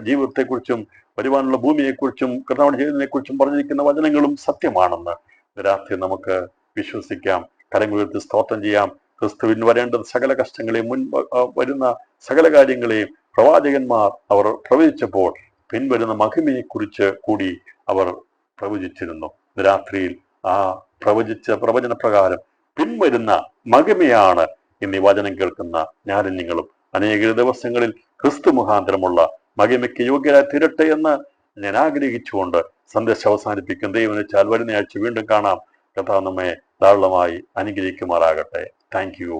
ജീവിതത്തെക്കുറിച്ചും വരുവാനുള്ള ഭൂമിയെക്കുറിച്ചും കർത്താവിന്റെ ജീവിതത്തിനെ കുറിച്ചും പറഞ്ഞിരിക്കുന്ന വചനങ്ങളും സത്യമാണെന്ന് രാത്രി നമുക്ക് വിശ്വസിക്കാം. കരങ്ങളുയർത്തി സ്തോത്രം ചെയ്യാം. ക്രിസ്തുവിന് വരേണ്ട സകല കഷ്ടങ്ങളെയും വരുന്ന സകല കാര്യങ്ങളെയും പ്രവാചകന്മാർ അവർ പ്രവചിച്ചപ്പോൾ പിൻവരുന്ന മഹിമയെക്കുറിച്ച് കൂടി അവർ പ്രവചിച്ചിരുന്നു. രാത്രിയിൽ ആ പ്രവചിച്ച പ്രവചന പ്രകാരം പിൻവരുന്ന മഹിമയാണ് ഇന്ന് ഈ വചനം കേൾക്കുന്ന ഞാനും നിങ്ങളും അനേക ദിവസങ്ങളിൽ ക്രിസ്തു മുഖാന്തരമുള്ള മഹിമയ്ക്ക് യോഗ്യരായി തീരട്ടെ എന്ന് ഞാൻ ആഗ്രഹിച്ചുകൊണ്ട് സന്ദേശം അവസാനിപ്പിക്കും. ദൈവം വെച്ചാൽ വരുന്ന ആഴ്ച വീണ്ടും കാണാം. കർത്താവ് നമ്മെ ധാരാളമായി അനുഗ്രഹിക്കുമാറാകട്ടെ. Thank you.